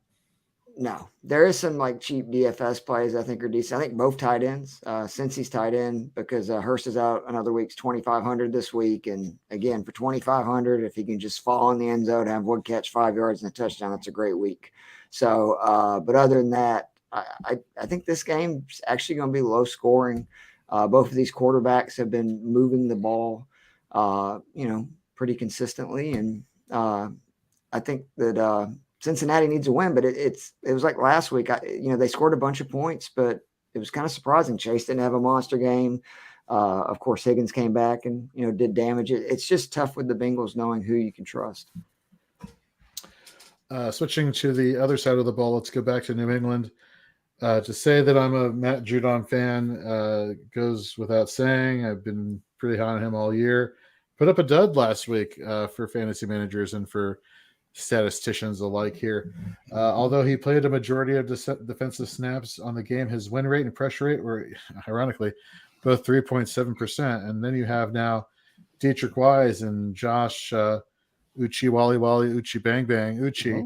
no. There is some like cheap DFS plays I think are decent. I think both tight ends, Cincy's tight end, because Hurst is out another week's 2,500 this week. And again, for 2,500, if he can just fall in the end zone, have one catch, 5 yards and a touchdown, that's a great week. So, but other than that, I think this game's actually going to be low scoring. Both of these quarterbacks have been moving the ball, pretty consistently. And I think that Cincinnati needs a win, but it was like last week. They scored a bunch of points, but it was kind of surprising. Chase didn't have a monster game. Of course, Higgins came back and did damage. It's just tough with the Bengals knowing who you can trust.
Switching to the other side of the ball, let's go back to New England. To say that I'm a Matt Judon fan goes without saying. I've been pretty high on him all year. Put up a dud last week for fantasy managers and for statisticians alike here. Although he played a majority of defensive snaps on the game, his win rate and pressure rate were, ironically, both 3.7%. And then you have now Dietrich Wise and Josh Uchi Wally Uchi Bang Bang Uchi.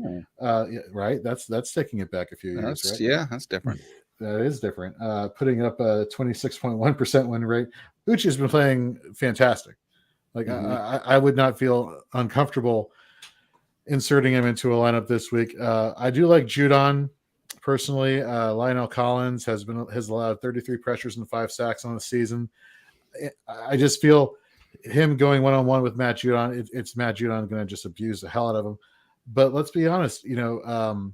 Right? That's taking it back a few years, right?
Yeah, that's different.
That is different. Putting up a 26.1% win rate. Uchi's been playing fantastic. Like I would not feel uncomfortable inserting him into a lineup this week. I do like Judon personally. Lionel Collins has allowed 33 pressures and 5 sacks on the season. I just feel him going one-on-one with Matt Judon, it's Matt Judon going to just abuse the hell out of him. But let's be honest, Jonah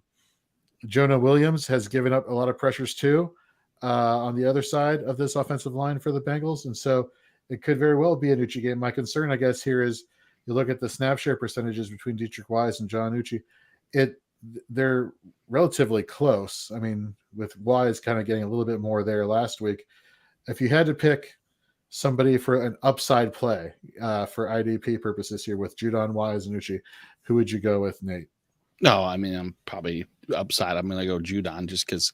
Williams has given up a lot of pressures too on the other side of this offensive line for the Bengals, and so it could very well be an Uchi game. My concern, I guess, here is you look at the snap share percentages between Dietrich Wise and John Uchi. They're relatively close. I mean, with Wise kind of getting a little bit more there last week. If you had to pick somebody for an upside play for IDP purposes here with Judon, Wise, and Uchi, who would you go with, Nate?
No, I mean, I'm probably upside. I'm going to go Judon just because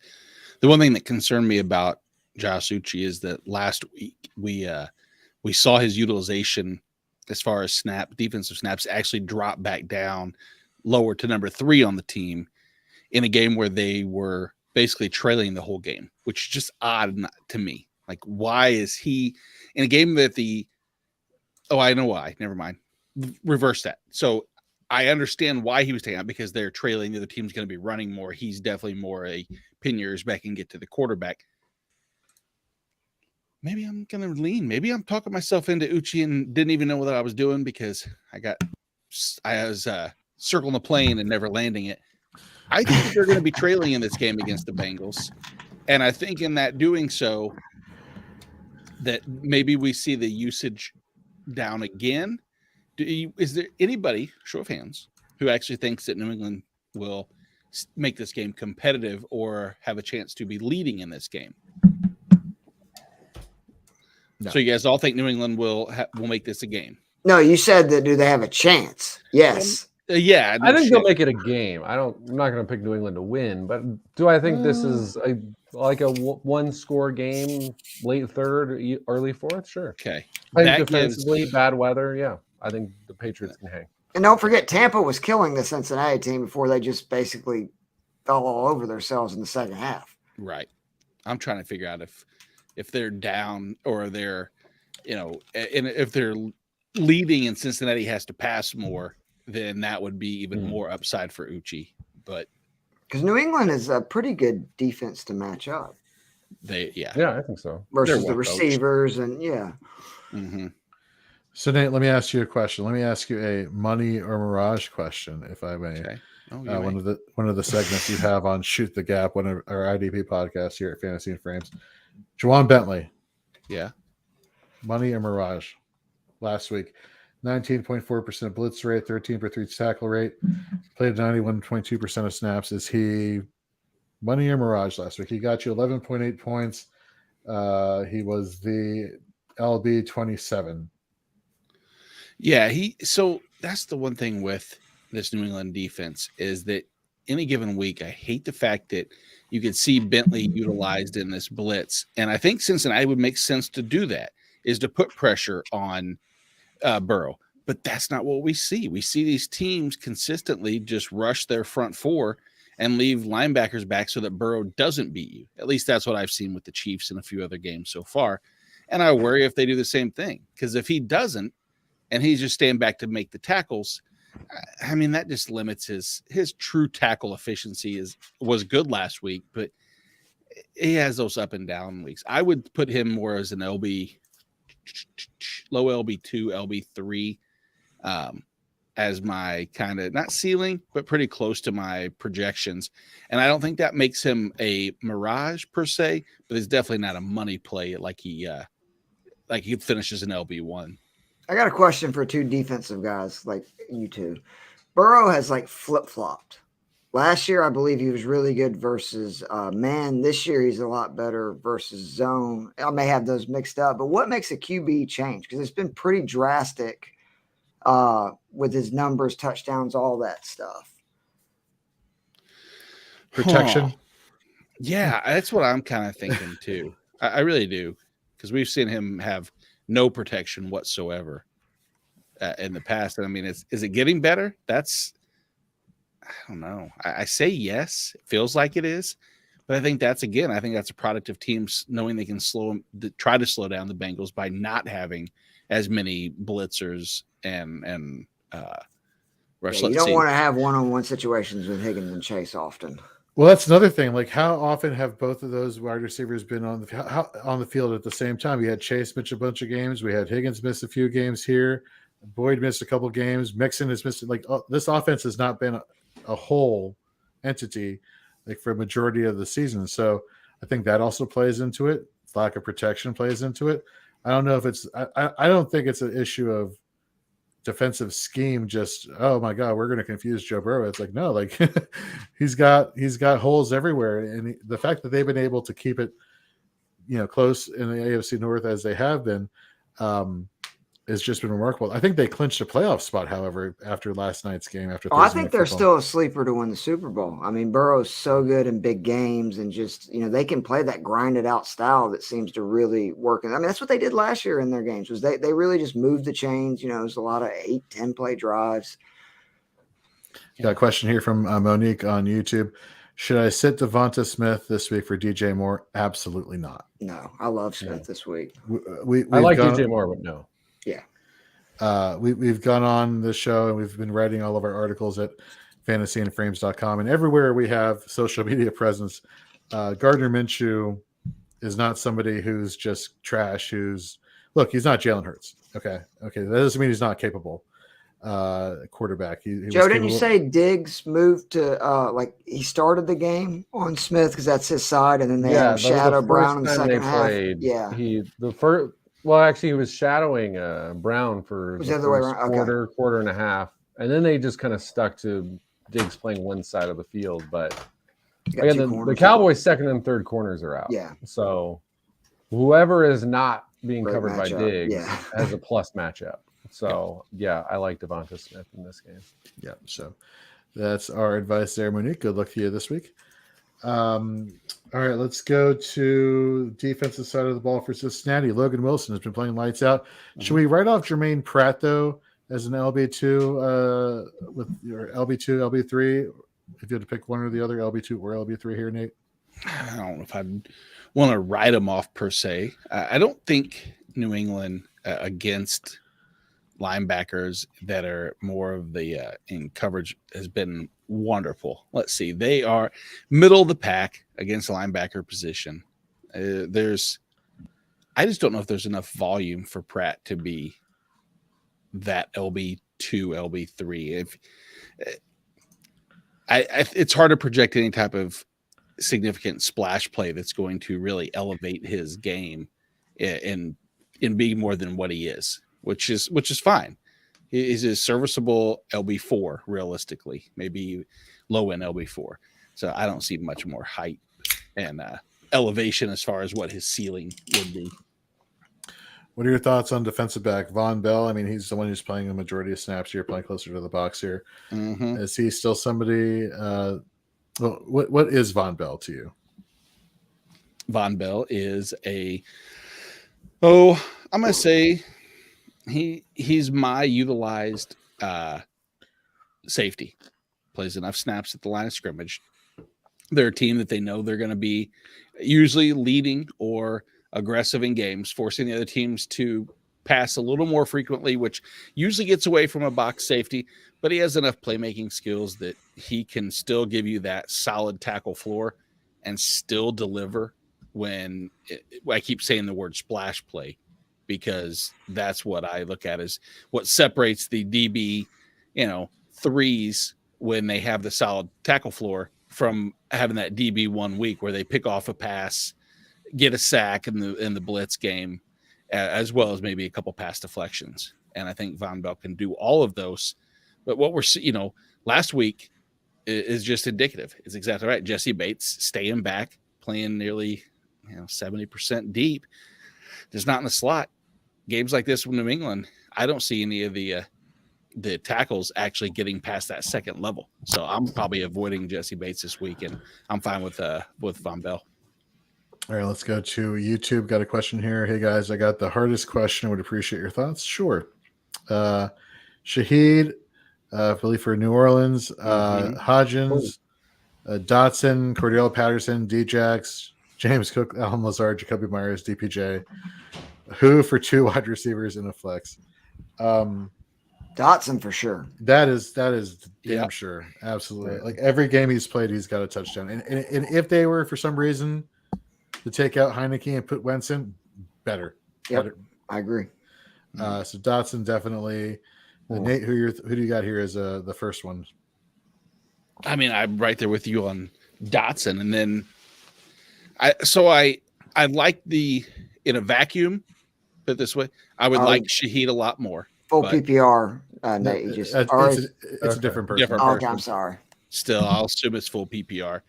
the one thing that concerned me about Josh Uchi is that last week we saw his utilization as far as defensive snaps actually drop back down lower to number 3 on the team in a game where they were basically trailing the whole game, which is just odd to me. Like, why is he in a game that I know why. Never mind. Reverse that. So I understand why he was taken out because they're trailing. The other team's going to be running more. He's definitely more a pin your ears back and get to the quarterback. Maybe I'm going to lean. Maybe I'm talking myself into Uchi and didn't even know what I was doing because I was circling the plane and never landing it. I think they're going to be trailing in this game against the Bengals. And I think in that doing so, that maybe we see the usage down again. Is there anybody, show of hands, who actually thinks that New England will make this game competitive or have a chance to be leading in this game? No. So you guys all think New England will make this a game?
No, you said that. Do they have a chance? Yes.
Yeah,
I think they'll make it a game. I'm not going to pick New England to win, but do I think this is like a one-score game, late third, early fourth? Sure.
Okay.
I think defensively, bad weather. Yeah, I think the Patriots can hang.
And don't forget, Tampa was killing the Cincinnati team before they just basically fell all over themselves in the second half.
Right. I'm trying to figure out if they're down or they're, and if they're leading and Cincinnati has to pass more, then that would be even more upside for Uchi. But
because New England is a pretty good defense to match up.
Yeah, I think so.
Versus the receivers and. Mm-hmm.
So Nate, let me ask you a question. Let me ask you a money or mirage question, if I may.
Okay. Oh,
One of the segments you have on Shoot the Gap, one of our IDP podcasts here at Fantasy and Frames. Juwan Bentley,
Yeah.
money or mirage? Last week, 19.4% blitz rate, 13.3 tackle rate, played 91.2% of snaps. Is he money or mirage last week? He got you 11.8 points. He was the LB 27.
Yeah, so that's the one thing with this New England defense is that any given week, I hate the fact that you could see Bentley utilized in this blitz. And I think Cincinnati would make sense to do that, is to put pressure on Burrow. But that's not what we see. We see these teams consistently just rush their front four and leave linebackers back so that Burrow doesn't beat you. At least that's what I've seen with the Chiefs in a few other games so far. And I worry if they do the same thing, because if he doesn't, and he's just staying back to make the tackles, I mean, that just limits his true tackle efficiency. Was good last week, but he has those up and down weeks. I would put him more as an LB, low LB2, LB3, as my kind of not ceiling, but pretty close to my projections. And I don't think that makes him a mirage per se, but it's definitely not a money play like he finishes an LB1.
I got a question for two defensive guys like you two. Burrow has like flip-flopped. Last year, I believe he was really good versus man. This year, he's a lot better versus zone. I may have those mixed up, but what makes a QB change? Because it's been pretty drastic with his numbers, touchdowns, all that stuff.
Protection.
Yeah, that's what I'm kind of thinking too. I really do, because we've seen him have no protection whatsoever in the past. And I mean, is it getting better? I don't know. I say yes. It feels like it is. But I think that's a product of teams knowing they can try to slow down the Bengals by not having as many blitzers and rush.
Yeah, you don't want to have one-on-one situations with Higgins and Chase often.
Well, that's another thing. Like, how often have both of those wide receivers been on the field at the same time? We had Chase miss a bunch of games. We had Higgins miss a few games here. Boyd missed a couple games. Mixon has missed this offense has not been a whole entity like for a majority of the season. So I think that also plays into it. Lack of protection plays into it. I don't know if it's. I don't think it's an issue of defensive scheme. Just, oh my God, we're going to confuse Joe Burrow. It's like, no, like he's got holes everywhere, and the fact that they've been able to keep it, close in the AFC North as they have been, has just been remarkable. I think they clinched a playoff spot, however, after last night's game.
I think they're still a sleeper to win the Super Bowl. I mean, Burrow's so good in big games, and just they can play that grinded out style that seems to really work. I mean, that's what they did last year in their games. Was they really just moved the chains? It was a lot of 8-10 play drives.
Got a question here from Monique on YouTube. Should I sit Devonta Smith this week for DJ Moore? Absolutely not.
No, I love Smith this week.
I like DJ Moore, but no.
Yeah.
We've gone on the show and we've been writing all of our articles at fantasyandframes.com, and everywhere we have social media presence. Gardner Minshew is not somebody who's just trash. He's not Jalen Hurts. Okay. That doesn't mean he's not capable quarterback.
Joe, didn't you say Diggs moved to he started the game on Smith because that's his side, and then they had Shadow Brown in the second half. Yeah,
he was shadowing Brown for
the other way around.
Quarter and a half, and then they just kind of stuck to Diggs playing one side of the field. But again, the Cowboys' second and third corners are out.
Yeah,
so whoever is not being covered by Diggs has a plus matchup. So, I like Devonta Smith in this game.
Yeah, so that's our advice there, Monique. Good luck to you this week. All right, let's go to defensive side of the ball for Cincinnati. Logan Wilson has been playing lights out. Mm-hmm. Should we write off Jermaine Pratt, though, as an LB2 with your LB2, LB3? If you had to pick one or the other, LB2 or LB3 here, Nate?
I don't know if I'd want to write him off per se. I don't think New England against linebackers that are more of the in coverage has been wonderful. Let's see. They are middle of the pack against the linebacker position. I just don't know if there's enough volume for Pratt to be that LB2, LB3. If it's hard to project any type of significant splash play that's going to really elevate his game and be more than what he is, which is fine. He's a serviceable LB4 realistically, maybe low end LB4. So I don't see much more height and elevation as far as what his ceiling would be.
What are your thoughts on defensive back Von Bell? I mean, he's the one who's playing the majority of snaps here, playing closer to the box here.
Mm-hmm.
Is he still somebody? What is Von Bell to you?
Von Bell is I'm going to say he's my utilized safety. Plays enough snaps at the line of scrimmage. They're a team that they know they're going to be usually leading or aggressive in games, forcing the other teams to pass a little more frequently, which usually gets away from a box safety, but he has enough playmaking skills that he can still give you that solid tackle floor and still deliver when I keep saying the word splash play, because that's what I look at as what separates the DB, threes when they have the solid tackle floor from having that DB 1 week where they pick off a pass, get a sack in the blitz game, as well as maybe a couple pass deflections. And I think Von Bell can do all of those. But what we're last week is just indicative. It's exactly right. Jesse Bates staying back, playing nearly 70% deep. There's not in the slot. Games like this with New England, I don't see any of the tackles actually getting past that second level. So I'm probably avoiding Jesse Bates this week, and I'm fine with Von Bell.
All right, let's go to YouTube. Got a question here. Hey guys, I got the hardest question. Would appreciate your thoughts. Sure. Shaheed, I believe for New Orleans, Hodgins, Dotson, Cordell Patterson, Djax, James Cook, Alan Lazard, Jacoby Myers, DPJ. Who for 2 wide receivers in a flex?
Dotson for sure.
That is damn sure. Absolutely.
Right.
Like every game he's played, he's got a touchdown. And if they were for some reason to take out Heineke and put Wentz in, better.
Yep,
Better.
I agree.
So Dotson definitely. Nate, who do you got here as the first one?
I mean, I'm right there with you on Dotson, and then I like the in a vacuum. Put it this way, I would like Shaheed a lot more.
Full PPR. Nate, you just
it's a different person.
Okay, I'm sorry.
Still, I'll assume it's full PPR.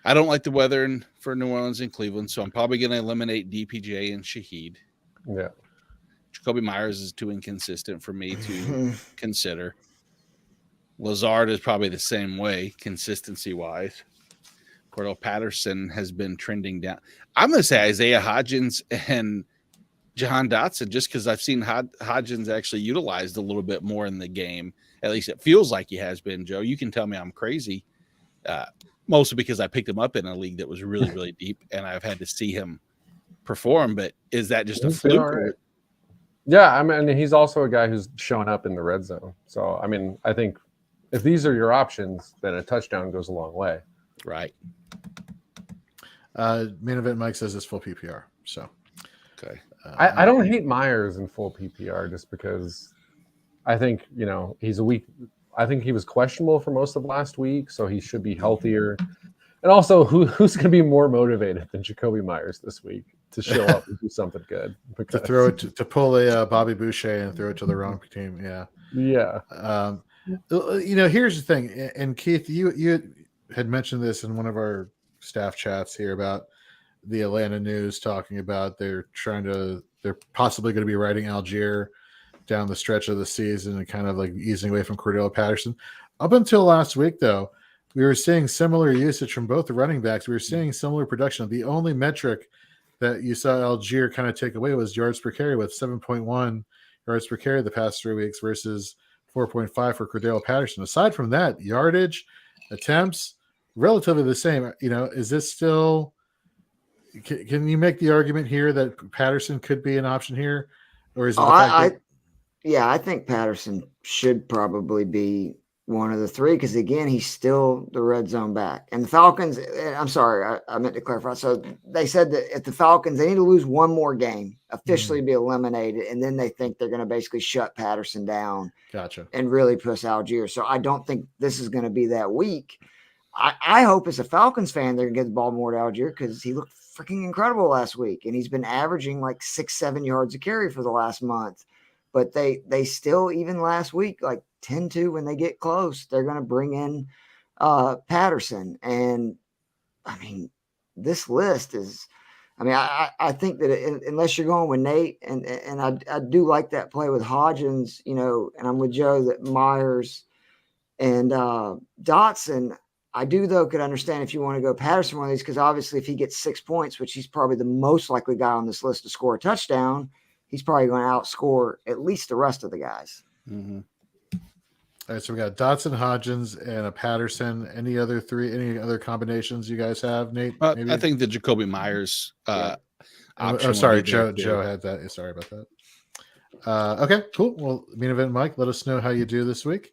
I don't like the weather for New Orleans and Cleveland, so I'm probably going to eliminate DPJ and Shaheed.
Yeah.
Jacoby Myers is too inconsistent for me to consider. Lazard is probably the same way, consistency-wise. Cordell Patterson has been trending down. I'm going to say Isaiah Hodgins and Jahan Dotson, just because I've seen Hodgins actually utilized a little bit more in the game. At least it feels like he has been, Joe. You can tell me I'm crazy, mostly because I picked him up in a league that was really, really deep, and I've had to see him perform. But is that just a fluke?
Right. Yeah, I mean, he's also a guy who's showing up in the red zone. So, I mean, I think if these are your options, then a touchdown goes a long way.
Right.
Main event Mike says it's full PPR. So,
okay.
I don't hate Myers in full PPR just because I think, he's a week. I think he was questionable for most of last week, so he should be healthier. And also, who's going to be more motivated than Jacoby Myers this week to show up and do something good?
To throw it to pull a Bobby Boucher and throw it to the wrong team. Yeah.
Yeah.
Here's the thing. And Keith, you had mentioned this in one of our staff chats here about the Atlanta News talking about they're possibly going to be riding Algier down the stretch of the season and kind of like easing away from Cordell Patterson. Up until last week, though, we were seeing similar usage from both the running backs. We were seeing similar production. The only metric that you saw Algier kind of take away was yards per carry, with 7.1 yards per carry the past 3 weeks versus 4.5 for Cordell Patterson. Aside from that, yardage, attempts, relatively the same. Is this still? Can you make the argument here that Patterson could be an option here, or is it?
I think Patterson should probably be one of the three, because again, he's still the red zone back. And the Falcons, I'm sorry, I meant to clarify. So they said that if the Falcons, they need to lose one more game, officially be eliminated, and then they think they're going to basically shut Patterson down.
Gotcha.
And really push Algier. So I don't think this is going to be that week. I hope as a Falcons fan, they're going to get the ball more to Algier because he looked freaking incredible last week. And he's been averaging like 6-7 yards a carry for the last month. But they still, even last week, like 10-2 when they get close, they're going to bring in Patterson. And I mean, this list is, I mean, I think that unless you're going with Nate, and I do like that play with Hodgins, you know, and I'm with Joe that Myers and Dotson. I do, though, could understand if you want to go Patterson one of these, because obviously if he gets 6 points, which he's probably the most likely guy on this list to score a touchdown, he's probably going to outscore at least the rest of the guys.
Mm-hmm. All right, so we got Dotson, Hodgins, and a Patterson. Any other combinations you guys have, Nate? Maybe?
I think the Jacoby Myers option.
Oh, sorry, Joe had that. Sorry about that. Okay, cool. Well, main event, Mike, let us know how you do this week.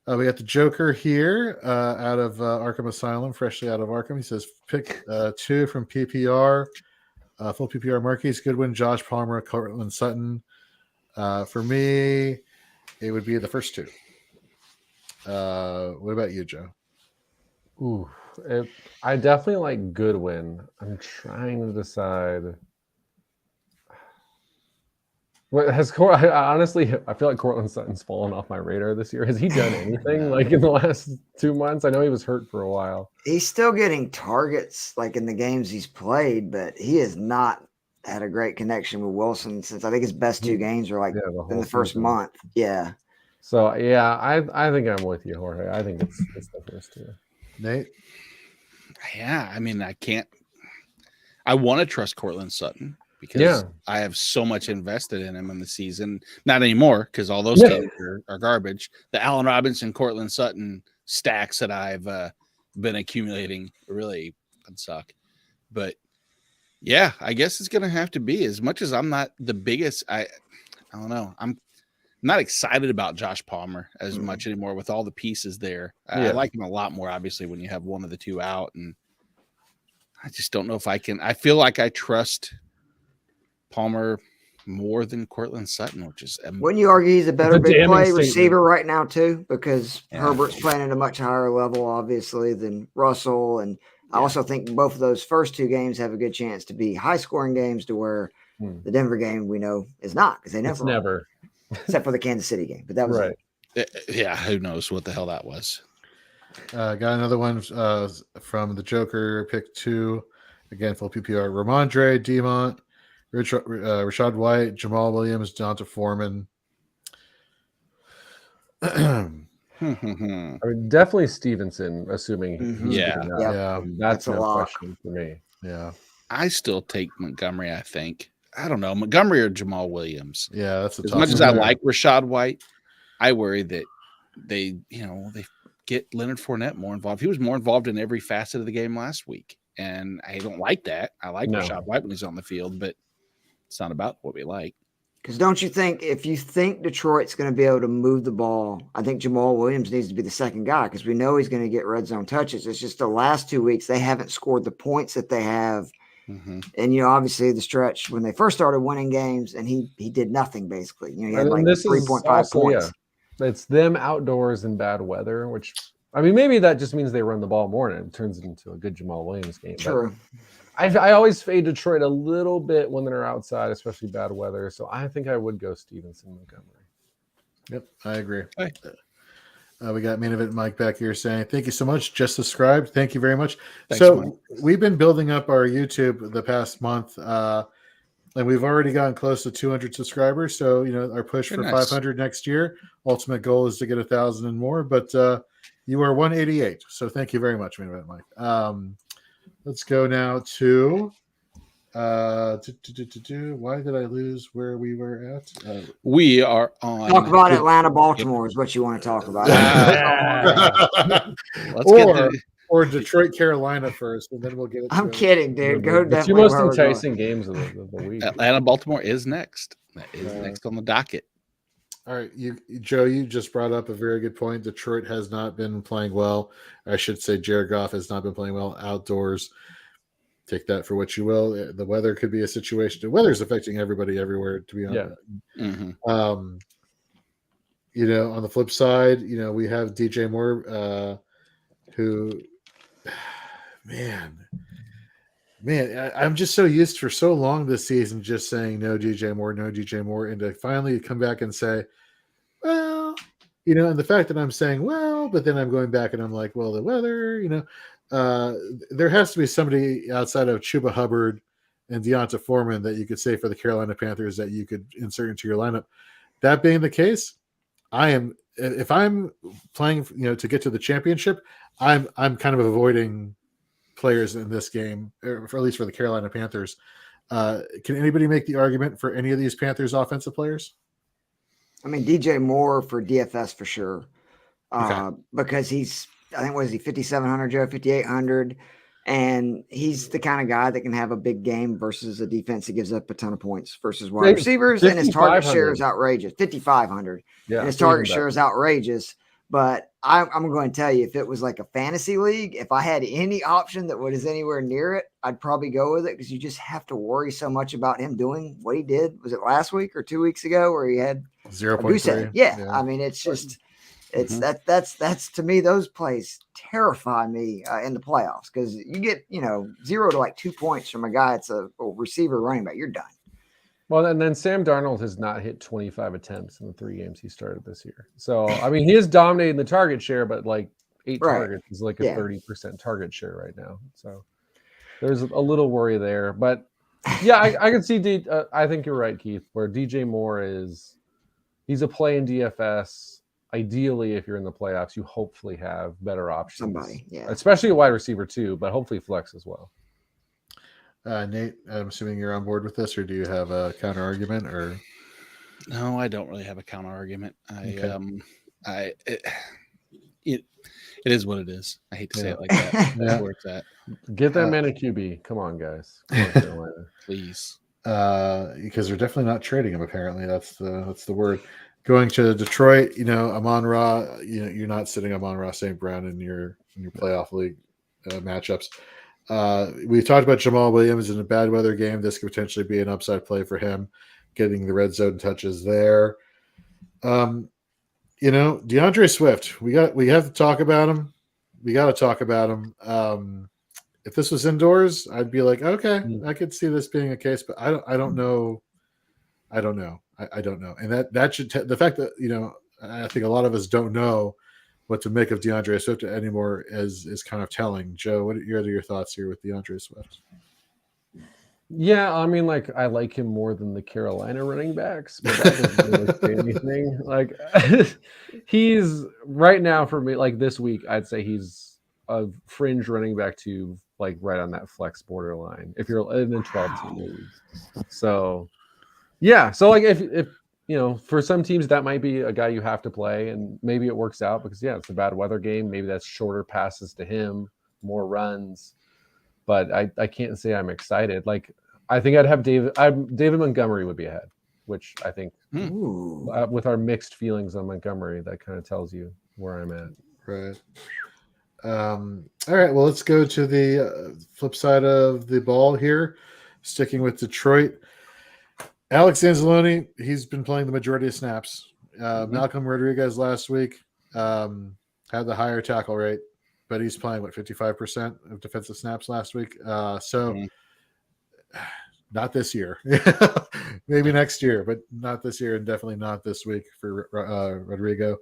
We got the Joker here out of Arkham Asylum, freshly out of Arkham. He says pick 2 from PPR, full PPR: Marquise Goodwin, Josh Palmer, Cortland Sutton. For me, it would be the first 2. What about you, Joe?
Ooh, I definitely like Goodwin. I'm trying to decide. What honestly, I feel like Cortland Sutton's fallen off my radar this year. Has he done anything like in the last 2 months? I know he was hurt for a while.
He's still getting targets like in the games he's played, but he has not had a great connection with Wilson since I think his best 2 games were like in the first month. Yeah.
So yeah, I think I'm with you, Jorge. I think it's the first 2.
Nate?
Yeah, I mean, I want to trust Cortland Sutton because I have so much invested in him in the season. Not anymore, because all those games are garbage. The Allen Robinson, Cortland Sutton stacks that I've been accumulating really suck. But yeah, I guess it's going to have to be. As much as I'm not the biggest, I don't know. I'm not excited about Josh Palmer as much anymore with all the pieces there. I like him a lot more, obviously, when you have one of the 2 out. And I just don't know if I can. I feel like I trust Palmer more than Cortland Sutton, which is.
Wouldn't you argue he's a better big play receiver right now, too? Because Herbert's playing at a much higher level, obviously, than Russell. And I also think both of those first 2 games have a good chance to be high-scoring games to where the Denver game we know is not, because they never. Except for the Kansas City game. But that was
Yeah, who knows what the hell that was.
Got another one from the Joker, pick 2. Again, full PPR. Ramondre, Demont, Rashad White, Jamal Williams, Donta Foreman.
I mean, definitely Stevenson, assuming that's no question for me.
Yeah.
I still take Montgomery, I think. I don't know, Montgomery or Jamal Williams.
Yeah, that's
as much as I like Rashad White, I worry that they get Leonard Fournette more involved. He was more involved in every facet of the game last week, and I don't like that. I like Rashad White when he's on the field, but it's not about what we like.
Because don't you think if you think Detroit's going to be able to move the ball, I think Jamal Williams needs to be the second guy because we know he's going to get red zone touches. It's just the last 2 weeks they haven't scored the points that they have. Mm-hmm. And obviously the stretch when they first started winning games, and he did nothing basically. He had like 3.5 points.
It's them outdoors in bad weather, which I mean maybe that just means they run the ball more and it turns it into a good Jamal Williams game.
True.
I always fade Detroit a little bit when they're outside, especially bad weather. So I think I would go Stevenson, Montgomery.
Yep, I agree.
Hey.
We got main event Mike back here saying, thank you so much. Just subscribed. Thank you very much.
Thanks,
so
Mike.
We've been building up our YouTube the past month, and we've already gotten close to 200 subscribers. So, our push for 500 next year. Ultimate goal is to get 1,000 and more, but you are 188. So thank you very much, main event Mike. Let's go now to why did I lose where we were at?
We are on.
Talk about Atlanta, Baltimore is what you want to talk about.
Or Detroit, Carolina first, and then we'll get it.
I'm kidding, dude. Go
the 2 most enticing games of the week.
Atlanta, Baltimore is next. That is next on the docket.
All right, Joe, you just brought up a very good point. Detroit has not been playing well. I should say Jared Goff has not been playing well outdoors. Take that for what you will. The weather could be a situation. The weather is affecting everybody everywhere, to be honest.
Yeah.
Mm-hmm.
On the flip side, we have DJ Moore, who, man, I'm just so used for so long this season just saying no DJ Moore, and to finally come back and say, well, and the fact that I'm saying, well, but then I'm going back and I'm like, well, the weather, there has to be somebody outside of Chuba Hubbard and Deonta Foreman that you could say for the Carolina Panthers that you could insert into your lineup. That being the case, if I'm playing, to get to the championship, I'm kind of avoiding players in this game, or at least for the Carolina Panthers. Can anybody make the argument for any of these Panthers offensive players?
I mean, DJ Moore for DFS for sure.
Okay.
Because I think, was he 5,700, Joe, 5,800? And he's the kind of guy that can have a big game versus a defense that gives up a ton of points versus wide receivers. And his target share is outrageous, 5,500.
Yeah,
and his target share is outrageous. But I'm going to tell you, if it was like a fantasy league, if I had any option that was anywhere near it, I'd probably go with it, because you just have to worry so much about him doing what he did. Was it last week or 2 weeks ago where he had
0.3?
Yeah. I mean, it's just that's to me, those plays terrify me in the playoffs, because you get 0 to like 2 points from a guy that's a receiver running back, you're done.
Well, and then Sam Darnold has not hit 25 attempts in the 3 games he started this year. So, I mean, he is dominating the target share, but like 8 targets is like a 30% target share right now. So there's a little worry there. But yeah, I can see I think you're right, Keith, where DJ Moore he's a play in DFS. Ideally, if you're in the playoffs, you hopefully have better options.
Somebody,
especially a wide receiver too, but hopefully flex as well.
Nate, I'm assuming you're on board with this, or do you have a counter argument? Or
no, I don't really have a counter argument. It is what it is. I hate to say it like that. That's where it's at.
Get that man a QB. Come on, guys. Come on,
please.
Because they're definitely not trading him. Apparently, that's the word. Going to Detroit, Amon-Ra, you're not sitting Amon-Ra St. Brown in your playoff league matchups. We talked about Jamal Williams in a bad weather game. This could potentially be an upside play for him, getting the red zone touches there. DeAndre Swift, we have to talk about him. We got to talk about him. If this was indoors, I'd be like, okay, I could see this being a case, but I don't know. I don't know. And that should the fact that I think a lot of us don't know what to make of DeAndre Swift anymore is kind of telling. Joe, what are your thoughts here with DeAndre Swift?
Yeah, I mean, like, I like him more than the Carolina running backs, but that doesn't really say anything. Like, he's right now for me, like this week, I'd say he's a fringe running back to like right on that flex borderline if you're in a 12-team league. So, yeah, so like if for some teams that might be a guy you have to play, and maybe it works out because it's a bad weather game. Maybe that's shorter passes to him, more runs. But I can't say I'm excited. Like, I think I'd have David Montgomery would be ahead, which I think with our mixed feelings on Montgomery, that kind of tells you where I'm at.
Right. All right. Well, let's go to the flip side of the ball here. Sticking with Detroit. Alex Anzalone, he's been playing the majority of snaps. Malcolm Rodriguez last week had the higher tackle rate, but he's playing 55% of defensive snaps last week. Not this year. Maybe next year, but not this year, and definitely not this week for Rodrigo.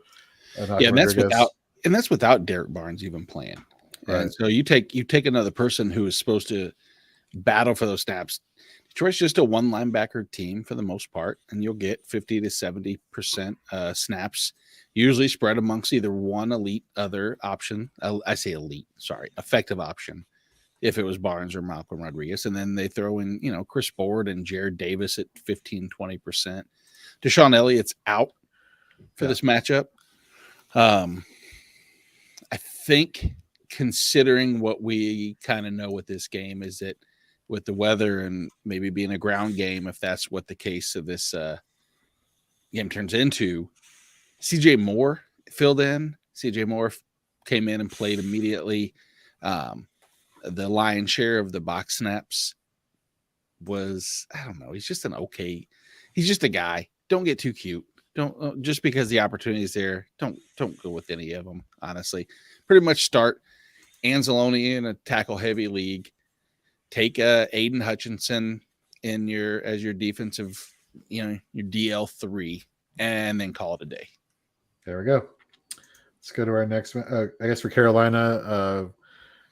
And that's without Derek Barnes even playing. Right. And so you take another person who is supposed to battle for those snaps. Detroit's just a one linebacker team for the most part, and you'll get 50 to 70% snaps, usually spread amongst either one elite other option. I say elite, sorry, effective option, if it was Barnes or Malcolm Rodriguez. And then they throw in, Chris Board and Jared Davis at 15, 20%. Deshaun Elliott's out for this matchup. I think considering what we kind of know with this game is that with the weather and maybe being a ground game, if that's what the case of this, game turns into. CJ Moore filled in. CJ Moore came in and played immediately. The lion's share of the box snaps was, I don't know, he's just he's just a guy. Don't get too cute. Don't just because the opportunity is there, don't go with any of them, honestly. Pretty much start Anzalone in a tackle heavy league. Take Aiden Hutchinson as your defensive, your DL3, and then call it a day.
There we go. Let's go to our next one. I guess for Carolina,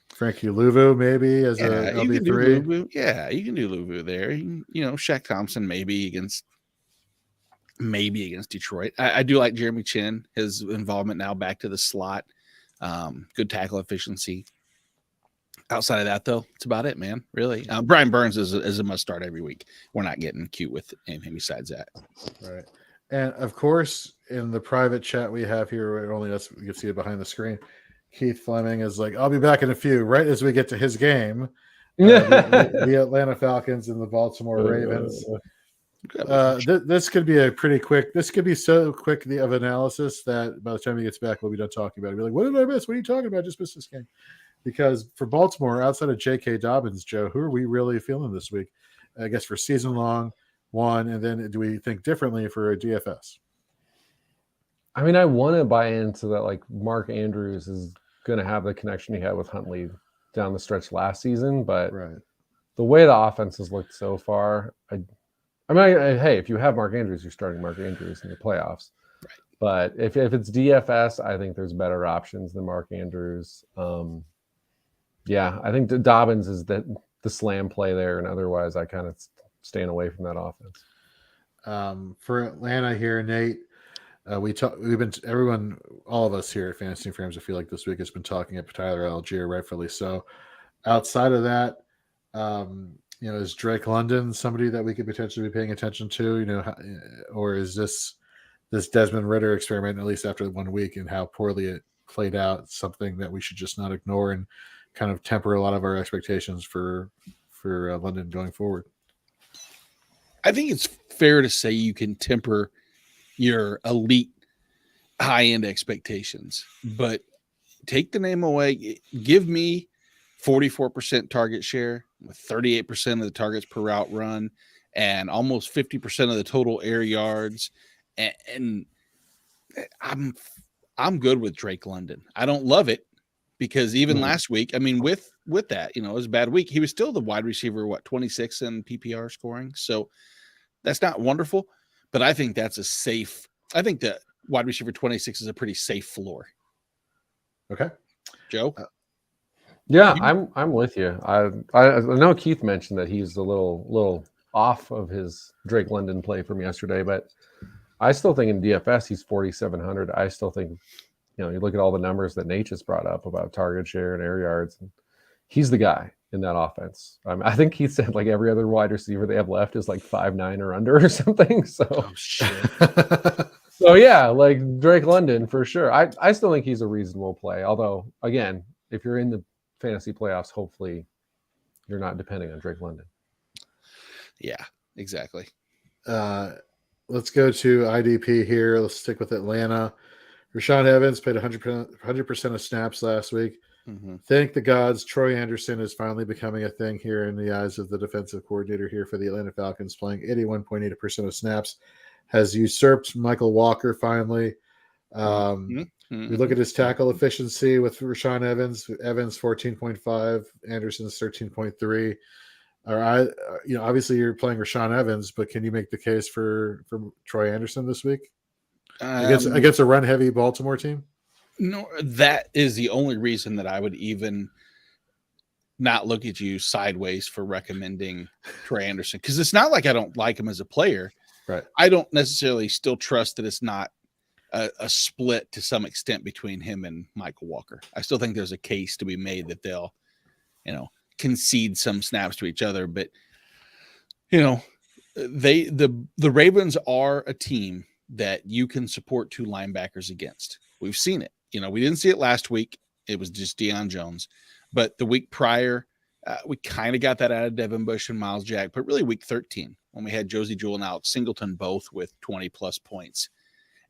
Frankie Louvu maybe as a LB3.
Yeah, you can do Louvu there. Shaq Thompson maybe against Detroit. I do like Jeremy Chin, his involvement now back to the slot. Good tackle efficiency. Outside of that, though, it's about it, man. Really, Brian Burns is a must start every week. We're not getting cute with anything besides that.
Right, and of course, in the private chat we have here, only us we can see it behind the screen. Keith Fleming is like, "I'll be back in a few." Right as we get to his game, the Atlanta Falcons and the Baltimore Ravens. This could be a pretty quick. This could be so quick of analysis that by the time he gets back, we'll be done talking about it. Be like, "What did I miss? What are you talking about? Just missed this game." Because for Baltimore, outside of J.K. Dobbins, Joe, who are we really feeling this week? I guess for season long one, and then do we think differently for a DFS?
I mean, I want to buy into that. Like Mark Andrews is going to have the connection he had with Huntley down the stretch last season, but the way the offense has looked so far, I mean, hey, if you have Mark Andrews, you're starting Mark Andrews in the playoffs.
Right.
But if it's DFS, I think there's better options than Mark Andrews. Yeah, I think Dobbins is the slam play there, and otherwise I kind of staying away from that offense.
For Atlanta here, Nate, all of us here at Fantasy Frames, I feel like this week has been talking up Tyler Algier, rightfully so. Outside of that, is Drake London somebody that we could potentially be paying attention to? Or is this Desmond Ridder experiment, at least after 1 week and how poorly it played out, something that we should just not ignore and kind of temper a lot of our expectations for London going forward?
I think it's fair to say you can temper your elite high-end expectations, but take the name away. Give me 44% target share with 38% of the targets per route run and almost 50% of the total air yards. And I'm good with Drake London. I don't love it because even last week, I mean, with that, it was a bad week. He was still the wide receiver, 26 in PPR scoring. So that's not wonderful, but I think that's I think that wide receiver 26 is a pretty safe floor.
Okay.
Joe?
Yeah, I'm with you. I know Keith mentioned that he's a little off of his Drake London play from yesterday, but I still think in DFS he's 4,700. I still think, you look at all the numbers that Nate just brought up about target share and air yards, and he's the guy in that offense. I think he said like every other wide receiver they have left is like 5'9" or under or something. So, so yeah, like Drake London for sure. I still think he's a reasonable play. Although, again, if you're in the fantasy playoffs, hopefully you're not depending on Drake London.
Yeah, exactly.
Let's go to IDP here. Let's stick with Atlanta. Rashaan Evans played 100% of snaps last week.
Mm-hmm.
Thank the gods. Troy Anderson is finally becoming a thing here in the eyes of the defensive coordinator here for the Atlanta Falcons, playing 81.8% of snaps, has usurped Michael Walker finally. We look at his tackle efficiency with Rashaan Evans 14.5, Anderson's 13.3. Obviously you're playing Rashaan Evans, but can you make the case for Troy Anderson this week against a run heavy Baltimore team?
No, that is the only reason that I would even not look at you sideways for recommending Troy Anderson, because it's not like I don't like him as a player.
Right.
I don't necessarily still trust that it's not a split to some extent between him and Michael Walker. I still think there's a case to be made that they'll, concede some snaps to each other. But, the Ravens are a team that you can support two linebackers against. We've seen it. We didn't see it last week. It was just Deion Jones. But the week prior, We kind of got that out of Devin Bush and Miles Jack, but really week 13 when we had Josie Jewell and Alex Singleton both with 20+ points.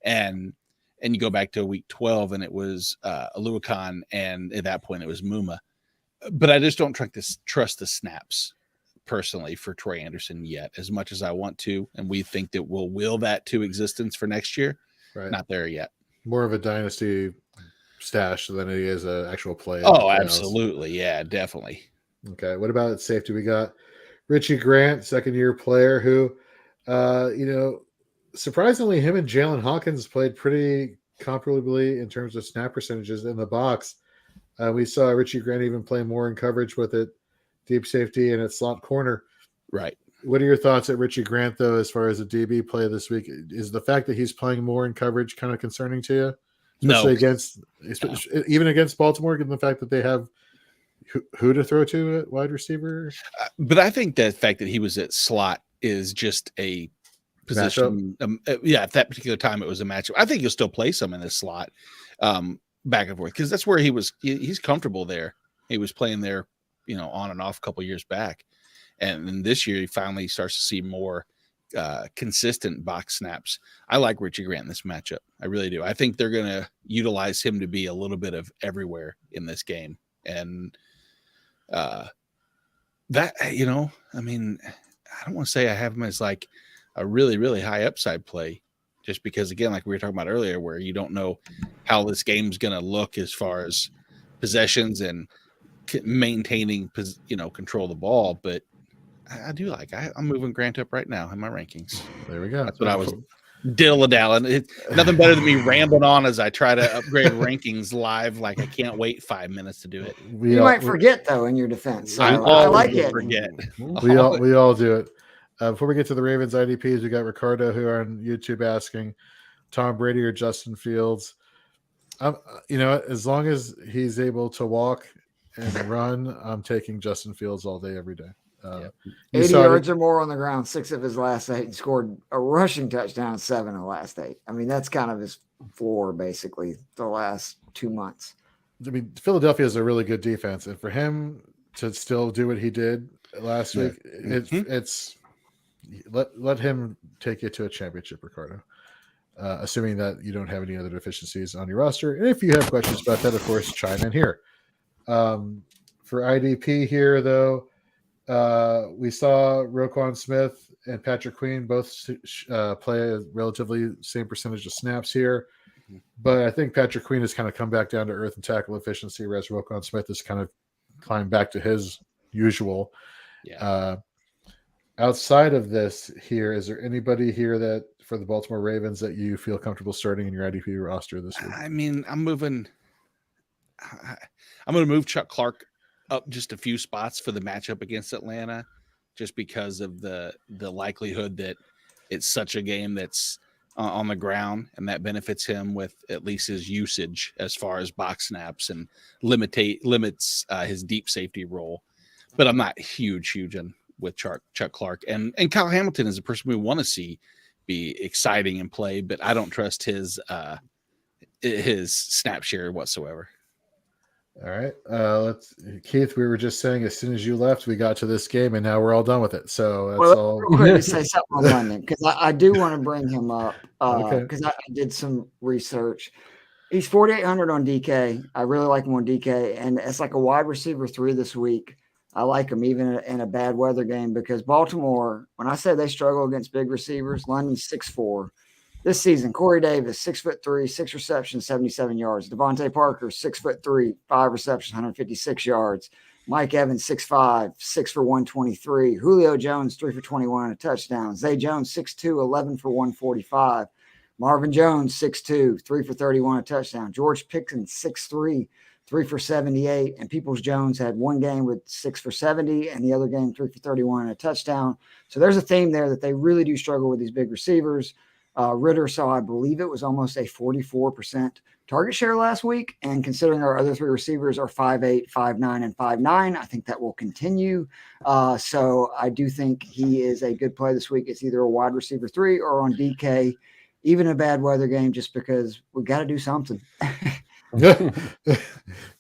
And you go back to week 12 and it was Aluakon, and at that point it was Muma. But I just don't trust the snaps personally for Troy Anderson yet as much as I want to. And we think that we'll will that to existence for next year.
Right.
Not there yet.
More of a dynasty stash than it is an actual play.
Oh, absolutely. Yeah, definitely.
Okay. What about safety? We got Richie Grant, second-year player who, surprisingly, him and Jalen Hawkins played pretty comparably in terms of snap percentages in the box. We saw Richie Grant even play more in coverage with it, deep safety and at slot corner.
Right.
What are your thoughts at Richie Grant, though, as far as a DB play this week? Is the fact that he's playing more in coverage kind of concerning to you? Especially even against Baltimore, given the fact that they have who to throw to at wide receiver?
But I think the fact that he was at slot is just a position. At that particular time, it was a matchup. I think you'll still play some in this slot back and forth because that's where he's comfortable there. He was playing there, on and off a couple years back. And then this year, he finally starts to see more consistent box snaps. I like Richie Grant in this matchup. I really do. I think they're going to utilize him to be a little bit of everywhere in this game. And that, I don't want to say I have him as like a really, really high upside play just because, again, like we were talking about earlier, where you don't know how this game's going to look as far as possessions and maintaining, control of the ball. But I do I'm moving Grant up right now in my rankings.
There we go.
That's what I was diddle-a-dalling. Nothing better than me rambling on as I try to upgrade rankings live. Like I can't wait 5 minutes to do it.
You might forget though in your defense. So
I
like it.
Forget.
We all do it. Before we get to the Ravens IDPs, we got Ricardo who are on YouTube asking Tom Brady or Justin Fields. As long as he's able to walk and run, I'm taking Justin Fields all day, every day.
80 yards or more on the ground, 6 of his last 8, and scored a rushing touchdown, 7 of the last 8. I mean, that's kind of his floor, basically, the last 2 months.
I mean, Philadelphia is a really good defense, and for him to still do what he did last week, it's let him take you to a championship, Ricardo. Assuming that you don't have any other deficiencies on your roster, and if you have questions about that, of course, chime in here. For IDP here, though. We saw Roquan Smith and Patrick Queen both play a relatively same percentage of snaps here, but I think Patrick Queen has kind of come back down to earth and tackle efficiency, whereas Roquan Smith has kind of climbed back to his usual. Outside of this here, is there anybody here that for the Baltimore Ravens that you feel comfortable starting in your IDP roster this week?
I mean, I'm going to move Chuck Clark up just a few spots for the matchup against Atlanta, just because of the likelihood that it's such a game that's on the ground, and that benefits him with at least his usage as far as box snaps and limits his deep safety role. But I'm not huge with Chuck Clark, and Kyle Hamilton is a person we want to see be exciting and play, but I don't trust his snap share whatsoever.
All right. Keith, we were just saying as soon as you left, we got to this game, and now we're all done with it. So that's all.
Real quick to say something on London, because I do want to bring him up because I did some research. He's 4,800 on DK. I really like him on DK, and it's like a wide receiver 3 this week. I like him even in a bad weather game because Baltimore, when I say they struggle against big receivers, London's 6'4". This season, Corey Davis, 6'3", 6 receptions, 77 yards. Devontae Parker, 6'3", 5 receptions, 156 yards. Mike Evans, 6'5", 6 for 123. Julio Jones, 3 for 21 and a touchdown. Zay Jones, 6'2", 11 for 145. Marvin Jones, 6'2", 3 for 31 a touchdown. George Pickens, 6'3", 3 for 78. And Peoples-Jones had one game with 6 for 70 and the other game 3 for 31 and a touchdown. So there's a theme there that they really do struggle with these big receivers. Ritter saw, I believe it was almost a 44% target share last week. And considering our other 3 receivers are 5'8", 5'9", and 5'9", I think that will continue. So I do think he is a good play this week. It's either a wide receiver 3 or on DK, even a bad weather game, just because we've got to do something.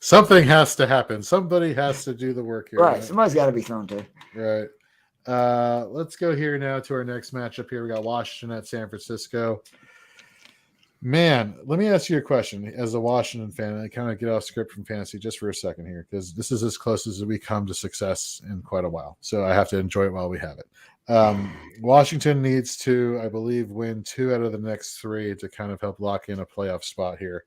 Something has to happen. Somebody has to do the work here.
Right. Somebody's got to be thrown to.
Right. Let's go here now to our next matchup here. We got Washington at San Francisco. Man, let me ask you a question as a Washington fan. I kind of get off script from fantasy just for a second here because this is as close as we come to success in quite a while. So I have to enjoy it while we have it. Washington needs to, I believe, win 2 out of the next 3 to kind of help lock in a playoff spot here.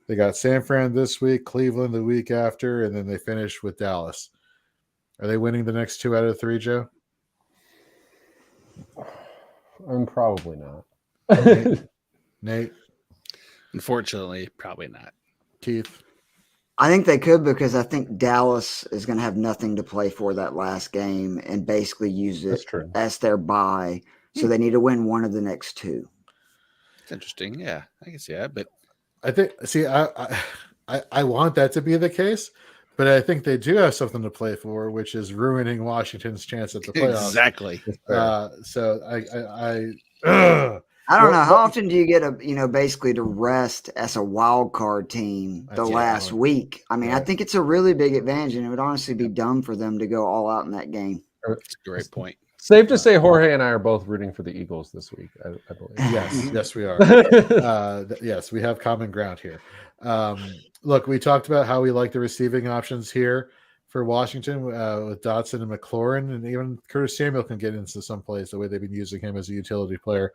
They got San Fran this week, Cleveland the week after, and then they finish with Dallas. Are they winning the next 2 out of 3, Joe?
Probably not.
Nate?
Unfortunately, probably not.
Keith?
I think they could because I think Dallas is going to have nothing to play for that last game and basically use it as their bye. So they need to win one of the next 2.
It's interesting. Yeah, I can see that. But
I think, I want that to be the case, but I think they do have something to play for, which is ruining Washington's chance at the playoffs.
Exactly.
I don't know. How often do you get basically to rest as a wild card team the last week? I mean, I think it's a really big advantage, and it would honestly be dumb for them to go all out in that game.
That's a great point.
Safe to say Jorge and I are both rooting for the Eagles this week, I believe.
Yes, we are. Yes, we have common ground here. Look, we talked about how we like the receiving options here for Washington with Dotson and McLaurin, and even Curtis Samuel can get into some plays the way they've been using him as a utility player.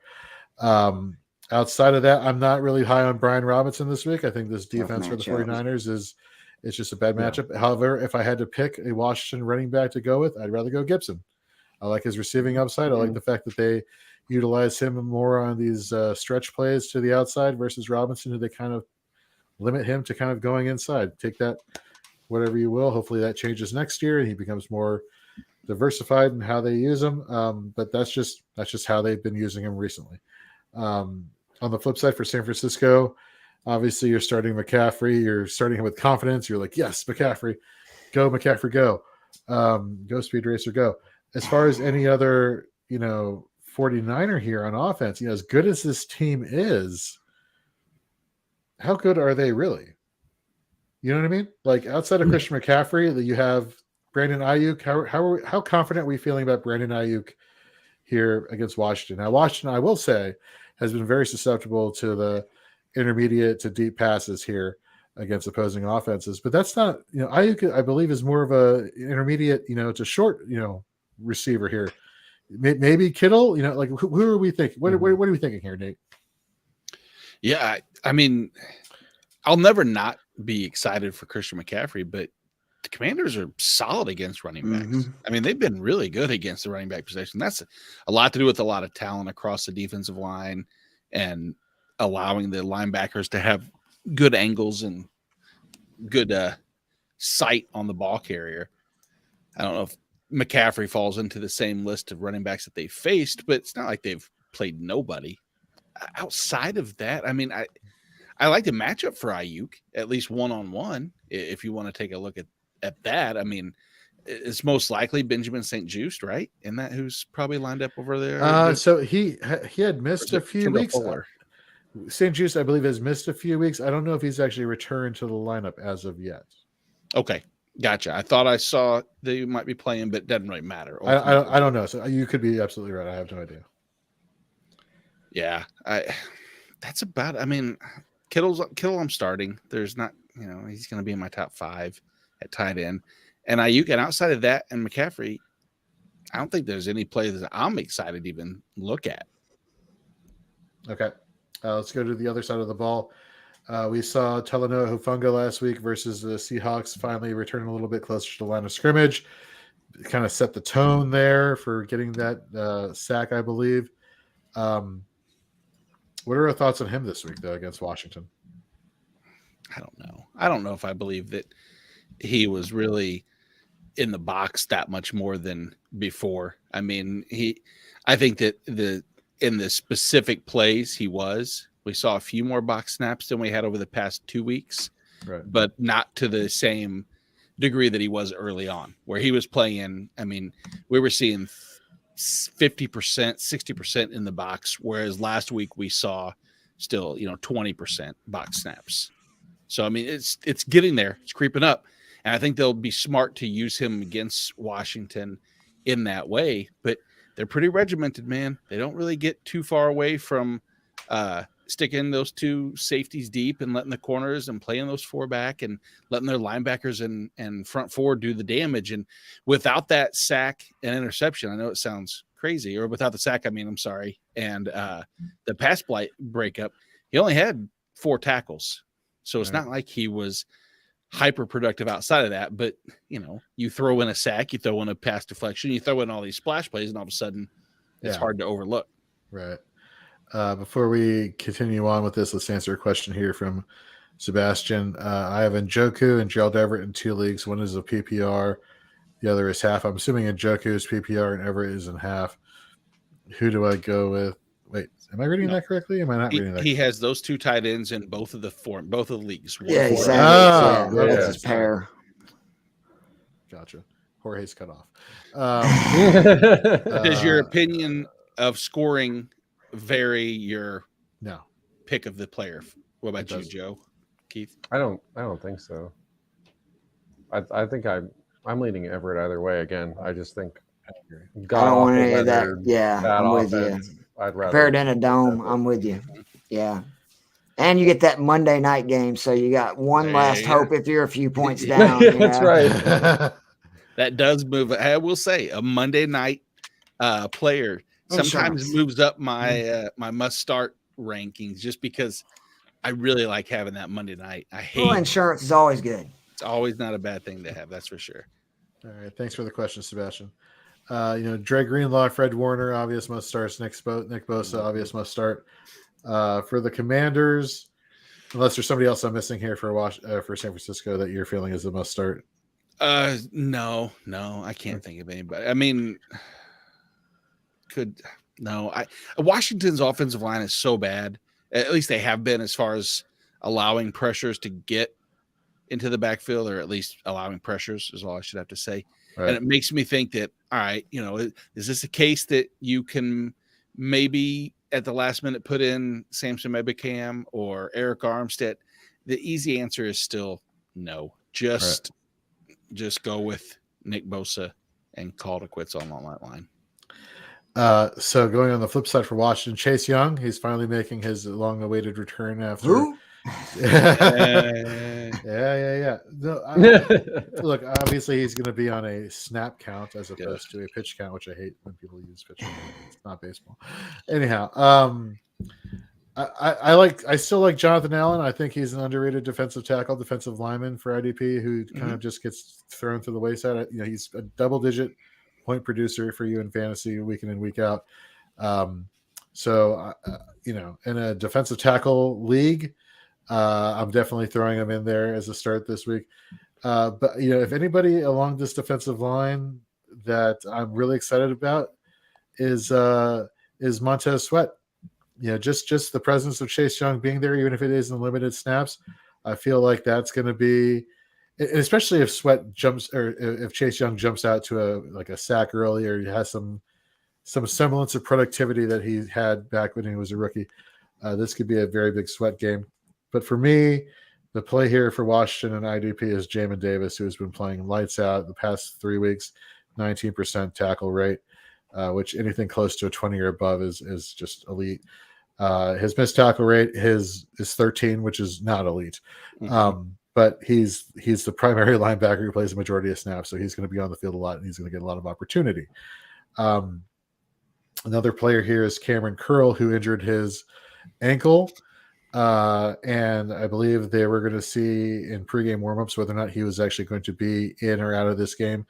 Outside of that, I'm not really high on Brian Robinson this week. I think this defense for the 49ers it's just a bad matchup. However, if I had to pick a Washington running back to go with, I'd rather go Gibson. I like his receiving upside. I like the fact that they utilize him more on these stretch plays to the outside versus Robinson, who they kind of limit him to kind of going inside. Take that, whatever you will. Hopefully that changes next year and he becomes more diversified in how they use him. But that's just how they've been using him recently. On the flip side for San Francisco, obviously you're starting McCaffrey. You're starting him with confidence. You're like, yes, McCaffrey, go, go Speed Racer, go. As far as any other, 49er here on offense, as good as this team is, how good are they really? You know what I mean? Like outside of Christian McCaffrey, that you have Brandon Ayuk. How confident are we feeling about Brandon Ayuk here against Washington? Now, Washington, I will say, has been very susceptible to the intermediate to deep passes here against opposing offenses. But that's not, Ayuk, I believe, is more of a intermediate, to short, receiver here. Maybe Kittle, like who are we thinking? What are we thinking here, Nate?
Yeah, I mean, I'll never not be excited for Christian McCaffrey, but the Commanders are solid against running backs.
Mm-hmm.
I mean, they've been really good against the running back position. That's a lot to do with a lot of talent across the defensive line and allowing the linebackers to have good angles and good sight on the ball carrier. I don't know if McCaffrey falls into the same list of running backs that they faced, but it's not like they've played nobody. Outside of that, I mean, I like the matchup for Ayuk, at least one-on-one, if you want to take a look at that. I mean, it's most likely Benjamin St-Juste, right? Isn't that who's probably lined up over there?
So he had missed a few weeks. St-Juste, I believe, has missed a few weeks. I don't know if he's actually returned to the lineup as of yet.
Okay. Gotcha. I thought I saw that you might be playing, but it doesn't really matter.
I don't know. So you could be absolutely right. I have no idea.
Yeah. That's about, I mean, Kittle I'm starting. There's not, he's going to be in my top 5 at tight end. And Ayuk, and outside of that and McCaffrey, I don't think there's any play that I'm excited to even look at.
Okay. Let's go to the other side of the ball. We saw Talanoa Hufanga last week versus the Seahawks finally returning a little bit closer to the line of scrimmage. Kind of set the tone there for getting that sack, I believe. What are our thoughts on him this week, though, against Washington?
I don't know. I don't know if I believe that he was really in the box that much more than before. I mean, I think that in the specific plays we saw a few more box snaps than we had over the past 2 weeks,
right?
But not to the same degree that he was early on, where he was playing. I mean, we were seeing 50%, 60% in the box, whereas last week we saw still, 20% box snaps. So I mean, it's getting there. It's creeping up, and I think they'll be smart to use him against Washington in that way. But they're pretty regimented, man. They don't really get too far away from sticking those two safeties deep and letting the corners and playing those four back and letting their linebackers and front four do the damage. And without that sack and interception, I know it sounds crazy, or without the sack, I mean, I'm sorry. And the pass breakup, he only had 4 tackles. So it's not like he was hyper productive outside of that, but you throw in a sack, you throw in a pass deflection, you throw in all these splash plays, and all of a sudden it's hard to overlook.
Right. Before we continue on with this, let's answer a question here from Sebastian. I have Njoku and Gerald Everett in 2 leagues. One is a PPR, the other is half. I'm assuming Njoku is PPR and Everett is in half. Who do I go with? Wait, am I reading that correctly? Am I not reading that?
He has those 2 tight ends in both of the leagues.
Yeah, exactly. That's his pair.
Gotcha. Jorge's cut off.
Does your opinion of scoring vary your pick of the player? What about you, Joe? Keith?
I don't think so. I think I'm leaning Everett either way. Again, I just think
I don't want any of that. Yeah, I'm with you.
I'd rather
compared in a dome. I'm with you. Yeah. And you get that Monday night game, so you got one last hope if you're a few points down.
That's right.
That does move. I will say a Monday night player sometimes moves up my my must start rankings just because I really like having that Monday night. I hate
insurance is always good.
It's always not a bad thing to have. That's for sure.
All right. Thanks for the question, Sebastian. Dre Greenlaw, Fred Warner, obvious must starts. Nick Bosa, obvious must start. For the Commanders, unless there's somebody else I'm missing here for San Francisco that you're feeling is a must start.
No, I can't think of anybody. I mean, Washington's offensive line is so bad. At least they have been as far as allowing pressures to get into the backfield, or at least allowing pressures is all I should have to say. Right. And it makes me think that, all right, is this a case that you can maybe at the last minute put in Samson Ebukam or Eric Armstead? The easy answer is still no. Just go with Nick Bosa and call it quits on that line.
So going on the flip side for Washington, Chase Young, he's finally making his long-awaited return after.
Who?
Yeah. No, look, obviously he's going to be on a snap count as opposed to a pitch count, which I hate when people use pitch count. It's not baseball. Anyhow, I still like Jonathan Allen. I think he's an underrated defensive lineman for IDP who kind of just gets thrown to the wayside. He's a double-digit point producer for you in fantasy week in and week out. So in a defensive tackle league, I'm definitely throwing him in there as a start this week. But if anybody along this defensive line that I'm really excited about is Montez Sweat. Just the presence of Chase Young being there, even if it is in limited snaps, I feel like that's going to be, especially if Sweat jumps or if Chase Young jumps out to a sack early, or he has some semblance of productivity that he had back when he was a rookie. This could be a very big Sweat game. But for me, the play here for Washington and IDP is Jamin Davis, who has been playing lights out the past 3 weeks, 19% tackle rate, which anything close to a 20 or above is just elite. His missed tackle rate is 13, which is not elite. But he's the primary linebacker who plays the majority of snaps, so he's going to be on the field a lot, and he's going to get a lot of opportunity. Another player here is Cameron Curl, who injured his ankle. And I believe they were going to see in pregame warmups whether or not he was actually going to be in or out of this game.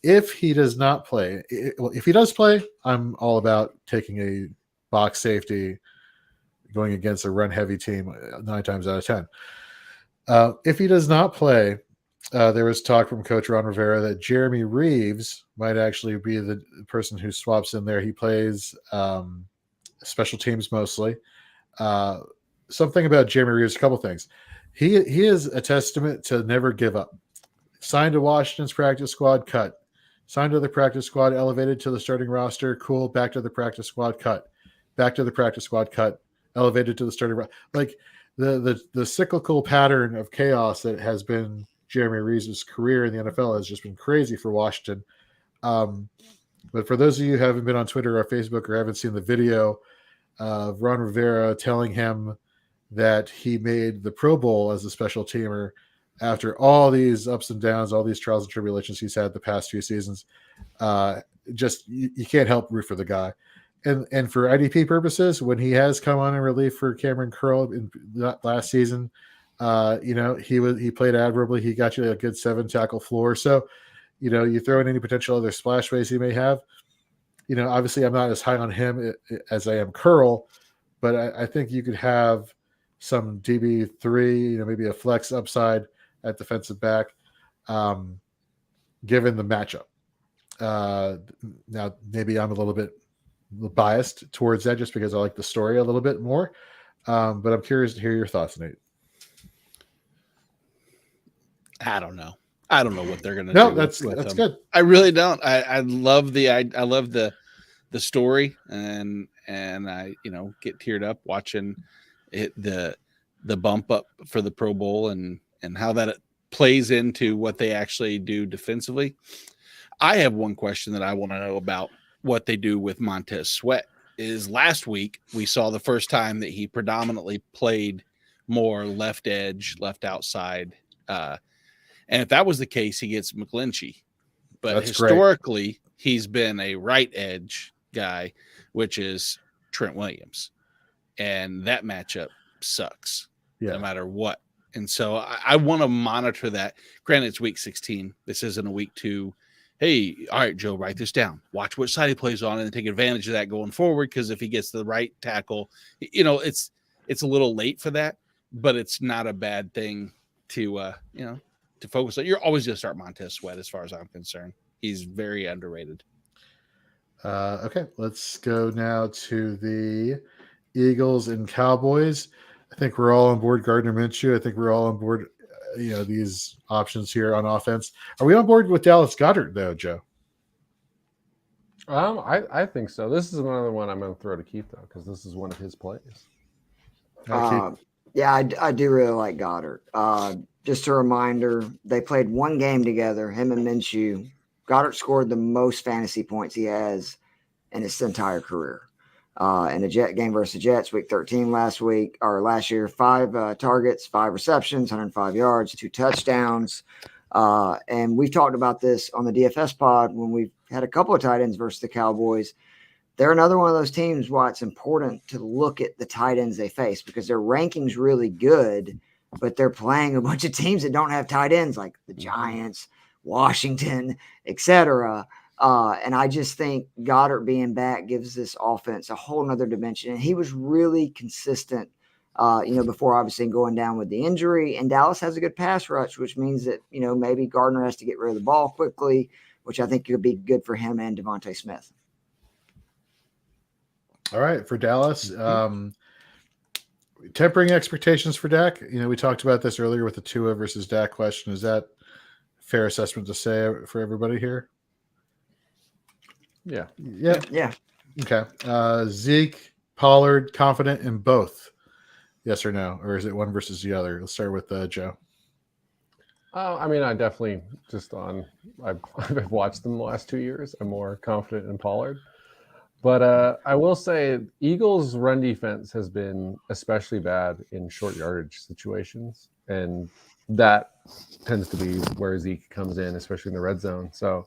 If he does not play, if he does play, I'm all about taking a box safety going against a run-heavy team 9 times out of 10. If he does not play, there was talk from Coach Ron Rivera that Jeremy Reeves might actually be the person who swaps in there. He plays special teams mostly. Something about Jeremy Reeves, a couple things. He is a testament to never give up. Signed to Washington's practice squad, cut. Signed to the practice squad, elevated to the starting roster, cool, back to the practice squad, cut. Back to the practice squad, cut. Elevated to the starting roster. Like, the cyclical pattern of chaos that has been Jeremy Reeves' career in the NFL has just been crazy for Washington. But for those of you who haven't been on Twitter or Facebook or haven't seen the video of Ron Rivera telling him that he made the Pro Bowl as a special teamer after all these ups and downs, all these trials and tribulations he's had the past few seasons, just you can't help root for the guy. And for IDP purposes, when he has come on in relief for Cameron Curl in last season, he played admirably. He got you a good 7 tackle floor. So, you throw in any potential other splash plays he may have. Obviously I'm not as high on him as I am Curl, but I think you could have some DB3, maybe a flex upside at defensive back, given the matchup. Now, maybe I'm a little bit biased towards that just because I like the story a little bit more. But I'm curious to hear your thoughts, Nate.
I don't know what they're going to do.
No, that's good.
I really don't. I love the story, and I get teared up watching it, the bump up for the Pro Bowl and how that plays into what they actually do defensively. I have one question that I want to know about what they do with Montez Sweat. Is last week we saw the first time that he predominantly played more left edge, left outside. And if that was the case, he gets McGlinchey. But that's historically, great. He's been a right edge guy, which is Trent Williams. And that matchup sucks no matter what. And so I want to monitor that. Granted, it's week 16. This isn't a week 2. Hey, all right, Joe, write this down. Watch what side he plays on and take advantage of that going forward. Because if he gets the right tackle, it's a little late for that, but it's not a bad thing to focus on. You're always going to start Montez Sweat as far as I'm concerned. He's very underrated.
Okay, let's go now to the Eagles and Cowboys. I think we're all on board Gardner Minshew. I think we're all on board these options here on offense. Are we on board with Dallas Goedert though, Joe?
I think so. This is another one I'm going to throw to Keith though, because this is one of his plays.
Yeah, I do really like Goddard. Just a reminder, they played one game together, him and Minshew. Goddard scored the most fantasy points he has in his entire career. In the Jet game versus the Jets, week 13 last year, 5 targets, 5 receptions, 105 yards, 2 touchdowns. And we've talked about this on the DFS pod when we've had a couple of tight ends versus the Cowboys. They're another one of those teams why it's important to look at the tight ends they face because their ranking's really good, but they're playing a bunch of teams that don't have tight ends like the Giants, Washington, etc. And I just think Goddard being back gives this offense a whole nother dimension. And he was really consistent, before obviously going down with the injury. And Dallas has a good pass rush, which means that, maybe Gardner has to get rid of the ball quickly, which I think could be good for him and Devontae Smith.
All right, for Dallas, tempering expectations for Dak. We talked about this earlier with the Tua versus Dak question. Is that a fair assessment to say for everybody here?
Yeah.
Okay. Zeke, Pollard, confident in both? Yes or no? Or is it one versus the other? Let's start with Joe.
I definitely I've watched them the last 2 years. I'm more confident in Pollard. But I will say Eagles' run defense has been especially bad in short yardage situations. And that tends to be where Zeke comes in, especially in the red zone. So,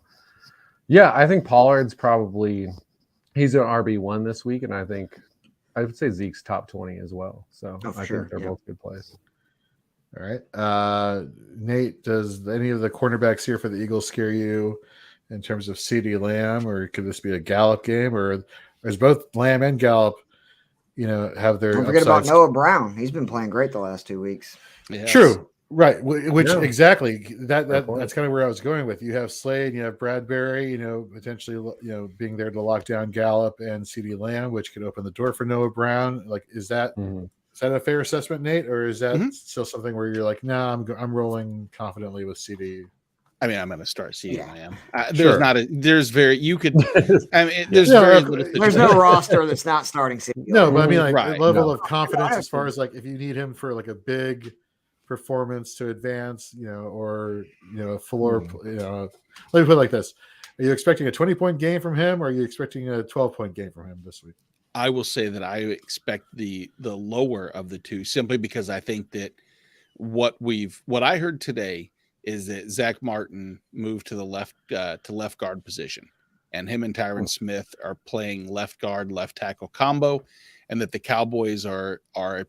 yeah, I think Pollard's he's an RB1 this week. And I would say Zeke's top 20 as well. So I think they're both good plays.
All right. Nate, does any of the cornerbacks here for the Eagles scare you in terms of CeeDee Lamb, or could this be a Gallup game, or is both Lamb and Gallup, have their
Don't forget about Noah Brown. He's been playing great the last 2 weeks.
Yes. True. Right. Which exactly that's kind of where I was going with. You have Slade, you have Bradbury, potentially, being there to lock down Gallup and CeeDee Lamb, which could open the door for Noah Brown. Like, is that a fair assessment, Nate, or is that still something where you're like, nah, I'm rolling confidently with CD?
I mean, I'm going to start CeeDee
Yeah.
Lamb. There's
Yeah,
very
okay.
little.
There's no roster that's not starting CeeDee
No,
Lamb.
but I mean, like
Right.
the level
No.
of confidence as far as like if you need him for like a big performance to advance, or a floor, let me put it like this: are you expecting a 20-point game from him, or are you expecting a 12-point game from him this week?
I will say that I expect the lower of the two, simply because I think that what I heard today is that Zach Martin moved to the left guard position, and him and Tyron Smith are playing left guard, left tackle combo, and that the Cowboys are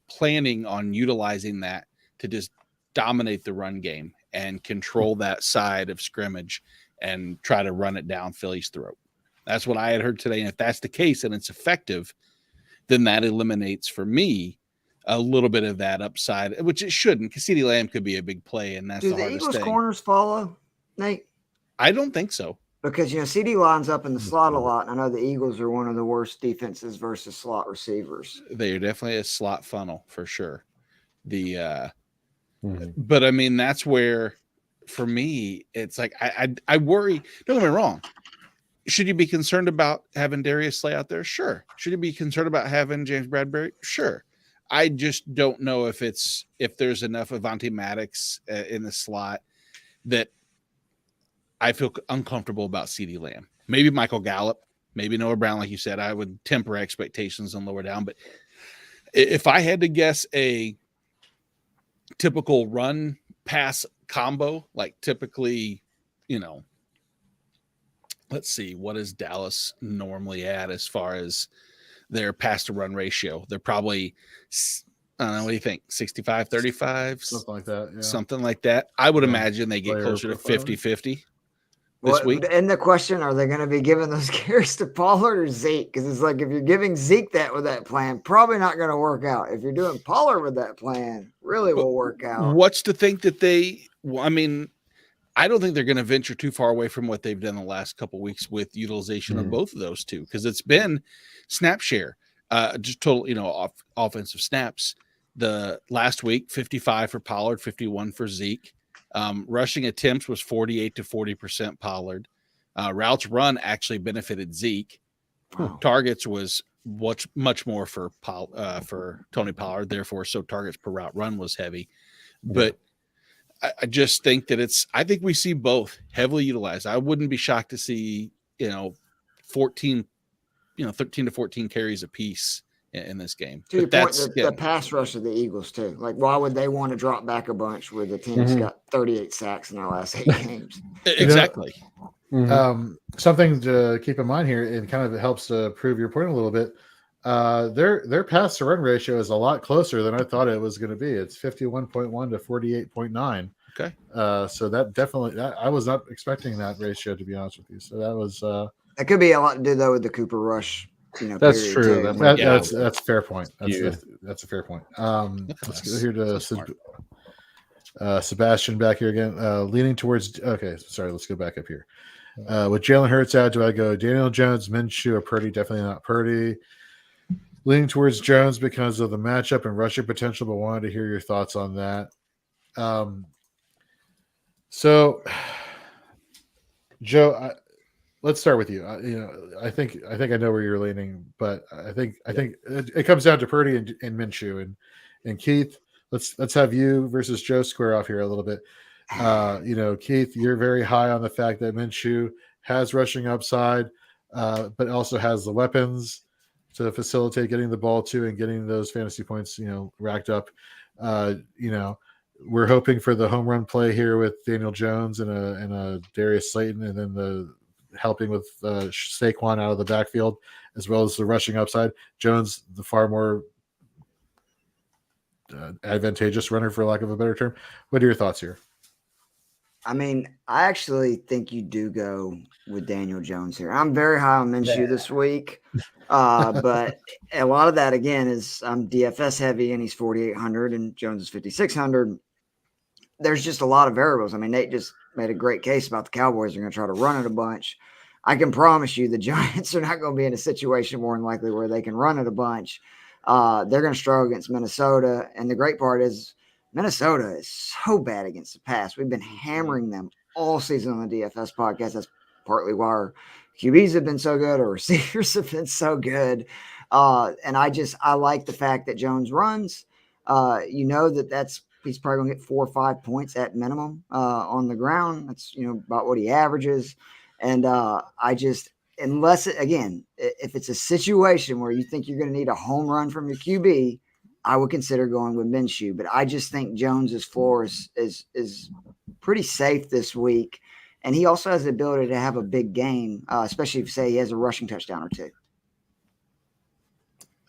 planning on utilizing that to just dominate the run game and control that side of scrimmage and try to run it down Philly's throat. That's what I had heard today. And if that's the case and it's effective, then that eliminates for me a little bit of that upside, which it shouldn't, because CeeDee Lamb could be a big play, and that's
Do
the
the
hardest
Eagles
thing.
corners follow, Nate?
I don't think so.
Because, CD lines up in the slot a lot. And I know the Eagles are one of the worst defenses versus slot receivers.
They are definitely a slot funnel for sure. But I mean, that's where, for me, it's like I worry. Don't get me wrong. Should you be concerned about having Darius Slay out there? Sure. Should you be concerned about having James Bradbury? Sure. I just don't know if there's enough Avonte Maddox in the slot that I feel uncomfortable about CeeDee Lamb. Maybe Michael Gallup, maybe Noah Brown, like you said. I would temper expectations and lower down. But if I had to guess a typical run pass combo, like typically, let's see, what is Dallas normally at as far as their pass to run ratio? They're probably, I don't know, what do you think? 65, 35?
Something like that. Yeah.
Something like that. I would imagine they get
Player
closer to
profiling.
50-50 this week.
And the question, are they going to be giving those carries to Pollard or Zeke? Because it's like, if you're giving Zeke that with that plan, probably not going to work out. If you're doing Pollard with that plan, really will work out.
What's to think that I don't think they're going to venture too far away from what they've done the last couple of weeks with utilization of both of those two, because it's been snap share, just total, offensive snaps. The last week, 55 for Pollard, 51 for Zeke. Rushing attempts was 48 to 40% Pollard. Routes run actually benefited Zeke.
Wow.
Targets was much more for Tony Pollard. Therefore, so targets per route run was heavy. But I just think that I think we see both heavily utilized. I wouldn't be shocked to see, 13 to 14 carries a piece in this game.
To your point, the pass rush of the Eagles too. Like, why would they want to drop back a bunch where the team's got 38 sacks in their last 8 games?
Exactly.
Something to keep in mind here, and kind of helps to prove your point a little bit. Their pass to run ratio is a lot closer than I thought it was going to be. It's 51.1 to 48.9.
Okay.
So that definitely, I was not expecting that ratio, to be honest with you. So that was
that could be a lot to do though with the Cooper Rush.
That's true.
That's a fair point. That's a fair point. Let's go here to Sebastian back here again. Leaning towards. Okay, sorry. Let's go back up here. With Jalen Hurts out, do I go Daniel Jones, Minshew, or Purdy? Definitely not Purdy. Leaning towards Jones because of the matchup and rushing potential, but wanted to hear your thoughts on that. So, Joe, let's start with you. I think I know where you're leaning, but I think it comes down to Purdy and Minshew and Keith. Let's have you versus Joe square off here a little bit. Keith, you're very high on the fact that Minshew has rushing upside, but also has the weapons to facilitate getting the ball to and getting those fantasy points, racked up. We're hoping for the home run play here with Daniel Jones and a Darius Slayton, and then the helping with Saquon out of the backfield, as well as the rushing upside. Jones, the far more advantageous runner, for lack of a better term. What are your thoughts here?
I mean, I actually think you do go with Daniel Jones here. I'm very high on Minshew this week, but a lot of that, again, is I'm DFS heavy, and he's 4,800, and Jones is 5,600. There's just a lot of variables. I mean, Nate just made a great case about the Cowboys are going to try to run it a bunch. I can promise you the Giants are not going to be in a situation more than likely where they can run it a bunch. They're going to struggle against Minnesota, and the great part is Minnesota is so bad against the pass. We've been hammering them all season on the DFS podcast. That's partly why our QBs have been so good, our receivers have been so good. And I like the fact that Jones runs. He's probably gonna get 4 or 5 points at minimum on the ground. That's about what he averages. And if it's a situation where you think you're going to need a home run from your QB, I would consider going with Minshew. But I just think Jones's floor is pretty safe this week, and he also has the ability to have a big game, especially if say he has a rushing touchdown or two.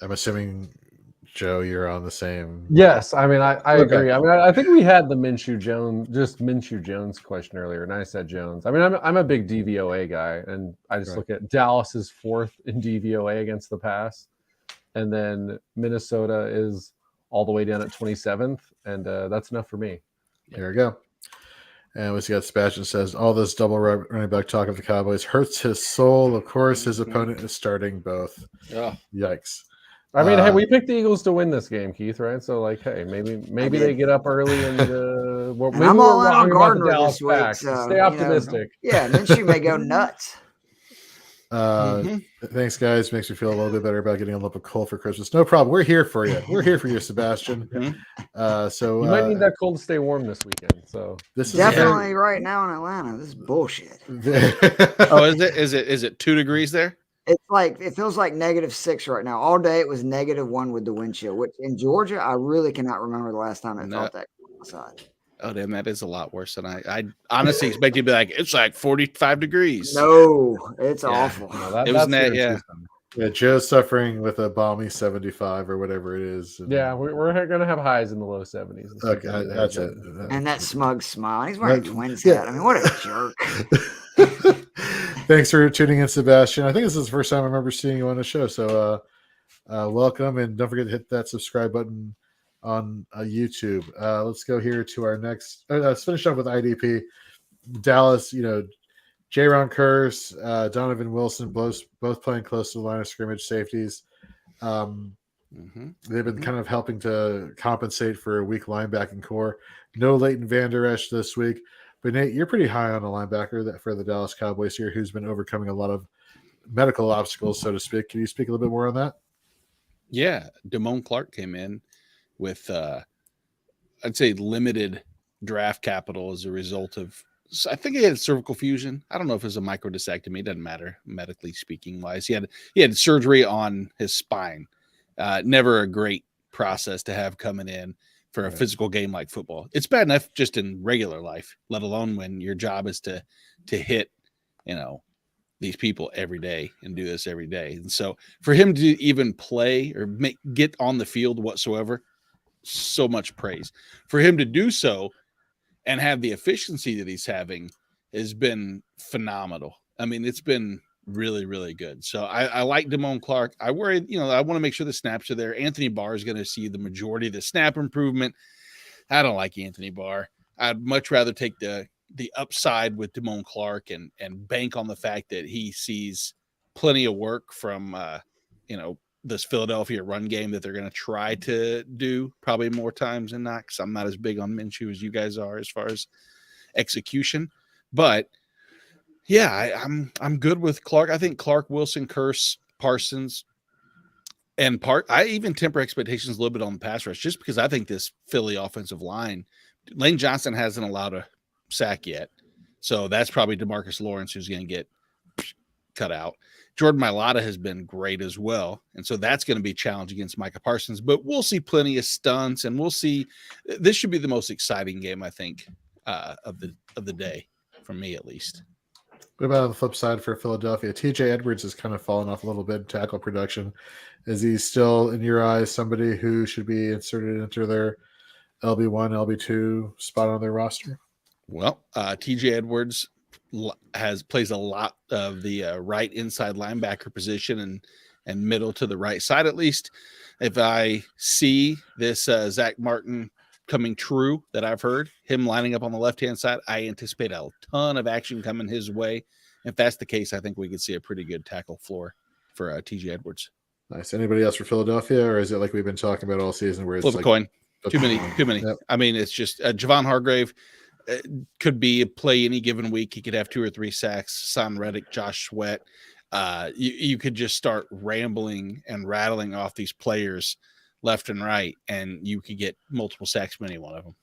I'm assuming, Joe, you're on the same.
Yes, I mean I
Okay.
agree. I mean I think we had the Minshew Jones question earlier, and I said Jones. I mean I'm a big DVOA guy, and I just look at Dallas's 4th in DVOA against the pass, and then Minnesota is all the way down at 27th, and that's enough for me.
There we go. And we got Sebastian says all this double running back talk of the Cowboys hurts his soul. Of course, his opponent is starting both.
Oh.
Yikes.
I mean, hey, we picked the Eagles to win this game, Keith, right? So, like, hey, maybe they get up early and maybe
I'm all in on
wrong about the
Gardner
Dallas
this week.
Packs.
So,
stay optimistic.
Minshew may go nuts.
Thanks, guys. Makes me feel a little bit better about getting a lump of coal for Christmas. No problem. We're here for you. We're here for you, Sebastian. So
you might need that coal to stay warm this weekend. So
this is
definitely right now in Atlanta. This is bullshit.
Oh, is it 2 degrees there?
It feels like -6 right now. All day it was -1 with the wind chill, which in Georgia, I really cannot remember the last time it felt that outside.
Oh, damn, that is a lot worse than I honestly expected to be like, it's like 45 degrees.
No, it's awful.
No,
it was net, yeah.
Yeah, Joe's suffering with a balmy 75 or whatever it is.
Yeah, we're going to have highs in the low 70s.
Okay, that's it.
And that smug smile. He's wearing a Twins hat. I mean, what a jerk.
Thanks for tuning in, Sebastian. I think this is the first time I remember seeing you on the show. So welcome, and don't forget to hit that subscribe button on YouTube. Let's go here to our next. Let's finish up with IDP. Dallas, J-Ron Curse, Donovan Wilson, both playing close to the line of scrimmage safeties. They've been kind of helping to compensate for a weak linebacking core. No Leighton Vander Esch this week. But Nate, you're pretty high on a linebacker for the Dallas Cowboys here who's been overcoming a lot of medical obstacles, so to speak. Can you speak a little bit more on that?
Yeah. Damone Clark came in with, I'd say, limited draft capital as a result of, I think he had cervical fusion. I don't know if it was a microdiscectomy. It doesn't matter, medically speaking wise. He had surgery on his spine. Never a great process to have coming in for a physical game like football. It's bad enough just in regular life, let alone when your job is to hit, these people every day and do this every day. And so for him to even play or get on the field whatsoever, so much praise. For him to do so and have the efficiency that he's having has been phenomenal. I mean, it's been really, really good. So I like Damone Clark. I worry, I want to make sure the snaps are there. Anthony Barr is going to see the majority of the snap improvement. I don't like Anthony Barr. I'd much rather take the upside with Damone Clark and bank on the fact that he sees plenty of work from, this Philadelphia run game that they're going to try to do probably more times than not, because I'm not as big on Minshew as you guys are as far as execution. But yeah, I'm good with Clark. I think Clark, Wilson, Curse, Parsons, and I even temper expectations a little bit on the pass rush, just because I think this Philly offensive line, Lane Johnson hasn't allowed a sack yet. So that's probably DeMarcus Lawrence who's going to get cut out. Jordan Mailata has been great as well. And so that's going to be a challenge against Micah Parsons, but we'll see plenty of stunts, and we'll see. This should be the most exciting game, I think, of the day, for me at least.
What about on the flip side for Philadelphia? TJ Edwards has kind of fallen off a little bit in tackle production. Is he still, in your eyes, somebody who should be inserted into their LB1, LB2 spot on their roster?
Well, TJ Edwards plays a lot of the right inside linebacker position and middle to the right side, at least. If I see this Zach Martin coming true that I've heard, him lining up on the left-hand side, I anticipate a ton of action coming his way. If that's the case, I think we could see a pretty good tackle floor for TJ Edwards.
Nice. Anybody else for Philadelphia, or is it like we've been talking about all season where it's
flip
like
a coin? Too many.
Yep.
I mean, it's just Javon Hargrave. could be a play any given week. He could have 2 or 3 sacks. Son Reddick, Josh Sweat. You could just start rambling and rattling off these players left and right, and you could get multiple sacks from any one of them.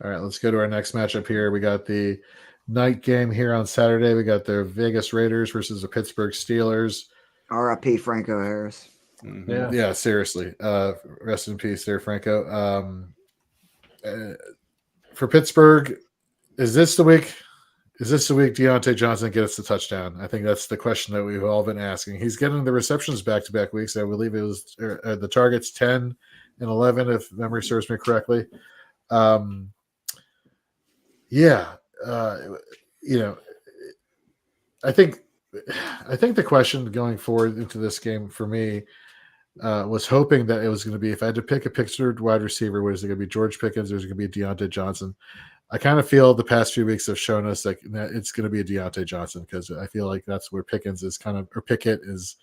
All right, let's go to our next matchup here. We got the night game here on Saturday. We got the Vegas Raiders versus the Pittsburgh Steelers.
R.I.P. Franco Harris.
Mm-hmm.
Yeah, seriously. Rest in peace there, Franco. For Pittsburgh, is this the week Deontay Johnson gets the touchdown? I think that's the question that we've all been asking. He's getting the receptions back-to-back weeks. I believe it was the targets 10 and 11, if memory serves me correctly. I think the question going forward into this game for me was hoping that it was going to be, if I had to pick a Pittsburgh wide receiver, was it going to be George Pickens or is it going to be Deontay Johnson? I kind of feel the past few weeks have shown us that it's going to be a Deontay Johnson, because I feel like that's where Pickett is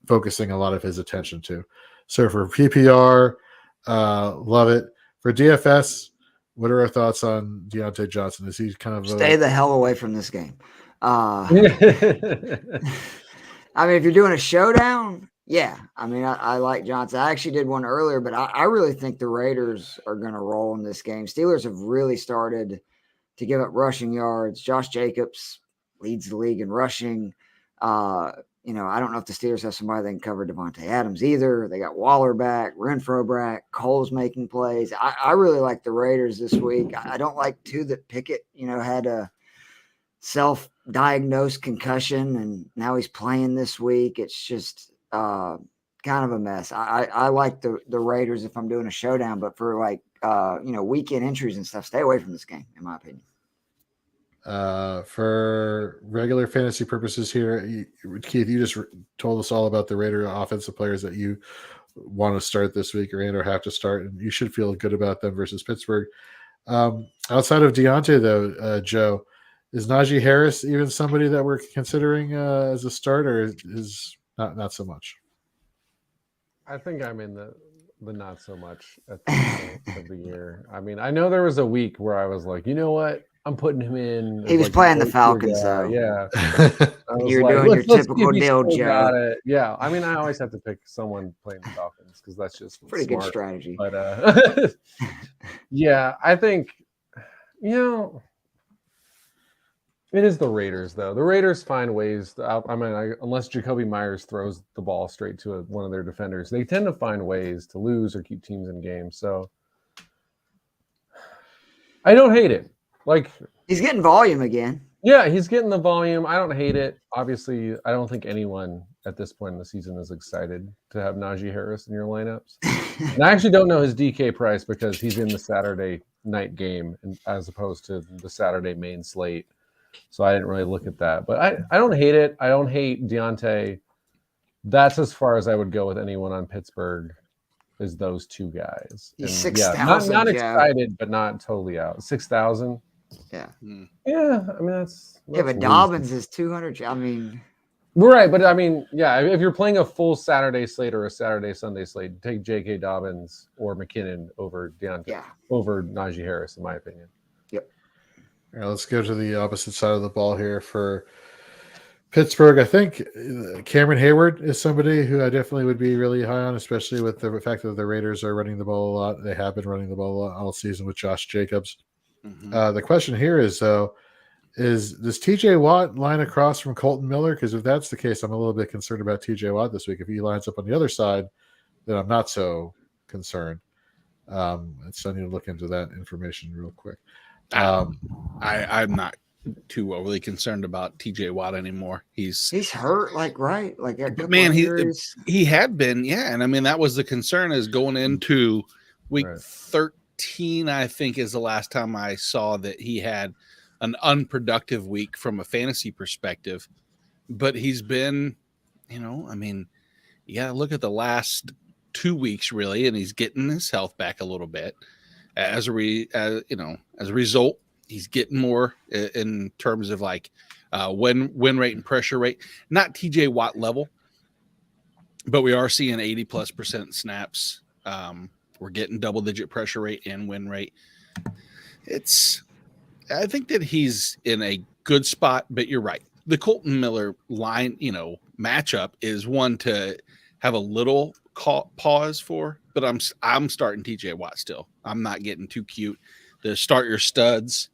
focusing a lot of his attention to. So for PPR, love it. For DFS, what are our thoughts on Deontay Johnson? Is he kind of
stay the hell away from this game? I mean, if you're doing a showdown, yeah. I mean, I like Johnson. I actually did one earlier, but I really think the Raiders are going to roll in this game. Steelers have really started to give up rushing yards. Josh Jacobs leads the league in rushing. I don't know if the Steelers have somebody that can cover Devontae Adams either. They got Waller back, Renfro back, Cole's making plays. I really like the Raiders this week. I don't like that Pickett, had a self-diagnosed concussion and now he's playing this week. It's just kind of a mess. I like the Raiders if I'm doing a showdown, but for weekend entries and stuff, stay away from this game, in my opinion.
For regular fantasy purposes here, Keith, you just told us all about the Raider offensive players that you want to start this week or have to start, and you should feel good about them versus Pittsburgh. Outside of Deontay, though, Joe, is Najee Harris even somebody that we're considering as a start, or is not so much?
I think I'm in the not so much at the end of the year. I mean, I know there was a week where I was like, you know what? I'm putting him in.
He was playing the Falcons, though.
Yeah.
You're doing your typical deal, Joe.
Yeah. I mean, I always have to pick someone playing the Falcons because that's just
pretty
smart.
Good strategy.
But yeah, I think, it is the Raiders, though. The Raiders find ways. Unless Jacoby Myers throws the ball straight to one of their defenders, they tend to find ways to lose or keep teams in games. So I don't hate it. Like,
he's getting volume again.
Yeah, he's getting the volume. I don't hate it. Obviously, I don't think anyone at this point in the season is excited to have Najee Harris in your lineups. And I actually don't know his DK price because he's in the Saturday night game as opposed to the Saturday main slate. So I didn't really look at that. But I don't hate it. I don't hate Deontay. That's as far as I would go with anyone on Pittsburgh, is those two guys.
He's 6,000.
Not excited, but not totally out. 6,000.
Yeah.
Yeah. I mean, that's
but Dobbins is 200. I mean,
right. But I mean, yeah, if you're playing a full Saturday slate or a Saturday Sunday slate, take J.K. Dobbins or McKinnon over Deontay, over Najee Harris, in my opinion.
Yep.
All right, let's go to the opposite side of the ball here for Pittsburgh. I think Cameron Hayward is somebody who I definitely would be really high on, especially with the fact that the Raiders are running the ball a lot. They have been running the ball a lot all season with Josh Jacobs. Mm-hmm. The question here is, though, does TJ Watt line across from Colton Miller? Because if that's the case, I'm a little bit concerned about TJ Watt this week. If he lines up on the other side, then I'm not so concerned. So I need to look into that information real quick.
I'm not too overly concerned about TJ Watt anymore. He's
hurt, right? Like,
man, he had been, yeah. And I mean, that was the concern, is going into week 13, I think, is the last time I saw that he had an unproductive week from a fantasy perspective. But he's been, I mean, look at the last 2 weeks really, and he's getting his health back a little bit. As a result, he's getting more in terms of win rate and pressure rate. Not TJ Watt level, but we are seeing 80+% snaps. We're getting double-digit pressure rate and win rate. It's I think that he's in a good spot, but you're right. The Colton Miller line, matchup is one to have a little pause for, but I'm starting TJ Watt still. I'm not getting too cute. The start your studs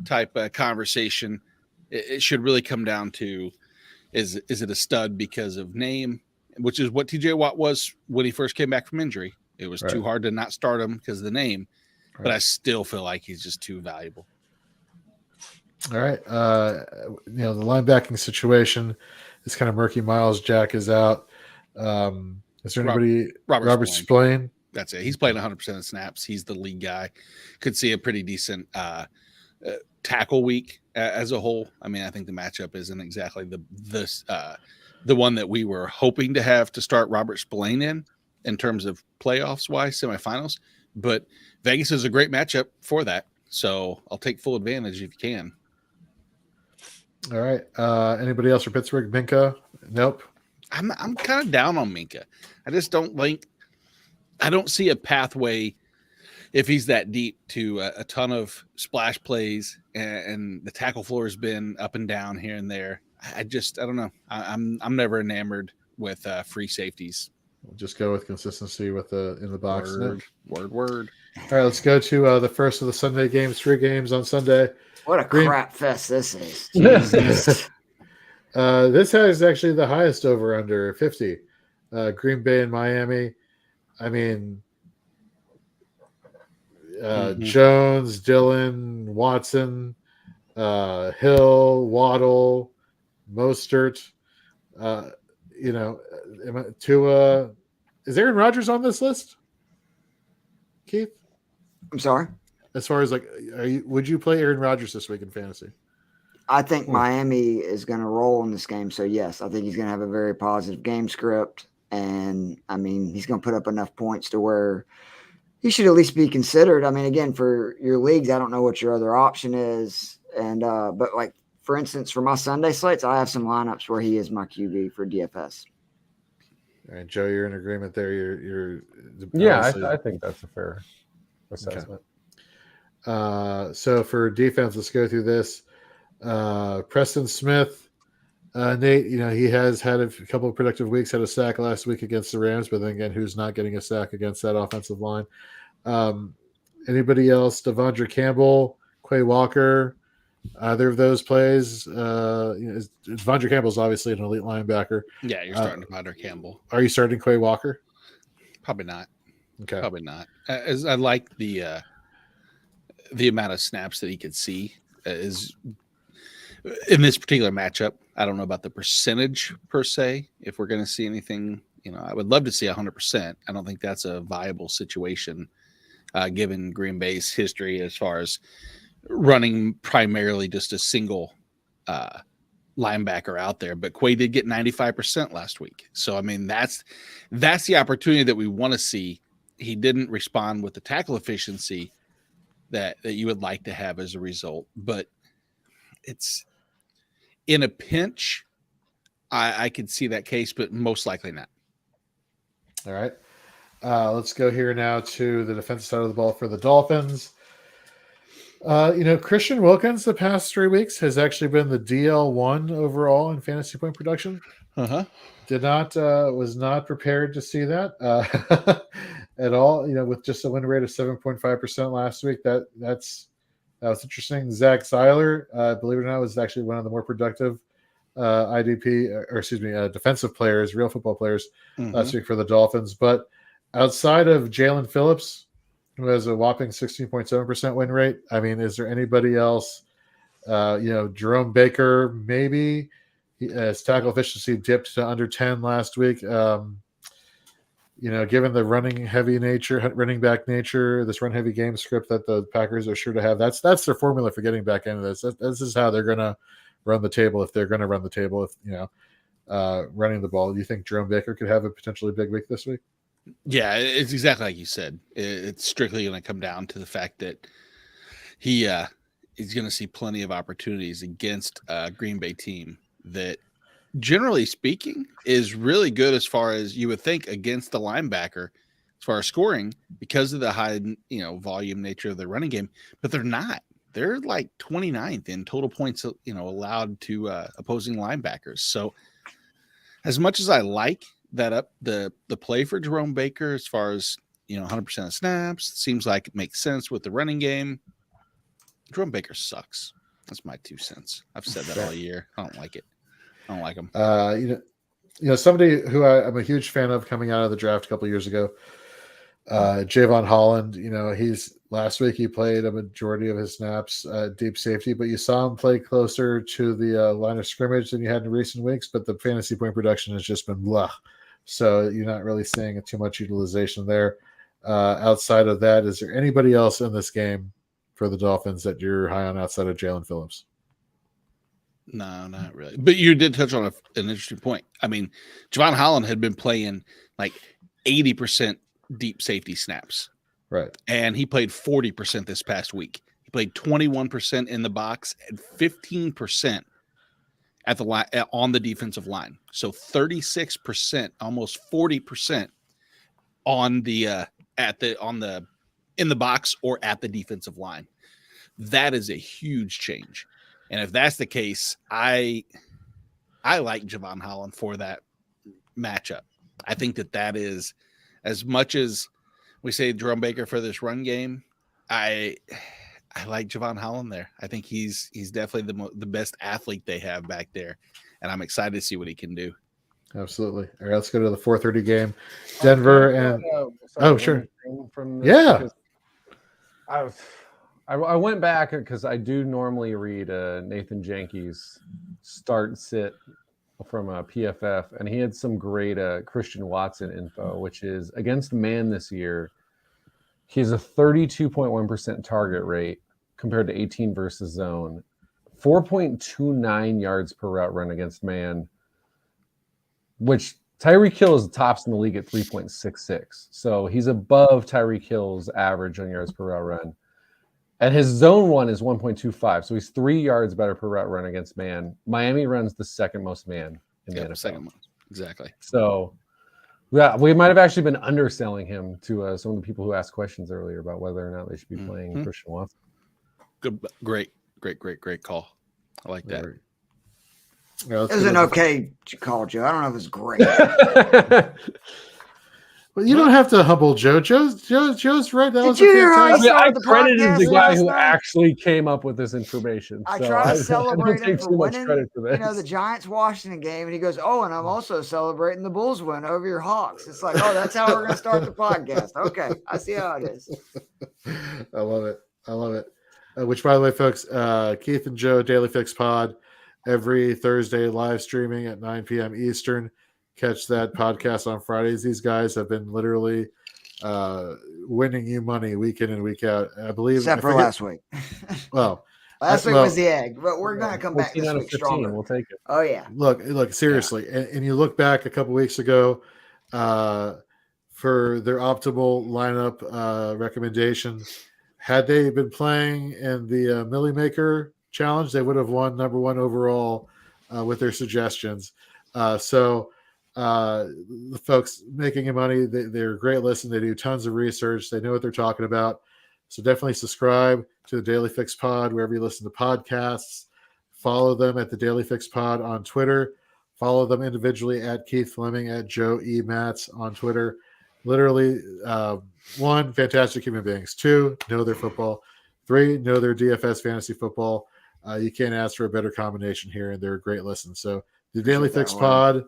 type of conversation, it should really come down to is it a stud because of name, which is what TJ Watt was when he first came back from injury. It was too hard to not start him because of the name, but I still feel like he's just too valuable.
All right. The linebacking situation is kind of murky. Miles Jack is out. Is there anybody? Robert Spillane.
That's it. He's playing 100% of snaps. He's the lead guy. Could see a pretty decent tackle week as a whole. I mean, I think the matchup isn't exactly the one that we were hoping to have to start Robert Spillane in terms of playoffs wise, semifinals. But Vegas is a great matchup for that. So I'll take full advantage if you can.
All right. Anybody else for Pittsburgh? Minka? Nope.
I'm kind of down on Minka. I just don't think I don't see a pathway if he's that deep to a ton of splash plays and the tackle floor has been up and down here and there. I don't know. I'm never enamored with free safeties.
We'll just go with consistency with in the box.
Word.
All right, let's go to the first of the Sunday games. 3 games on Sunday.
What a crap fest this is. Jesus.
This has actually the highest over under 50. Green Bay and Miami. I mean, Jones, Dillon, Watson, Hill, Waddle, Mostert. Tua. Is Aaron Rodgers on this list? Keith?
I'm sorry?
As far as would you play Aaron Rodgers this week in fantasy?
I think Miami is going to roll in this game. So, yes, I think he's going to have a very positive game script. And, I mean, he's going to put up enough points to where he should at least be considered. I mean, again, for your leagues, I don't know what your other option is. And but, for instance, for my Sunday slates, I have some lineups where he is my QB for DFS.
All right, Joe, you're in agreement there. You're
I think that's a fair assessment.
Okay. So for defense, let's go through this. Preston Smith, Nate, he has had a couple of productive weeks, had a sack last week against the Rams, but then again, who's not getting a sack against that offensive line? Anybody else? Devondre Campbell, Quay Walker, either of those plays? Devondre Campbell's obviously an elite linebacker.
Yeah, you're starting Devondre Campbell.
Are you starting Quay Walker?
Probably not.
Okay.
Probably not. As I like the amount of snaps that he could see is in this particular matchup. I don't know about the percentage per se. If we're going to see anything, I would love to see 100%. I don't think that's a viable situation given Green Bay's history as far as running primarily just a single linebacker out there. But Quay did get 95% last week. So, I mean, that's the opportunity that we want to see. He didn't respond with the tackle efficiency that you would like to have as a result. But it's in a pinch, I could see that case, but most likely not.
All right. Let's go here now to the defensive side of the ball for the Dolphins. Christian Wilkins the past 3 weeks has actually been the DL1 overall in fantasy point production. Was not prepared to see that at all. With just a win rate of 7.5% last week, that was interesting. Zach Seiler, believe it or not, was actually one of the more productive defensive players, real football players last week for the Dolphins. But outside of Jalen Phillips, who has a whopping 16.7% win rate, I mean, is there anybody else? Jerome Baker, maybe. His tackle efficiency dipped to under 10 last week. Given the running back nature, this run heavy game script that the Packers are sure to have, that's their formula for getting back into this. This is how they're going to run the table if they're going to run the table. Running the ball. Do you think Jerome Baker could have a potentially big week this week?
Yeah, it's exactly like you said. It's strictly going to come down to the fact that he's going to see plenty of opportunities against a Green Bay team that, generally speaking, is really good as far as you would think against the linebacker as far as scoring because of the high, volume nature of the running game. But they're not. they're like 29th in total points, allowed to opposing linebackers. So as much as I like that the play for Jerome Baker, as far as 100% of snaps, seems like it makes sense with the running game. Jerome Baker sucks. That's my 2 cents. I've said that all year. I don't like it. I don't like him.
Somebody who I'm a huge fan of coming out of the draft a couple of years ago, Javon Holland. He's last week he played a majority of his snaps deep safety, but you saw him play closer to the line of scrimmage than you had in recent weeks. But the fantasy point production has just been blah, so you're not really seeing too much utilization there. Outside of that, is there anybody else in this game for the Dolphins that you're high on outside of Jalen Phillips?
No, not really. But you did touch on an interesting point. I mean, Javon Holland had been playing like 80% deep safety snaps.
Right.
And he played 40% this past week. He played 21% in the box and 15% at the line on the defensive line. So 36%, almost 40% on the in the box or at the defensive line. That is a huge change. And if that's the case, I like Javon Holland for that matchup. I think that is, as much as we say Jerome Baker for this run game, I like Javon Holland there. I think he's definitely the best athlete they have back there, and I'm excited to see what he can do.
Absolutely. All right, let's go to the 4:30 game. Denver and sure. Yeah.
I went back because I do normally read Nathan Jenke's start sit from PFF, and he had some great Christian Watson info, which is against man this year. He has a 32.1% target rate compared to 18 versus zone, 4.29 yards per route run against man, which Tyreek Hill is the tops in the league at 3.66. So he's above Tyreek Hill's average on yards per route run. And his zone one is 1.25. So he's 3 yards better per route run against man. Miami runs the second most man in the NFL.
Second most. Exactly.
So yeah, we might have actually been underselling him to some of the people who asked questions earlier about whether or not they should be playing Christian Watson.
Good, great call. I like that.
Yeah,
it was an okay call, Joe. I don't know if it was great.
Well, you don't have to humble Joe. Joe's right. That was
you hear how he
I
started the
credited
podcast
the guy
last
who
night?
actually came up with this information.
I
so
try to celebrate
don't
him
take
for
too much
winning.
credit for this.
The Giants-Washington game, and he goes, "Oh, and I'm also celebrating the Bulls win over your Hawks." It's like, oh, that's how we're going to start the podcast. Okay, I see how it is.
I love it. Which, by the way, folks, Keith and Joe Daily Fix Pod every Thursday live streaming at 9 p.m. Eastern. Catch that podcast on Fridays. These guys have been literally winning you money week in and week out. I believe,
except for last week.
Well,
last week was the egg, but we're going to come back this week
15,
stronger.
we'll take it.
Oh yeah.
Look, seriously, and you look back a couple weeks ago for their optimal lineup recommendation. Had they been playing in the Millie Maker Challenge, they would have won number 1 overall with their suggestions. So the folks making you money, they're a great listen. They do tons of research. They know what they're talking about. So definitely subscribe to the Daily Fix Pod wherever you listen to podcasts. Follow them at the Daily Fix Pod on Twitter. Follow them individually at Keith Fleming, at Joe E. Matz on Twitter. Literally, 1, fantastic human beings. 2, know their football. 3, know their DFS fantasy football. You can't ask for a better combination here, and they're a great listen. So the Daily Fix Pod,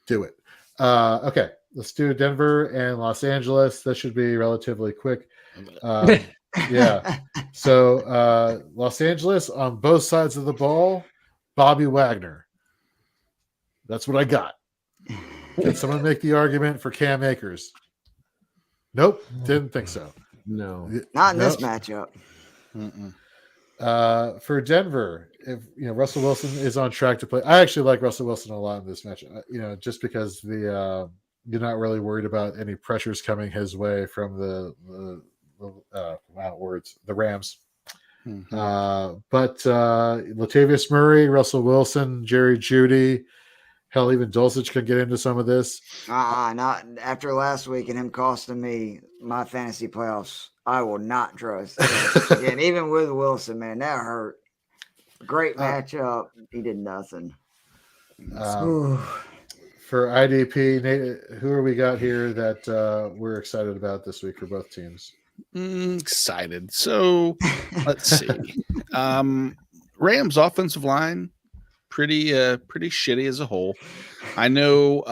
do it. Okay, let's do Denver and Los Angeles. This should be relatively quick. Yeah. So Los Angeles on both sides of the ball, Bobby Wagner. That's what I got. Can someone make the argument for Cam Akers? Nope, didn't think so.
No,
not in this matchup.
For Denver, if Russell Wilson is on track to play, I actually like Russell Wilson a lot in this match. Just because you're not really worried about any pressures coming his way from the Rams. But Latavius Murray, Russell Wilson, Jerry Jeudy. Hell, even Dulcich could get into some of this.
Not after last week and him costing me my fantasy playoffs. I will not trust. Again, even with Wilson, man, that hurt. Great matchup. He did nothing.
For IDP, Nate, who are we got here that we're excited about this week for both teams?
Excited. So let's see. Rams offensive line, pretty shitty as a whole. I know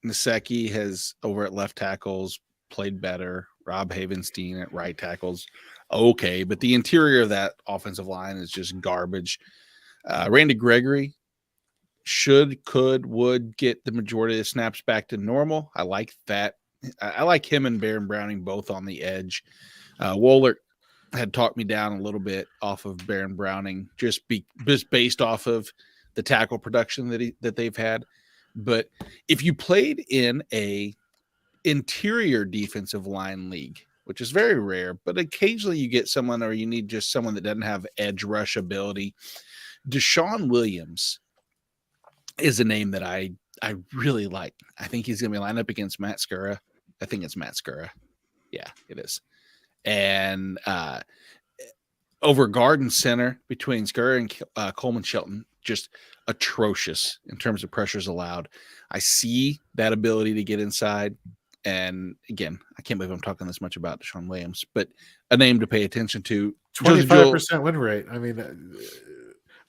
Nasecki has over at left tackles played better. Rob Havenstein at right tackles, okay, but the interior of that offensive line is just garbage. Randy Gregory would get the majority of the snaps back to normal. I like that. I like him and Baron Browning both on the edge. Wohlert had talked me down a little bit off of Baron Browning, just based off of the tackle production that they've had. But if you played in a interior defensive line league, which is very rare, but occasionally you get someone, or you need just someone that doesn't have edge rush ability, Deshaun Williams is a name that I really like. I think he's going to be lined up against Matt Skura. I think it's Matt Skura. Yeah, it is. And over Garden Center between Skura and Coleman Shelton, just atrocious in terms of pressures allowed. I see that ability to get inside. And again, I can't believe I'm talking this much about Deshaun Williams, but a name to pay attention to.
25% win rate. I mean,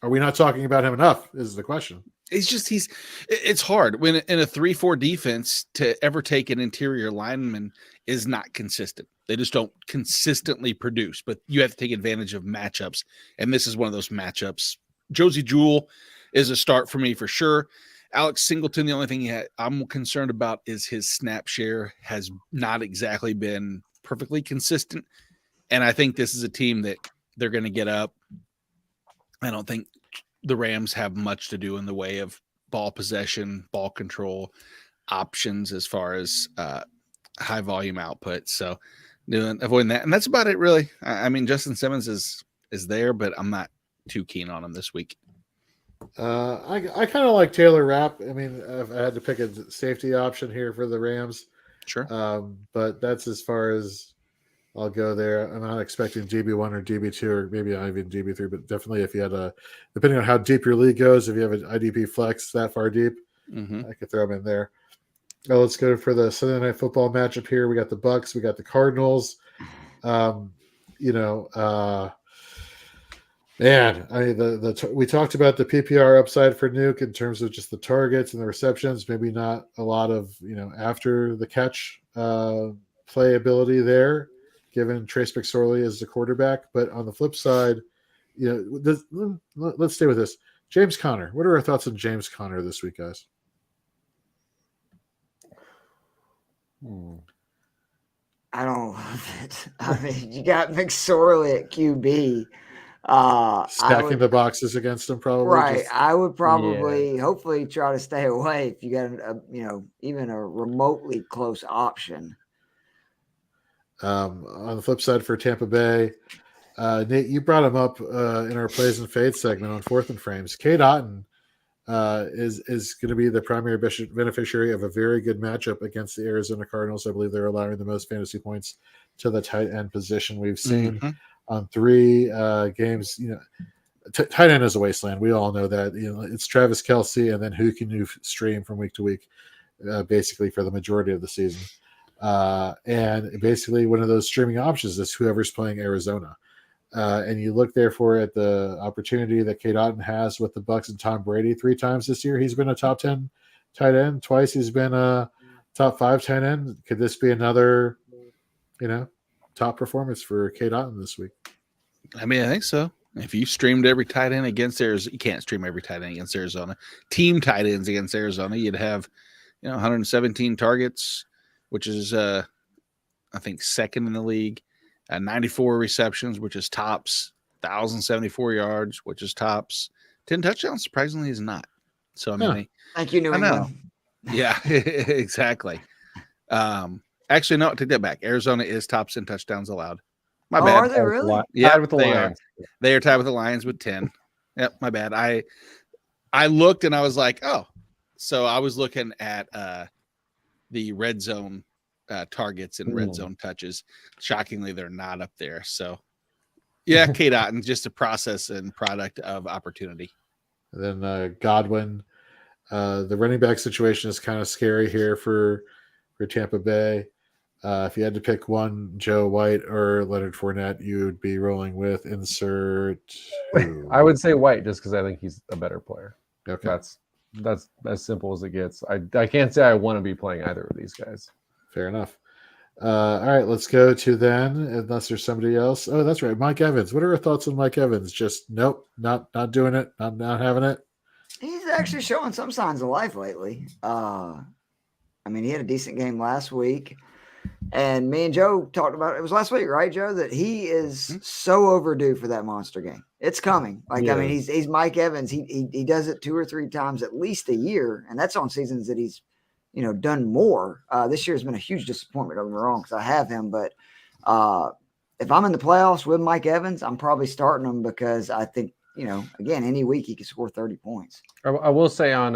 are we not talking about him enough is the question.
It's hard when in a 3-4 defense to ever take an interior lineman is not consistent. They just don't consistently produce, but you have to take advantage of matchups. And this is one of those matchups. Josie Jewell is a start for me for sure. Alex Singleton, the only thing I'm concerned about is his snap share has not exactly been perfectly consistent. And I think this is a team that they're going to get up. I don't think the Rams have much to do in the way of ball possession, ball control options as far as high volume output. So avoiding that. And that's about it, really. I mean, Justin Simmons is there, but I'm not too keen on him this week.
I kind of like Taylor Rapp. I mean, if I had to pick a safety option here for the Rams.
Sure.
But that's as far as I'll go there. I'm not expecting DB1 or DB2 or maybe not even DB3, but definitely if you had depending on how deep your league goes, if you have an IDP flex that far deep, I could throw them in there. Now let's go for the Sunday Night Football matchup here. We got the Bucks, we got the Cardinals. Man, I mean, we talked about the PPR upside for Nuke in terms of just the targets and the receptions. Maybe not a lot of after the catch playability there, given Trace McSorley as the quarterback. But on the flip side, let's stay with this. James Conner. What are our thoughts on James Conner this week, guys?
I don't love it. I mean, you got McSorley at QB.
Stacking the boxes against him, probably.
Right. I would probably, hopefully, try to stay away if you got even a remotely close option.
On the flip side for Tampa Bay, Nate, you brought him up in our plays and fades segment on Fourth and Frames. Cade Otton is going to be the primary beneficiary of a very good matchup against the Arizona Cardinals. I believe they're allowing the most fantasy points to the tight end position we've seen on 3 games. Tight end is a wasteland. We all know that. It's Travis Kelce, and then who can you stream from week to week, basically for the majority of the season. And basically one of those streaming options is whoever's playing Arizona. And you look therefore at the opportunity that Cade Otton has with the Bucks and Tom Brady 3 times this year. He's been a top 10 tight end. Twice he's been a top 5 tight end. Could this be another, top performance for Cade Otton this week?
I mean, I think so. If you streamed every tight end against Arizona, you can't stream every tight end against Arizona. Team tight ends against Arizona, you'd have, 117 targets, which is, I think, second in the league. 94 receptions, which is tops. 1,074 yards, which is tops. 10 touchdowns, surprisingly, is not. So, I mean,
thank you, New England.
Yeah, exactly. Actually, no, take that back. Arizona is tops in touchdowns allowed. My bad.
Are they really?
Yeah,
tied with the
they
Lions.
They are tied with the Lions with 10. Yep, my bad. I looked and I was like, oh. So I was looking at the red zone targets and red zone touches. Shockingly, they're not up there. So, yeah, Kate Otton, just a process and product of opportunity.
And then Godwin. The running back situation is kind of scary here for Tampa Bay. If you had to pick one, Joe White or Leonard Fournette, you would be rolling with insert. Who?
I would say White just because I think he's a better player.
Okay.
That's as simple as it gets. I can't say I want to be playing either of these guys.
Fair enough. All right, let's go to then, unless there's somebody else. Oh, that's right. Mike Evans. What are your thoughts on Mike Evans? Just nope, not doing it, not having it.
He's actually showing some signs of life lately. I mean, he had a decent game last week. And me and Joe talked about it. It was last week, right, Joe? That he is so overdue for that monster game. It's coming. I mean, he's Mike Evans. He does it 2 or 3 times at least a year, and that's on seasons that he's done more. This year has been a huge disappointment. Don't get me wrong, because I have him, but if I'm in the playoffs with Mike Evans, I'm probably starting him because I think again, any week he can score 30 points.
I will say on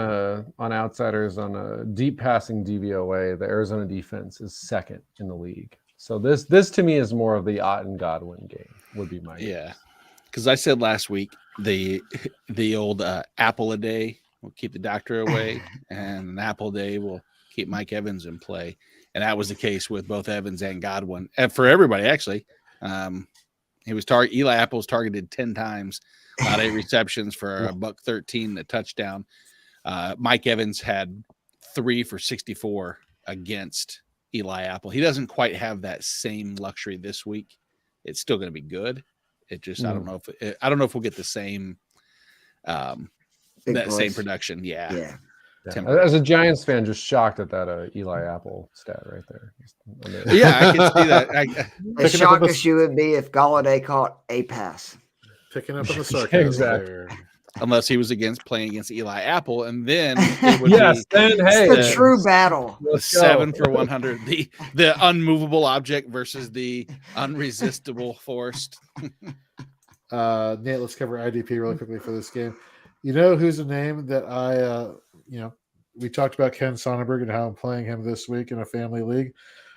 Outsiders, on a deep passing DVOA, the Arizona defense is second in the league. So this to me is more of the Otton Godwin game. Would be my
guess. Because I said last week the old apple a day will keep the doctor away, and an apple a day will keep Mike Evans in play, and that was the case with both Evans and Godwin, and for everybody actually. Eli Apple was targeted 10 times. About 8 receptions for a $113, a touchdown. Mike Evans had 3 for 64 against Eli Apple. He doesn't quite have that same luxury this week. It's still going to be good. It just I don't know if we'll get the same same production. Yeah.
As a Giants fan, just shocked at that Eli Apple stat right there.
Yeah, I can see that.
As shocked as you would be if Galladay caught a pass.
Picking up on the sarcasm
exactly.
there.
Unless he was playing against Eli Apple, and then it would
yes, then hey,
it's the true battle.
The 7 for 100, the unmovable object versus the unresistible force.
Nate, let's cover IDP really quickly for this game. You know who's a name that we talked about Ken Sonnenberg and how I'm playing him this week in a family league.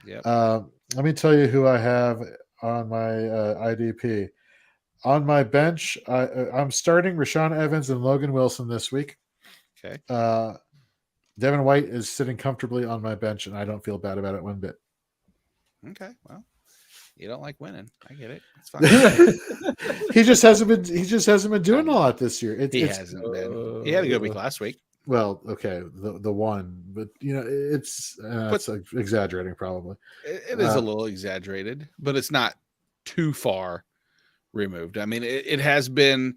Yeah.
Let me tell you who I have on my IDP. On my bench, I'm starting Rashaan Evans and Logan Wilson this week.
Okay.
Devin White is sitting comfortably on my bench, and I don't feel bad about it one bit.
Okay. Well, you don't like winning. I get it. It's fine.
He just hasn't been doing a lot this year.
He hasn't been. He had a good week last week.
Well, okay, the one, but it's exaggerating probably.
It is a little exaggerated, but it's not too far removed. I mean, it has been.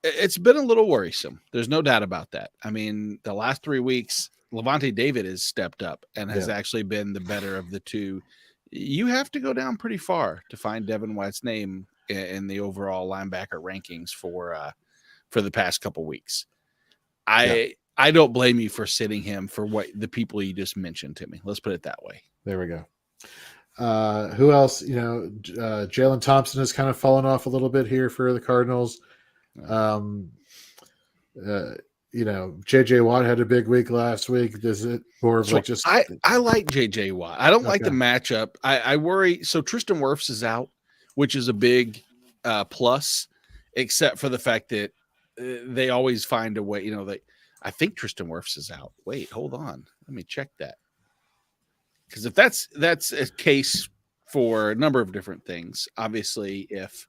It's been a little worrisome. There's no doubt about that. I mean, the last 3 weeks, Levante David has stepped up and has actually been the better of the two. You have to go down pretty far to find Devin White's name in the overall linebacker rankings for the past couple weeks. I don't blame you for sitting him for what the people you just mentioned to me. Let's put it that way.
There we go. Who else? Jalen Thompson has kind of fallen off a little bit here for the Cardinals. JJ Watt had a big week last week. Is it more of like just?
I like JJ Watt. I don't like the matchup. I worry. So Tristan Wirfs is out, which is a big plus, except for the fact that they always find a way. I think Tristan Wirfs is out. Wait, hold on. Let me check that. Because if that's a case for a number of different things, obviously if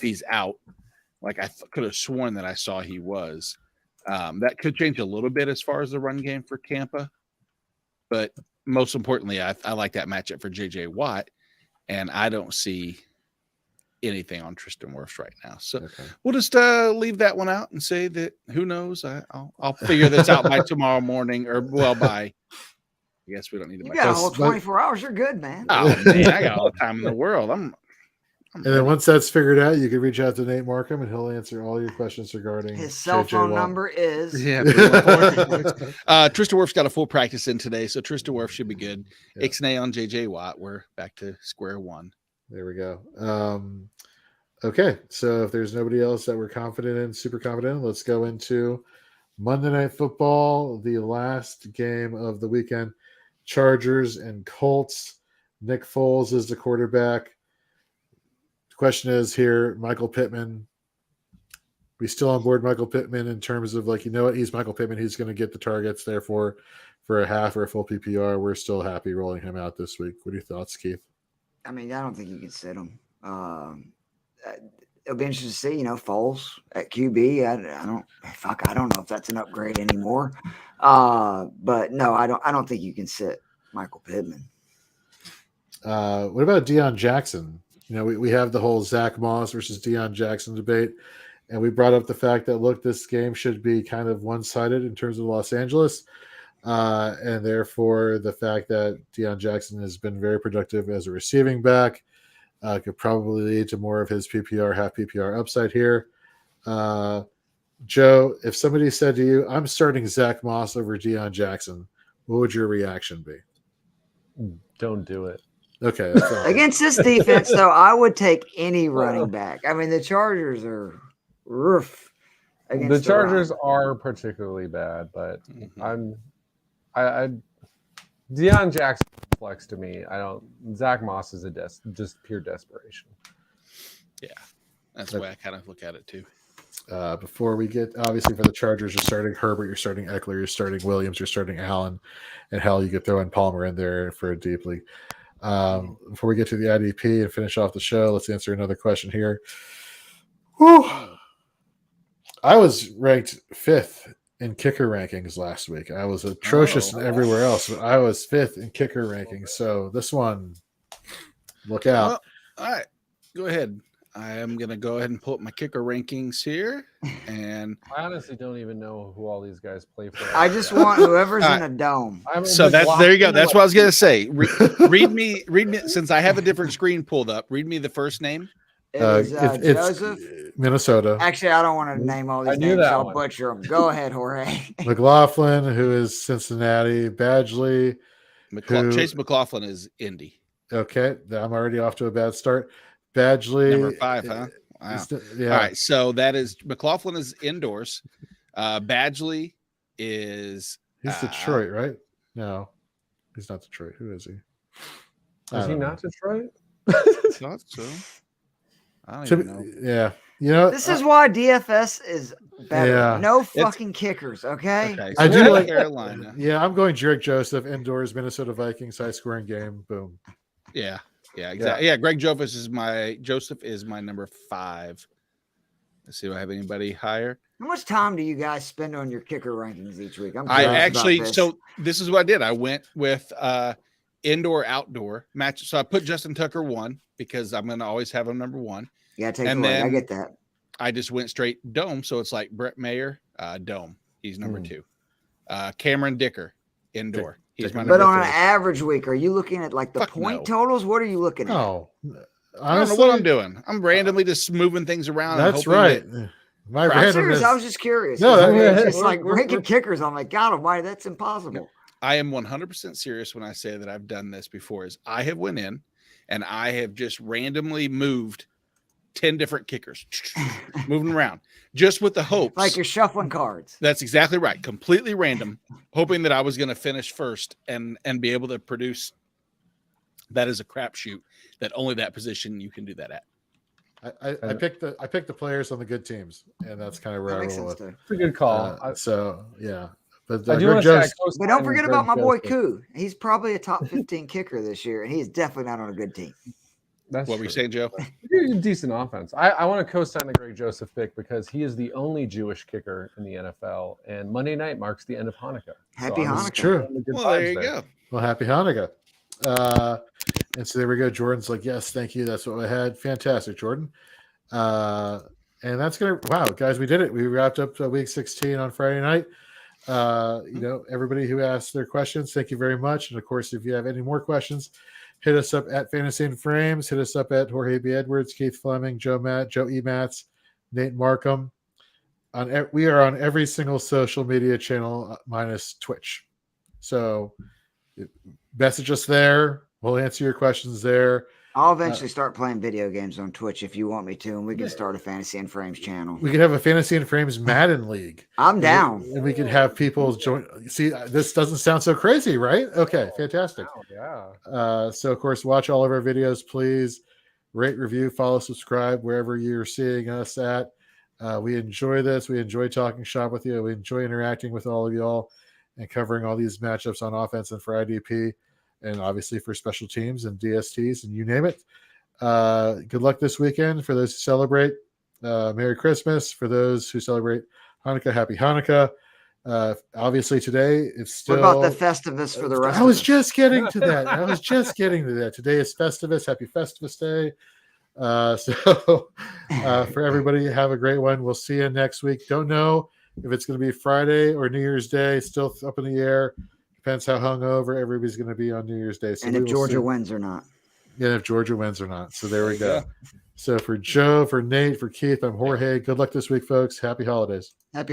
he's out, like I could have sworn that I saw he was, that could change a little bit as far as the run game for Tampa. But most importantly, I like that matchup for JJ Watt, and I don't see anything on Tristan Wirfs right now. So we'll just leave that one out and say that who knows? I'll figure this out by tomorrow morning by. I guess we don't need to.
You got a whole 24 hours. You're good, man.
Oh man, I got all the time in the world. I'm
and then once that's figured out, you can reach out to Nate Markham, and he'll answer all your questions regarding
his cell phone number is.
Yeah. Tristan Wirfs got a full practice in today, so Tristan Wirfs should be good. Yeah. Ixnay on JJ Watt. We're back to square one.
There we go. Okay, so if there's nobody else that we're super confident in, let's go into Monday Night Football, the last game of the weekend. Chargers and Colts. Nick Foles is the quarterback. The question is here, Michael Pittman. We still on board Michael Pittman in terms of like, you know what, he's Michael Pittman. He's going to get the targets. Therefore, for a half or a full PPR, we're still happy rolling him out this week. What are your thoughts, Keith?
I mean, I don't think you can sit him. It'll be interesting to see, Foles at QB. I don't know if that's an upgrade anymore. But no, I don't think you can sit Michael Pittman.
What about Deion Jackson? We have the whole Zach Moss versus Deion Jackson debate, and we brought up the fact that, look, this game should be kind of one-sided in terms of Los Angeles, and therefore the fact that Deion Jackson has been very productive as a receiving back could probably lead to more of his PPR, half PPR upside here. Joe, if somebody said to you, I'm starting Zach Moss over Deion Jackson, what would your reaction be?
Don't do it.
Okay.
Against this defense, though, I would take any running back. I mean, the Chargers are roof.
The Chargers are particularly bad, but Deion Jackson flex to me. Zach Moss is just pure desperation.
Yeah, that's the way I kind of look at it too.
Before we get, obviously, for the Chargers, you're starting Herbert, you're starting Eckler, you're starting Williams, you're starting Allen, and hell, you could throw in Palmer in there for a deep league. Before we get to the IDP and finish off the show, let's answer another question here. Whew. I was ranked 5th in kicker rankings last week. I was atrocious everywhere else, but I was 5th in kicker rankings. So this one, look out.
Well, all right, go ahead. I am going to go ahead and pull up my kicker rankings here. And
I honestly don't even know who all these guys play for.
I just want whoever's in a dome.
So there you go. That's what I was going to say. Read me, since I have a different screen pulled up. Read me the first name.
It's
Joseph. Minnesota.
Actually, I don't want to name all these names. I'll butcher them. Go ahead, Jorge.
McLaughlin, who is Cincinnati. Badgley.
Chase McLaughlin is Indy.
Okay. I'm already off to a bad start. Badgley.
Number 5, huh? Wow.
Yeah.
All right. So that is McLaughlin is indoors. Badgley is.
He's Detroit, right? No, he's not Detroit. Who is he?
Is he not Detroit?
Not so. I don't even know.
Yeah.
This is why DFS is better.
Yeah.
No fucking kickers, okay?
So
I do like
Carolina.
Yeah, I'm going Jarek Joseph indoors, Minnesota Vikings, high scoring game. Boom.
Yeah, exactly. Yeah, Greg Joseph is my number 5. Let's see if I have anybody higher.
How much time do you guys spend on your kicker rankings each week?
So this is what I did. I went with indoor outdoor match. So I put Justin Tucker 1 because I'm going to always have him number 1.
Yeah, I get that.
I just went straight dome. So it's like Brett Mayer, dome. He's number 2. Cameron Dicker, indoor. He's my number 3.
But on an average week, are you looking at like the point totals? What are you looking at?
No. Honestly,
I don't know what I'm doing. I'm randomly just moving things around.
That's right.
My randomness. I was just curious. No, it's like ranking kickers. I'm like, God almighty, that's impossible.
I am 100% serious when I say that I've done this before. Is I have went in and I have just randomly moved 10 different kickers, moving around, just with the hopes.
Like you're shuffling cards.
That's exactly right. Completely random, hoping that I was going to finish first and be able to produce. That is a crapshoot. That only that position you can do that at.
I picked the players on the good teams, and that's kind of where I roll with.
It's a good call.
So yeah, but
I do want to say,
but don't forget about my boy Koo. He's probably a top 15 kicker this year, and he's definitely not on a good team.
That's what were you saying, Joe?
Decent offense. I want to co-sign the Greg Joseph pick because he is the only Jewish kicker in the NFL, and Monday night marks the end of Hanukkah.
Happy Hanukkah!
True.
Well, there you go.
Well, happy Hanukkah. And so there we go. Jordan's like, yes, thank you. That's what I had. Fantastic, Jordan. And that's wow, guys, we did it. We wrapped up week 16 on Friday night. Everybody who asked their questions, thank you very much. And of course, if you have any more questions, hit us up at Fantasy and Frames. Hit us up at Jorge B. Edwards, Keith Fleming, Joe E. Matz, Nate Markham. We are on every single social media channel minus Twitch. So message us there. We'll answer your questions there.
I'll eventually start playing video games on Twitch if you want me to, and we can start a Fantasy and Frames channel.
We could have a Fantasy and Frames Madden League.
I'm down.
And we could have people join. See, this doesn't sound so crazy, right? Okay, fantastic.
Wow, yeah.
So, of course, watch all of our videos, please. Rate, review, follow, subscribe, wherever you're seeing us at. We enjoy this. We enjoy talking shop with you. We enjoy interacting with all of y'all and covering all these matchups on offense and for IDP and obviously for special teams and DSTs and you name it. Good luck this weekend for those who celebrate. Merry Christmas. For those who celebrate Hanukkah, Happy Hanukkah. Obviously today it's still.
What about the Festivus for the rest of us?
I was just getting to that. Today is Festivus. Happy Festivus Day. For everybody, have a great one. We'll see you next week. Don't know if it's going to be Friday or New Year's Day. Still up in the air. Depends how hungover everybody's going to be on New Year's Day. So
and if Georgia wins or not.
Yeah, if Georgia wins or not. So there we go. So for Joe, for Nate, for Keith, I'm Jorge. Good luck this week, folks. Happy holidays.
Happy